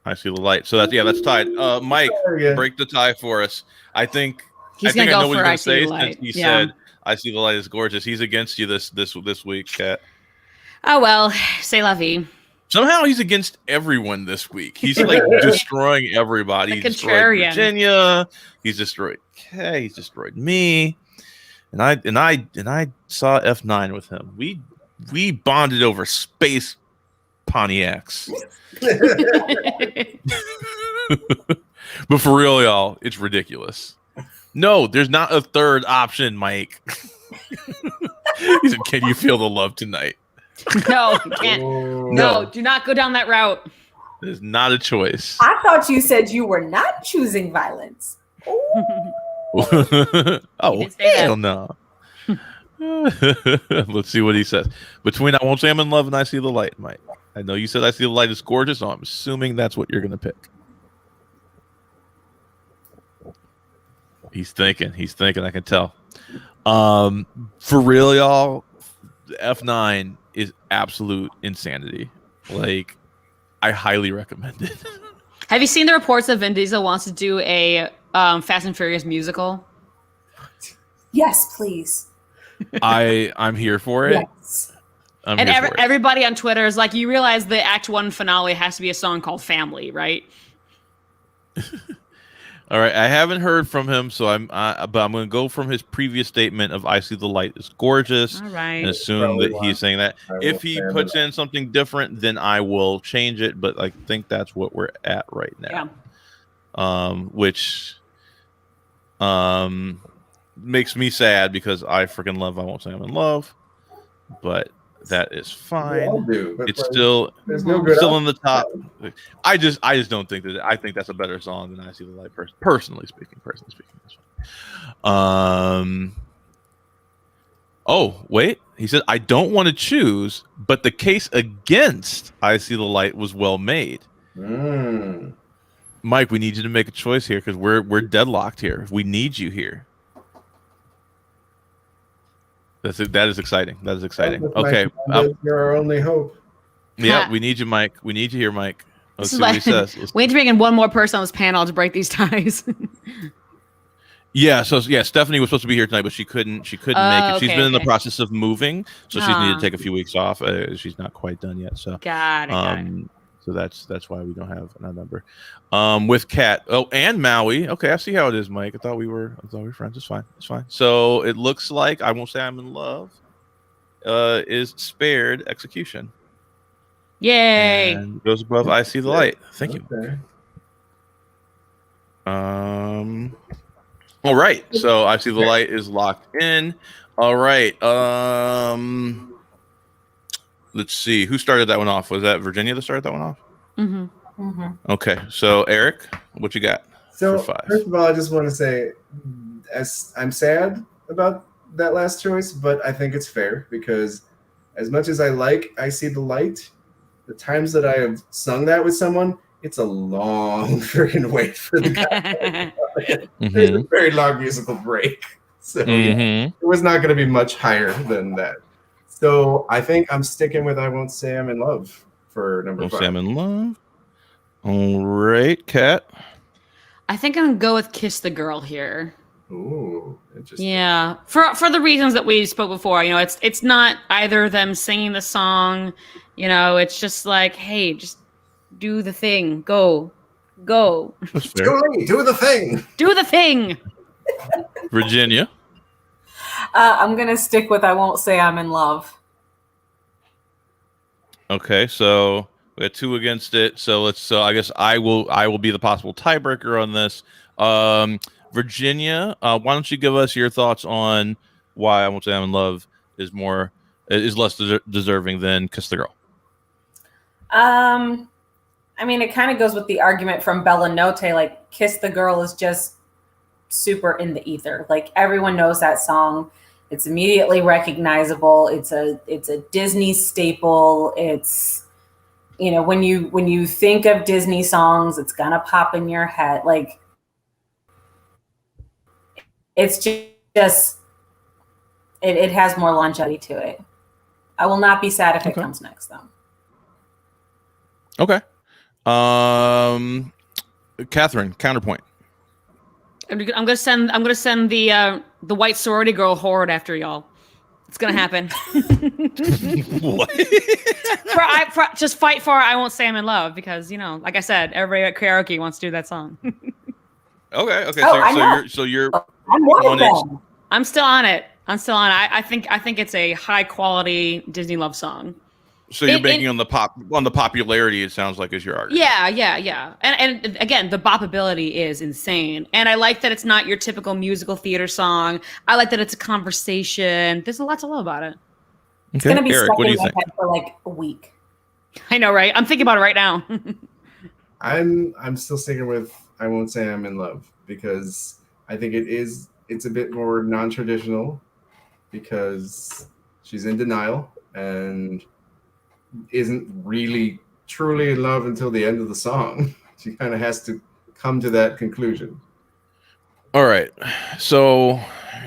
I See the Light. So that's tied. Mike, break the tie for us. I think I know what he's going to say since he said I See the Light is gorgeous. He's against you this week, Kat. Oh well, c'est la vie. Somehow he's against everyone this week. He's like destroying everybody. He destroyed Virginia. He's destroyed Kay. He's destroyed me. And I saw F9 with him. We bonded over space Pontiacs. But for real, y'all, it's ridiculous. No, there's not a third option, Mike. He said, "Can you feel the love tonight?" No, you can't. No, do not go down that route. There's not a choice. I thought you said you were not choosing violence. Oh, hell no. Let's see what he says. Between I Won't Say I'm in Love and I See the Light, Mike. I know you said I See the Light is gorgeous, so I'm assuming that's what you're going to pick. He's thinking. I can tell. For real, y'all, F9 is absolute insanity. Like, I highly recommend it. Have you seen the reports that Vin Diesel wants to do a Fast and Furious musical? Yes, please. I'm here for it. Yes. Everybody on Twitter is like, you realize the Act 1 finale has to be a song called Family, right? All right, I haven't heard from him, so but I'm going to go from his previous statement of "I See the Light is gorgeous," all right, and assume that he's saying that. If he puts in something different, then I will change it. But I think that's what we're at right now. Yeah. Which makes me sad because I freaking love "I Won't Say I'm in Love," but that is fine. We all do, it's like, still in the top. I just don't think that. I think that's a better song than I See the Light. Personally speaking. Oh wait, he said I don't want to choose, but the case against I See the Light was well made. Mike, we need you to make a choice here because we're deadlocked here. We need you here. That is exciting. Okay. You're our only hope. Yeah, we need you, Mike. We need you here, Mike. Let's see what he says. We need to bring in one more person on this panel to break these ties. Yeah, Stephanie was supposed to be here tonight, but she couldn't make it. She's been in the process of moving, so she's needed to take a few weeks off. She's not quite done yet. So got it. So that's why we don't have a number. With Kat. Oh, and Maui. Okay, I see how it is, Mike. I thought we were friends. It's fine. So it looks like I Won't Say I'm in Love is spared execution. Yay! And goes above I See the Light. Thank you. All right. So I See the Light is locked in. All right. Let's see. Who started that one off? Was that Virginia that started that one off? Mm-hmm. Mm-hmm. Okay. So, Eric, what you got? So, first of all, I just want to say I'm sad about that last choice, but I think it's fair because as much as I See the Light, the times that I have sung that with someone, it's a long freaking wait for the guy. There's a very long musical break. So, it was not going to be much higher than that. So I think I'm sticking with I Won't Say I'm in Love for number 5. Won't Say I'm in Love. All right, Kat. I think I'm going to go with Kiss the Girl here. Ooh, interesting. Yeah, for the reasons that we spoke before. You know, it's not either them singing the song. You know, it's just like, hey, just do the thing. Go. Julie, do the thing. Do the thing. Virginia. I'm going to stick with I Won't Say I'm in Love. Okay, so we had 2 against it. So I guess I will be the possible tiebreaker on this. Virginia, why don't you give us your thoughts on why I Won't Say I'm in Love is less deserving than Kiss the Girl? I mean, it kind of goes with the argument from Bella Notte, like Kiss the Girl is just super in the ether. Like everyone knows that song. It's immediately recognizable. It's a Disney staple. It's, you know, when you think of Disney songs, it's gonna pop in your head. Like it's just it has more longevity to it. I will not be sad if it comes next though. Okay. Catherine, counterpoint. I'm gonna send the white sorority girl horde after y'all. It's gonna happen. What? Just fight for I Won't Say I'm in Love because, you know, like I said, everybody at karaoke wants to do that song. Okay. Oh, I know. So you're I'm one of wanting- them. I'm still on it. I think it's a high quality Disney love song. So you're banking on the popularity. It sounds like is your argument. Yeah. And again, the bopability is insane. And I like that it's not your typical musical theater song. I like that it's a conversation. There's a lot to love about it. It's gonna be Eric, stuck what do in you my think? head for like a week. I know, right? I'm thinking about it right now. I'm still sticking with I Won't Say I'm in Love because I think it's a bit more non-traditional because she's in denial and isn't really truly in love until the end of the song. She kind of has to come to that conclusion. All right. So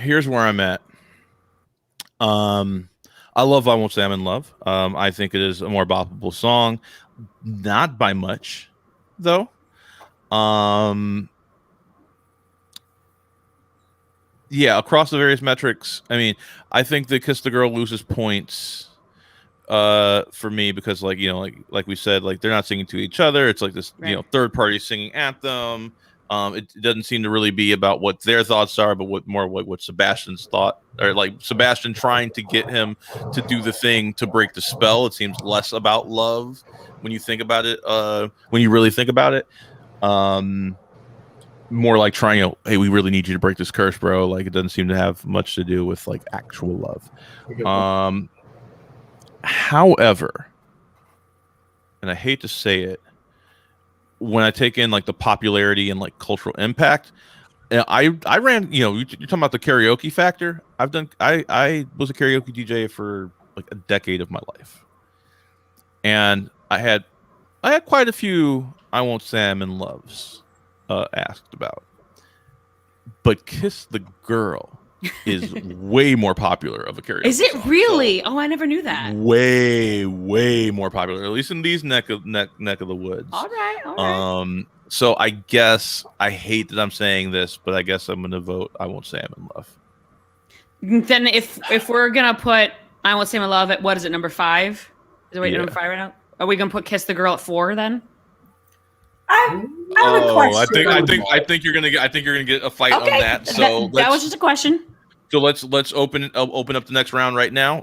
here's where I'm at. I love I Won't Say I'm in Love. I think it is a more boppable song. Not by much, though. Yeah, across the various metrics, I mean, I think that Kiss the Girl loses points for me because like we said, like they're not singing to each other. It's like this, Right. third party singing anthem. It doesn't seem to really be about what their thoughts are, but what Sebastian's thought, or like Sebastian trying to get him to do the thing to break the spell. It seems less about love when you think about it, when you really think about it. More like trying, hey, we really need you to break this curse, bro. Like it doesn't seem to have much to do with like actual love. However, and I hate to say it, when I take in like the popularity and like cultural impact, I ran, you're talking about the karaoke factor. I was a karaoke DJ for like a decade of my life, and I had quite a few I Won't Say I'm in Loves asked about, but Kiss the Girl is way more popular of a karaoke. Is it song. really? So, oh, I never knew that. way more popular, at least in these neck of the woods. All right. So I guess I hate that I'm saying this, but I guess I'm gonna vote I Won't Say I'm in Love. Then if we're gonna put I Won't Say I'm in Love at, what is it, number 5? Is it number 5 right now? Are we gonna put Kiss the Girl at 4 then? I have a question. I think you're gonna get a fight on that. So that was just a question. So let's open up the next round right now.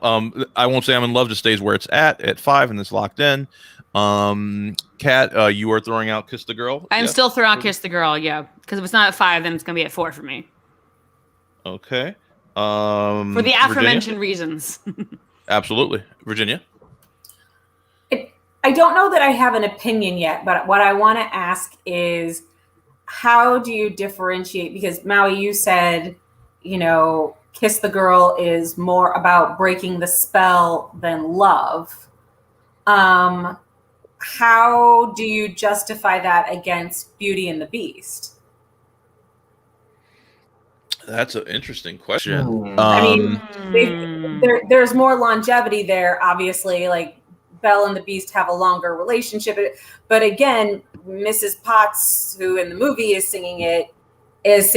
I Won't Say I'm in Love just stays where it's at 5, and it's locked in. Kat, you are throwing out Kiss the Girl. I'm still throwing out Kiss the Girl, yeah. Because if it's not at 5, then it's gonna be at 4 for me. Okay. For the aforementioned reasons. Absolutely, Virginia. I don't know that I have an opinion yet, but what I want to ask is, how do you differentiate? Because Maui, you said, Kiss the Girl is more about breaking the spell than love. How do you justify that against Beauty and the Beast? That's an interesting question. I mean, there's more longevity there, obviously, like Belle and the Beast have a longer relationship. But again, Mrs. Potts, who in the movie is singing is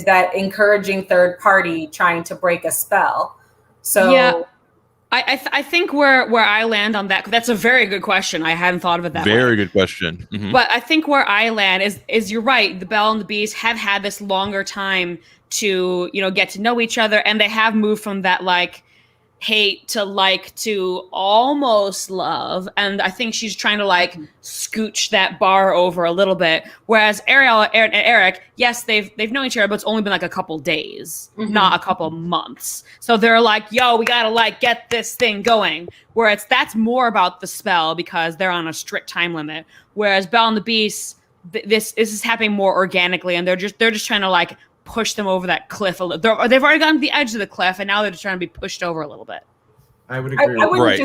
that encouraging third party trying to break a spell. So yeah, I think where I land on that's a very good question. I hadn't thought of it that way. Very good question. Mm-hmm. But I think where I land is you're right. The Belle and the Beast have had this longer time to get to know each other, and they have moved from that like hate to almost love, and I think she's trying to like scooch that bar over a little bit. Whereas Ariel and Eric, yes, they've known each other, but it's only been like a couple days, not a couple months. So they're like, "Yo, we gotta like get this thing going." Whereas that's more about the spell because they're on a strict time limit. Whereas Belle and the Beast, this is happening more organically, and they're just trying to like push them over that cliff a little. They've already gotten to the edge of the cliff, and now they're just trying to be pushed over a little bit. I would agree. I wouldn't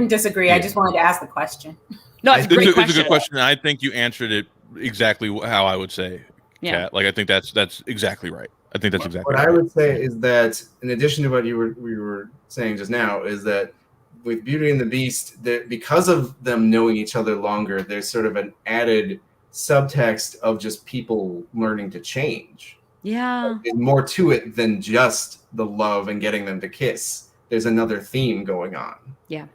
disagree. Yeah. I just wanted to ask the question. No, it's a great question. It's a good question. I think you answered it exactly how I would say, Yeah. Kat. Like I think that's exactly right. I think that's exactly What right. I would say is that, in addition to what we were saying just now, is that with Beauty and the Beast, that because of them knowing each other longer, there's sort of an added subtext of just people learning to change. Yeah. There's more to it than just the love and getting them to kiss. There's another theme going on. Yeah.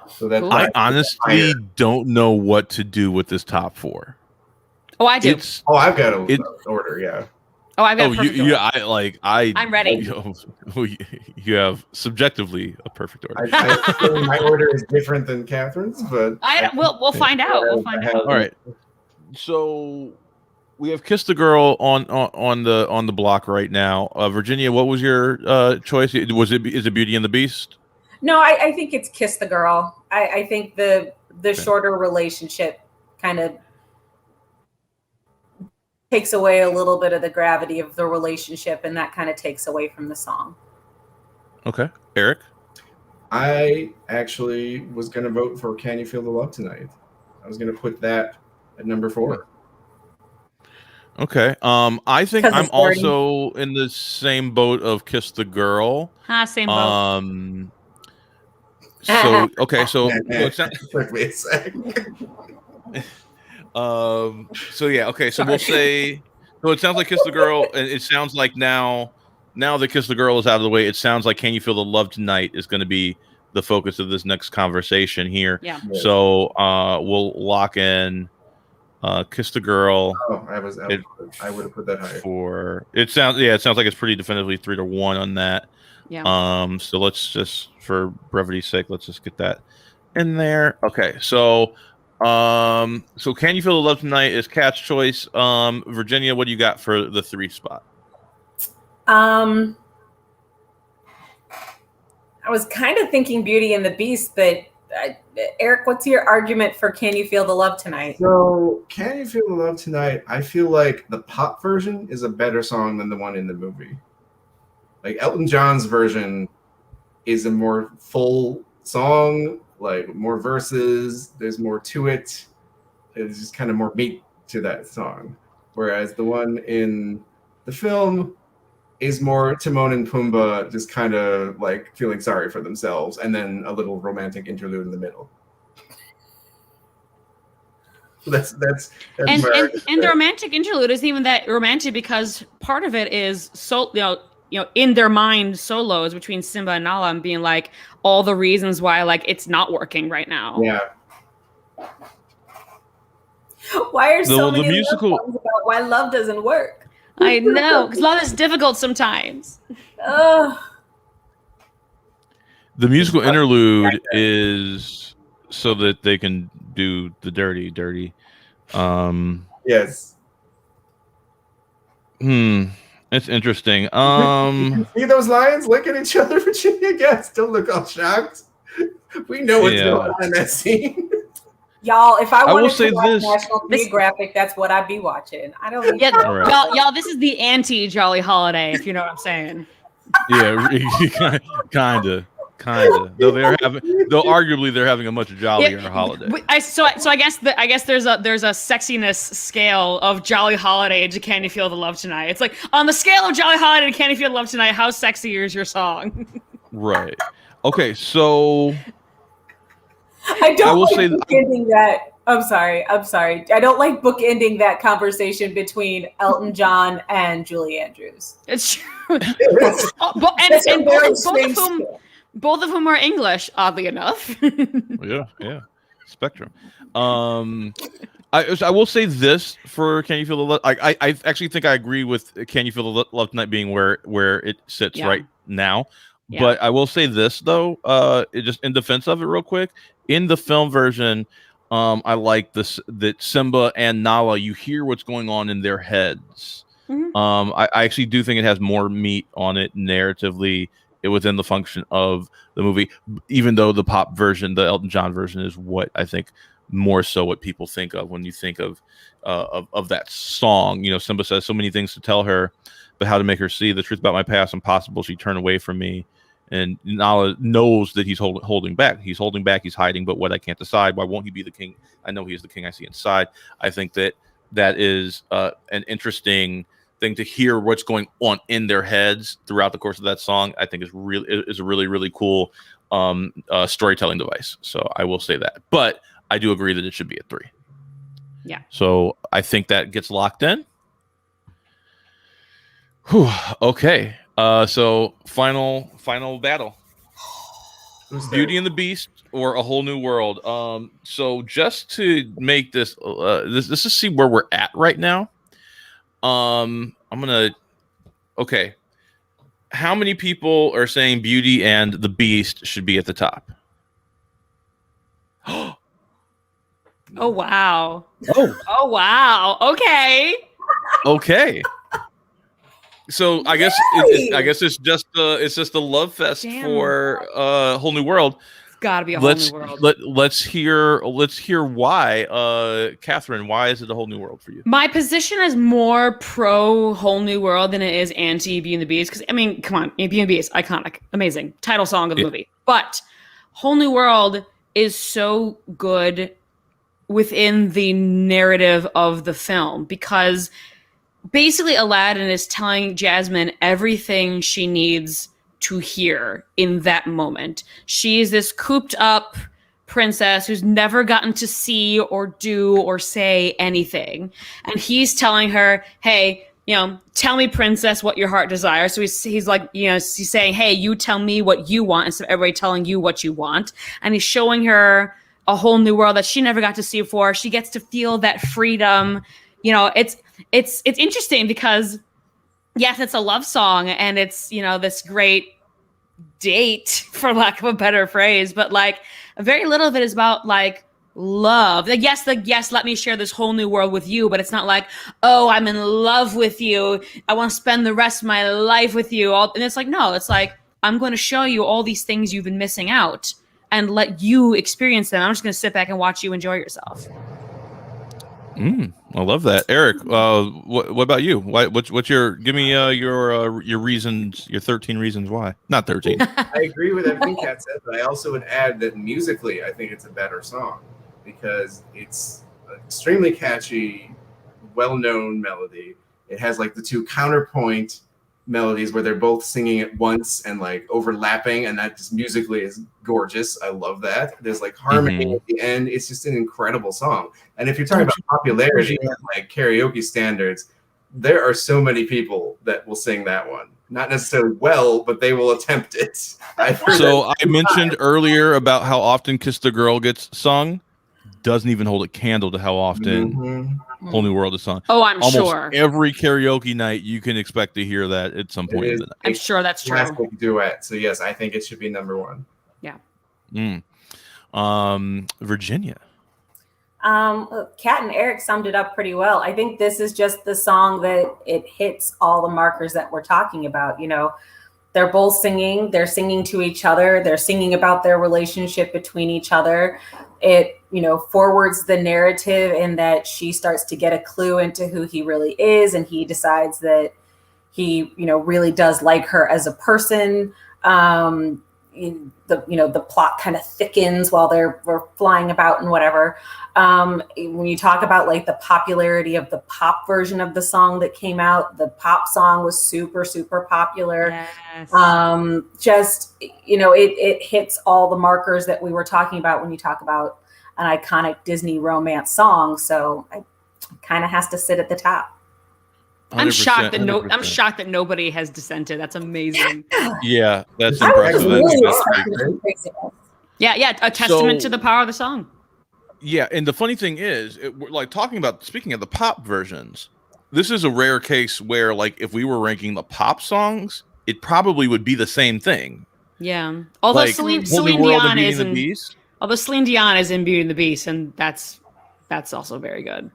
So that's Cool. why I honestly don't know what to do with this top 4. Oh, I do. It's I've got an order, yeah. Oh, I've got a perfect order. I'm ready. You have subjectively a perfect order. My order is different than Catherine's, but we'll find out. We'll find out. All right. So we have Kiss the Girl on the block right now. Virginia, what was your choice? Is it Beauty and the Beast? No, I think it's Kiss the Girl. I think the shorter relationship kind of takes away a little bit of the gravity of the relationship, and that kind of takes away from the song. Okay. Eric? I actually was going to vote for Can You Feel the Love Tonight. I was going to put that at number 4. Okay. I think I'm also in the same boat of Kiss the Girl. Same boat. So okay, so took me a sec. So yeah, okay, so we'll say, so it sounds like Kiss the Girl, and it sounds like now that Kiss the Girl is out of the way, it sounds like Can You Feel the Love Tonight is going to be the focus of this next conversation here. Yeah. So we'll lock in Kiss the Girl. Oh, I would have put that higher. It sounds like it's pretty definitively 3-1 on that. Yeah. So let's just, for brevity's sake, let's just get that in there. Okay. So Can You Feel the Love Tonight is Kat's choice. Virginia, what do you got for the 3 spot? I was kind of thinking Beauty and the Beast, but Eric, what's your argument for Can You Feel the Love Tonight? So Can You Feel the Love Tonight, I feel like the pop version is a better song than the one in the movie. Like Elton John's version is a more full song, like more verses, there's more to it. It's just kind of more meat to that song. Whereas the one in the film is more Timon and Pumbaa just kind of like feeling sorry for themselves, and then a little romantic interlude in the middle. That's and the romantic interlude isn't even that romantic, because part of it is in their mind solos between Simba and Nala, and being like all the reasons why like it's not working right now. Yeah. Why are so many musical love songs about why love doesn't work? I know, because love is difficult sometimes. Ugh. The musical interlude is so that they can do the dirty. Yes. It's interesting. You see those lions licking each other, Virginia? Guys, don't look all shocked. We know what's going on in that scene. Y'all, if I wanted say to watch this. National Geographic, that's what I'd be watching. I don't need y'all, this is the anti-Jolly Holiday, if you know what I'm saying. Yeah, kind of. Though arguably they're having a much jollier holiday. So I guess there's a sexiness scale of Jolly Holiday to Can You Feel the Love Tonight. It's like, on the scale of Jolly Holiday to Can You Feel the Love Tonight, how sexy is your song? Right. Okay, so I don't like bookending that. I'm sorry. I don't like bookending that conversation between Elton John and Julie Andrews. It's true. Both of whom are English, oddly enough. Yeah. Spectrum. I will say this for Can You Feel the Love. I actually think I agree with Can You Feel the Love Tonight being where it sits right now. Yeah. But I will say this though, just in defense of it, real quick. In the film version, I like this that Simba and Nala, you hear what's going on in their heads. Mm-hmm. I actually do think it has more meat on it narratively within the function of the movie, even though the pop version, the Elton John version, is what I think more so what people think of when you think of that song. You know, Simba says so many things to tell her, but how to make her see the truth about my past impossible. She turned away from me. And Nala knows that he's holding back. He's holding back. He's hiding. But what I can't decide. Why won't he be the king? I know he is the king I see inside. I think that is an interesting thing to hear what's going on in their heads throughout the course of that song. I think is a really, really cool storytelling device. So I will say that. But I do agree that it should be a 3. Yeah. So I think that gets locked in. Whew, okay. So final battle. Who's Beauty there? and the Beast or A Whole New World. So just to make this, this to see where we're at right now. I'm gonna. Okay. How many people are saying Beauty and the Beast should be at the top? Oh wow. Oh, Oh wow. Okay. okay. So I guess it's just a love fest Damn. for Whole New World. It's got to be a whole new world. Let's hear why. Catherine, why is it a whole new world for you? My position is more pro Whole New World than it is anti Beauty and the Beast. Because, I mean, come on. Beauty and the Beast, iconic, amazing. Title song of the movie. But Whole New World is so good within the narrative of the film because basically Aladdin is telling Jasmine everything she needs to hear in that moment. She is this cooped up princess who's never gotten to see or do or say anything. And he's telling her, hey, tell me, princess, what your heart desires. So he's like, he's saying, hey, you tell me what you want instead of everybody telling you what you want. And he's showing her a whole new world that she never got to see before. She gets to feel that freedom. It's interesting because yes, it's a love song and it's, this great date, for lack of a better phrase, but like very little of it is about like love. Like, yes, let me share this whole new world with you, but it's not like, oh, I'm in love with you. I want to spend the rest of my life with you. And it's like, no, it's like, I'm going to show you all these things you've been missing out and let you experience them. I'm just going to sit back and watch you enjoy yourself. I love that, Eric. What about you? What's your? Give me your reasons. Your 13 reasons why. Not 13. I agree with everything Kat said, but I also would add that musically, I think it's a better song because it's an extremely catchy, well-known melody. It has like the two counterpoint melodies where they're both singing at once and like overlapping, and that just musically is gorgeous. I love that. There's like harmony at the end. It's just an incredible song. And if you're talking about popularity and like karaoke standards, there are so many people that will sing that one. Not necessarily well, but they will attempt it. So I mentioned earlier about how often Kiss the Girl gets sung. Doesn't even hold a candle to how often Whole New World is sung. Oh, I'm Almost sure. Every karaoke night, you can expect to hear that at some point in the night. I'm sure that's true. Classic duet. So yes, I think it should be number one. Yeah. Virginia. Kat and Eric summed it up pretty well. I think this is just the song that it hits all the markers that we're talking about. They're both singing. They're singing to each other. They're singing about their relationship between each other. It, forwards the narrative in that she starts to get a clue into who he really is. And he decides that he, really does like her as a person. The plot kind of thickens while we're flying about and whatever. When you talk about like the popularity of the pop version of the song that came out, the pop song was super, super popular. Yes. It hits all the markers that we were talking about when you talk about an iconic Disney romance song. So it kind of has to sit at the top. I'm shocked that nobody has dissented. That's amazing. Yeah, that's impressive. Yeah, a testament to the power of the song. Yeah, and the funny thing is, speaking of the pop versions, this is a rare case where, like, if we were ranking the pop songs, it probably would be the same thing. Yeah, although like, Celine Dion is in Beauty and the Beast, and that's also very good.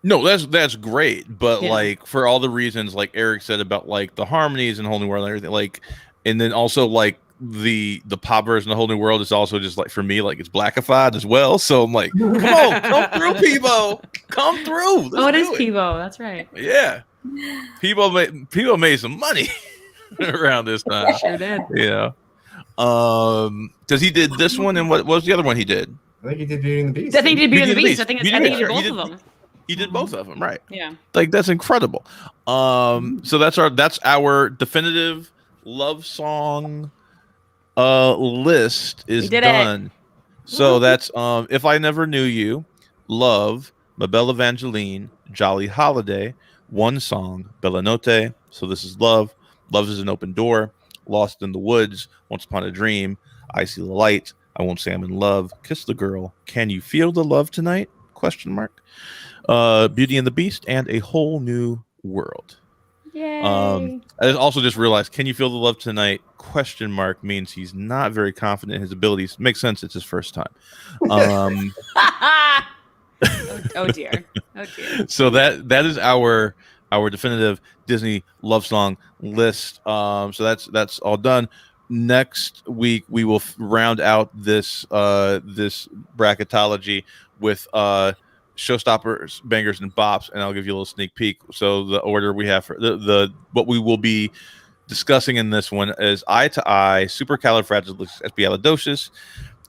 No, that's great, but like for all the reasons like Eric said about like the harmonies and Whole New World and everything, like, and then also like the pop version of Whole New World is also just like for me like it's blackified as well. So I'm like, come through, Peebo, come through. It is Peebo. That's right. Yeah, Peebo made some money around this time. Sure did. Yeah. Because he did this one, and what was the other one he did? I think he did Beauty and the Beast. I think he did Beauty and the Beast. I think he did both of them. He did both of them, right? Yeah. Like that's incredible. So that's our definitive love song list is done. So that's If I Never Knew You, Love, Ma Belle Evangeline, Jolly Holiday, One Song, Bella Notte, So This Is Love, Love is an Open Door, Lost in the Woods, Once Upon a Dream, I See the Light, I Won't Say I'm in Love, Kiss the Girl, Can You Feel the Love Tonight? Question mark. Beauty and the Beast, and A Whole New World. Yay. I also just realized, Can You Feel the Love Tonight? Question mark means he's not very confident in his abilities. Makes sense. It's his first time. Oh dear. Oh dear. So that is our definitive Disney love song list. So that's all done. Next week we will round out this bracketology with showstoppers, bangers, and bops, and I'll give you a little sneak peek. So the order we have for the what we will be discussing in this one is Eye to Eye, Supercalifragilisticexpialidocious,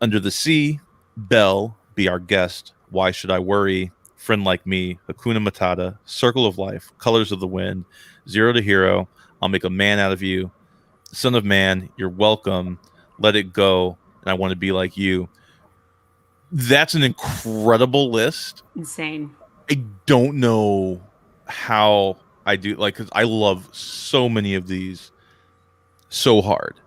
Under the Sea, Belle, Be Our Guest, Why Should I Worry, Friend Like Me, Hakuna Matata, Circle of Life, Colors of the Wind, Zero to Hero, I'll Make a Man Out of You, Son of Man, You're Welcome, Let It Go, and I Want to Be Like You. That's an incredible list. Insane. I don't know how I do, like, because I love so many of these so hard.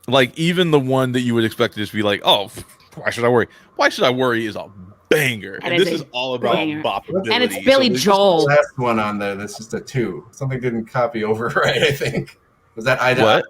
Like, even the one that you would expect to just be like, oh, why should I worry? Why Should I Worry is a banger. And this is all about bopability. And it's Billy Joel. The last one on there, that's just a 2. Something didn't copy over right, I think. Was that I? What?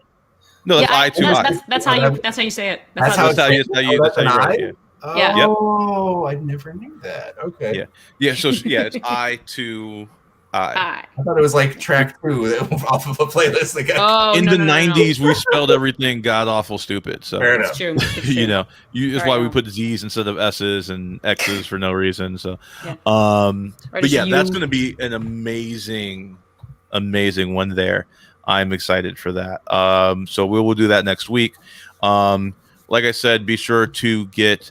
No, that's I too. That's how you say it. That's how you write it. Yeah. Oh, I never knew that. Okay. Yeah. So it's I to I. I thought it was like track 2 off of a playlist again. Oh, in the 90s, we spelled everything god awful stupid. So it's true. That's why we put Z's instead of S's and X's for no reason. So, but yeah, that's going to be an amazing one there. I'm excited for that. So we will do that next week. Like I said, be sure to get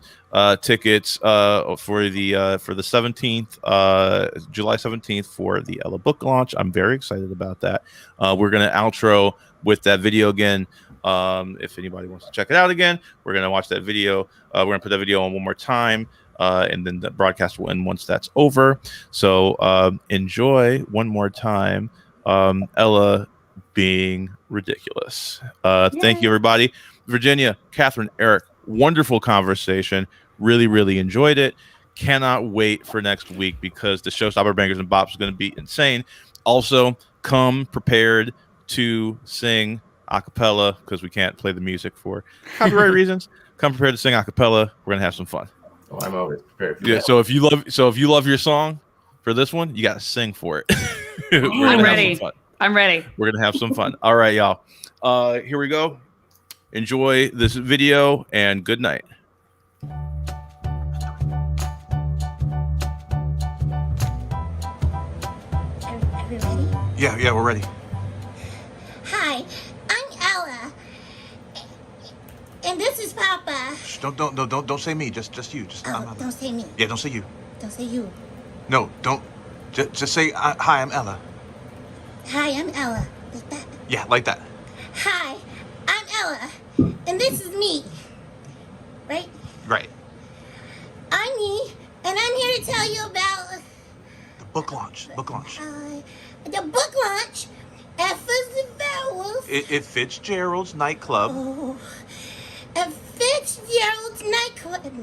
tickets for the 17th, July 17th for the Ella book launch. I'm very excited about that. We're going to outro with that video again. If anybody wants to check it out again, we're going to watch that video. We're going to put that video on one more time, and then the broadcast will end once that's over. So enjoy one more time Ella being ridiculous. Thank you, everybody. Virginia, Catherine, Eric, wonderful conversation. Really, really enjoyed it. Cannot wait for next week because the Showstopper Bangers and Bops is going to be insane. Also, come prepared to sing a cappella because we can't play the music for copyright reasons. Come prepared to sing a cappella. We're going to have some fun. Oh, I'm always prepared for that. So if you love your song for this one, you got to sing for it. I'm ready. I'm ready. We're going to have some fun. All right, y'all. Here we go. Enjoy this video and good night. Are we ready? Yeah, we're ready. Hi, I'm Ella. And this is Papa. Shh, don't say me. Just you. Don't say me. Yeah, don't say you. Don't say you. No, don't. Just say hi. I'm Ella. Hi, I'm Ella. Like that. Yeah, like that. Hi, I'm Ella. And this is me. Right? Right. I'm me, and I'm here to tell you about The book launch. the book launch at Fitzgerald's nightclub. Oh, at Fitzgerald's nightclub.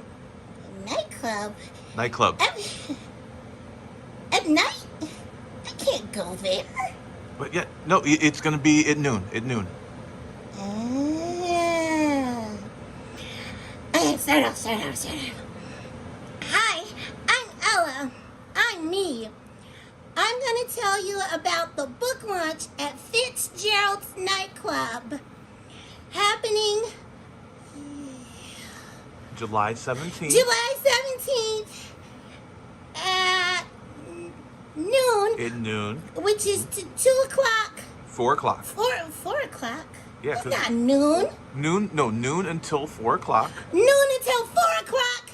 Nightclub. At night? I can't go there. But yeah, no, it's gonna be at noon. Okay, start off. Hi, I'm Ella. I'm me. I'm going to tell you about the book launch at Fitzgerald's nightclub. Happening July 17th. July 17th at noon. At noon. Which is to 2 o'clock. 4 o'clock. 4 o'clock? Yeah, That's not noon. Noon until 4 o'clock. Noon until 4 o'clock?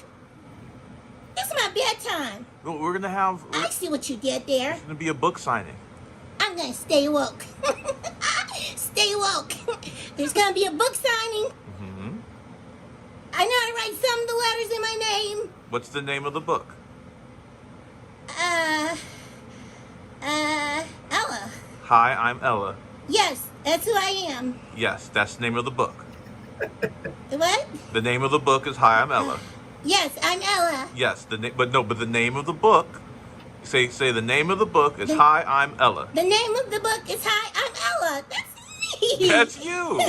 That's my bedtime. Well, we're gonna have. I see what you did there. It's gonna be a book signing. I'm gonna stay woke. Stay woke. There's gonna be a book signing. Mm-hmm. I know I write some of the letters in my name. What's the name of the book? Ella. Hi, I'm Ella. Yes, that's who I am. Yes, that's the name of the book. What? The name of the book is Hi, I'm Ella. Yes, I'm Ella. Yes, but the name of the book. Say the name of the book is Hi, I'm Ella. The name of the book is Hi, I'm Ella. That's me. That's you.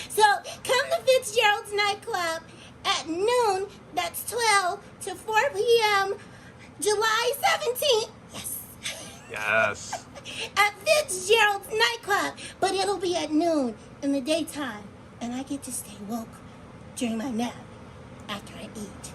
So come to Fitzgerald's nightclub at noon. That's 12 to 4 p.m. July 17th. Yes. Yes. At Fitzgerald's nightclub, but it'll be at noon in the daytime, and I get to stay woke during my nap after I eat.